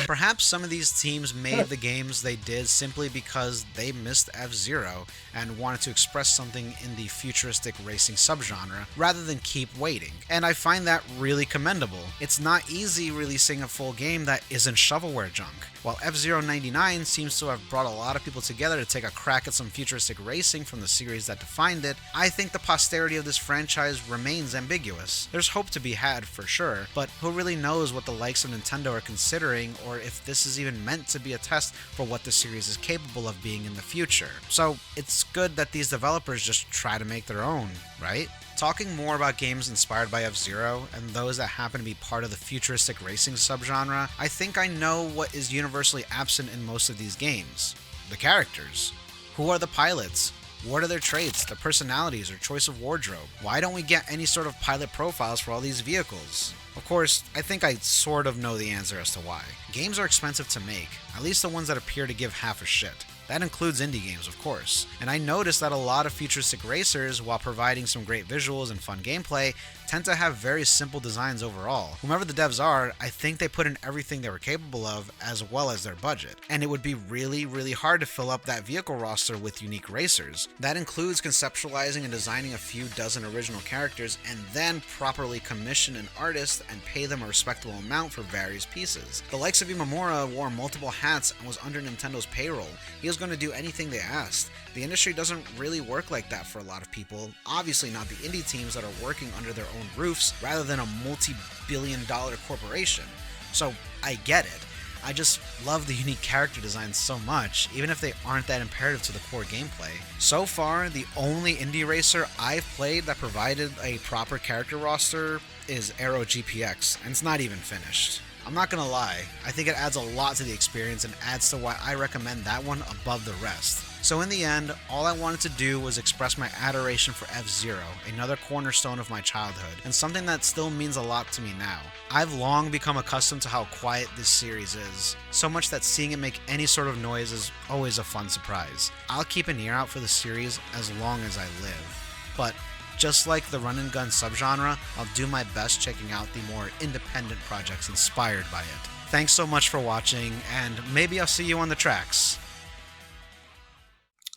S2: Perhaps some of these teams made the games they did simply because they missed F-Zero and wanted to express something in the futuristic racing subgenre rather than keep waiting. And I find that really commendable. It's not easy releasing a full game that isn't shovelware junk. While F-Zero 99 seems to have brought a lot of people together to take a crack at some futuristic racing from the series that defined it, I think the posterity of this franchise remains ambiguous. There's hope to be had for sure, but who really knows what the likes of Nintendo are considering or if this is even meant to be a test for what the series is capable of being in the future. So it's good that these developers just try to make their own, right? Talking more about games inspired by F-Zero and those that happen to be part of the futuristic racing subgenre, I think I know what is universally absent in most of these games. The characters. Who are the pilots? What are their traits, their personalities, or choice of wardrobe? Why don't we get any sort of pilot profiles for all these vehicles? Of course, I think I sort of know the answer as to why. Games are expensive to make, at least the ones that appear to give half a shit. That includes indie games, of course. And I noticed that a lot of futuristic racers, while providing some great visuals and fun gameplay, tend to have very simple designs overall. Whomever the devs are, I think they put in everything they were capable of, as well as their budget. And it would be really, really hard to fill up that vehicle roster with unique racers. That includes conceptualizing and designing a few dozen original characters, and then properly commission an artist and pay them a respectable amount for various pieces. The likes of Imamura wore multiple hats and was under Nintendo's payroll. He was going to do anything they asked. The industry doesn't really work like that for a lot of people, obviously not the indie teams that are working under their own roofs rather than a multi-billion-dollar corporation. So I get it. I just love the unique character designs so much, even if they aren't that imperative to the core gameplay. So far, the only indie racer I've played that provided a proper character roster is Aero GPX, and it's not even finished. I'm not gonna lie, I think it adds a lot to the experience and adds to why I recommend that one above the rest. So in the end, all I wanted to do was express my adoration for F-Zero, another cornerstone of my childhood, and something that still means a lot to me now. I've long become accustomed to how quiet this series is, so much that seeing it make any sort of noise is always a fun surprise. I'll keep an ear out for the series as long as I live, but just like the run and gun subgenre, I'll do my best checking out the more independent projects inspired by it. Thanks so much for watching, and maybe I'll see you on the tracks.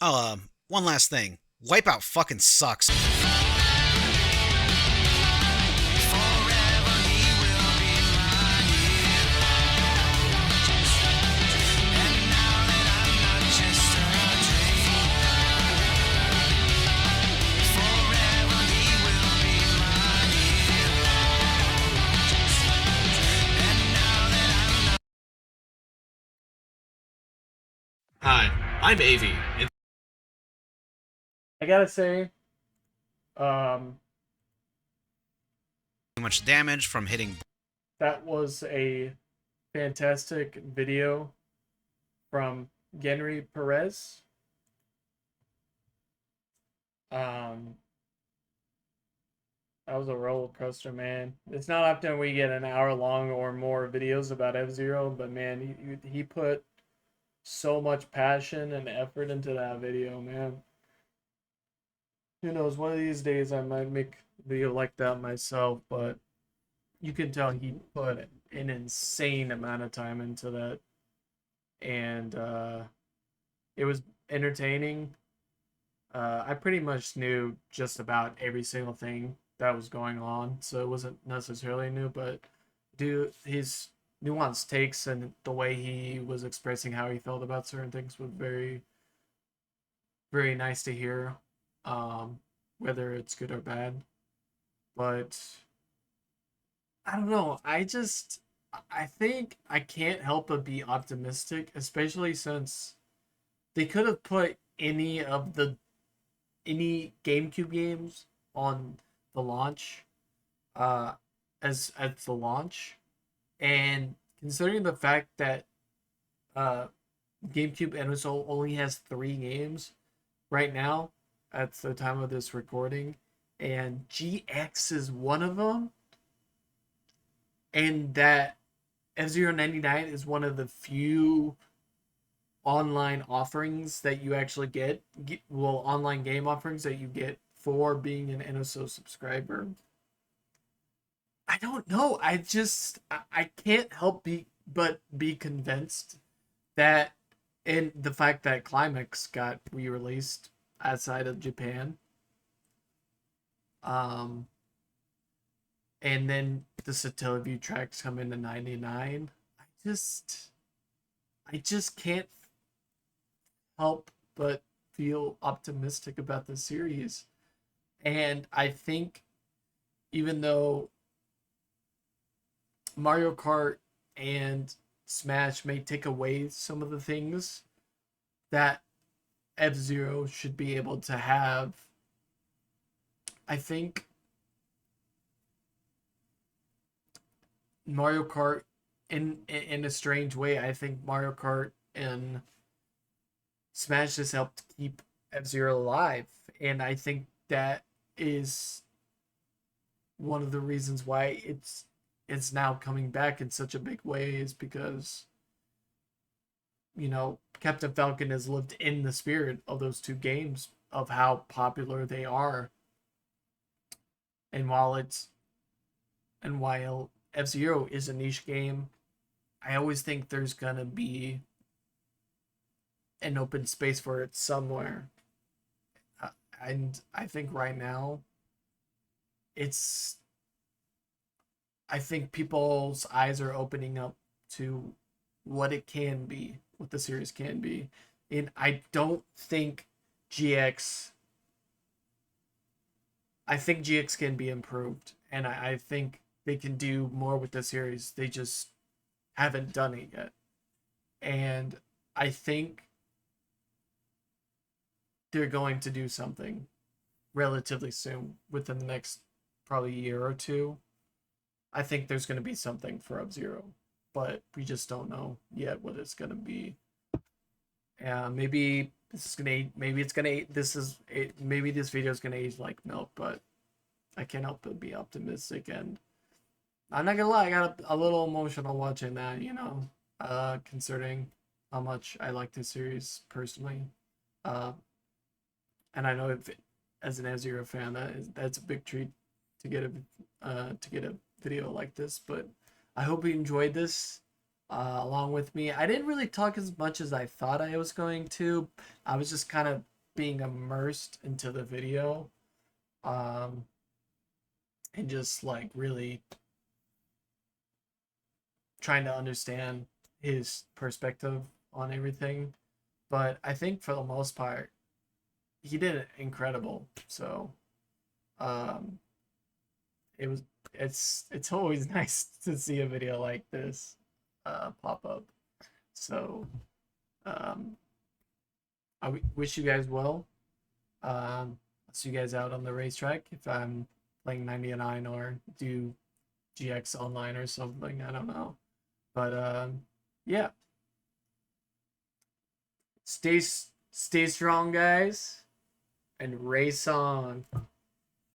S2: Oh, one last thing. Wipeout fucking sucks.
S18: Hi, I'm Avi.
S1: I gotta say,
S2: Too much damage from hitting.
S1: that was a fantastic video from GhenryPerez. That was a roller coaster, man. It's not often we get an hour long or more videos about F-Zero, but man, he put so much passion and effort into that video, man. Who knows, one of these days I might make a video like that myself, but you can tell he put an insane amount of time into that. And it was entertaining. I pretty much knew just about every single thing that was going on, so it wasn't necessarily new, but his nuanced takes and the way he was expressing how he felt about certain things was very, very nice to hear, whether it's good or bad. But I don't know. I think I can't help but be optimistic, especially since they could have put any GameCube games on the launch, as the launch, and considering the fact that GameCube NSO only has 3 games right now at the time of this recording, and GX is one of them, and that F-Zero 99 is one of the few online offerings that you actually get, online game offerings that you get for being an NSO subscriber. I don't know. I can't help but be convinced that, and the fact that Climax got re-released outside of Japan, and then the Satellaview tracks come into 99. I just can't help but feel optimistic about the series. And I think even though Mario Kart and Smash may take away some of the things that F-Zero should be able to have, I think Mario Kart, in a strange way, I think Mario Kart and Smash just helped keep F-Zero alive, and I think that is one of the reasons why it's now coming back in such a big way, is because, you know, Captain Falcon has lived in the spirit of those 2 games, of how popular they are. And while F-Zero is a niche game, I always think there's gonna be an open space for it somewhere. And I think right now, I think people's eyes are opening up to what it can be, what the series can be. And I don't think GX can be improved, and I think they can do more with the series. They just haven't done it yet. And I think they're going to do something relatively soon, within the next probably year or 2. I think there's going to be something for F-Zero, but we just don't know yet what it's going to be. Maybe this is gonna maybe it's gonna maybe this video is gonna age like milk, but I can't help but be optimistic. And I'm not gonna lie, I got a little emotional watching that, you know, considering how much I like this series personally. And I know if as an F-Zero fan, that's a big treat to get a video like this. But I hope you enjoyed this along with me. I didn't really talk as much as I thought I was going to. I was just kind of being immersed into the video, and just like really trying to understand his perspective on everything. But I think for the most part, he did it incredible. So it's always nice to see a video like this pop up. So I wish you guys well. I'll see you guys out on the racetrack if I'm playing 99 or do GX online or something. I don't know. But yeah. Stay strong, guys, and race on.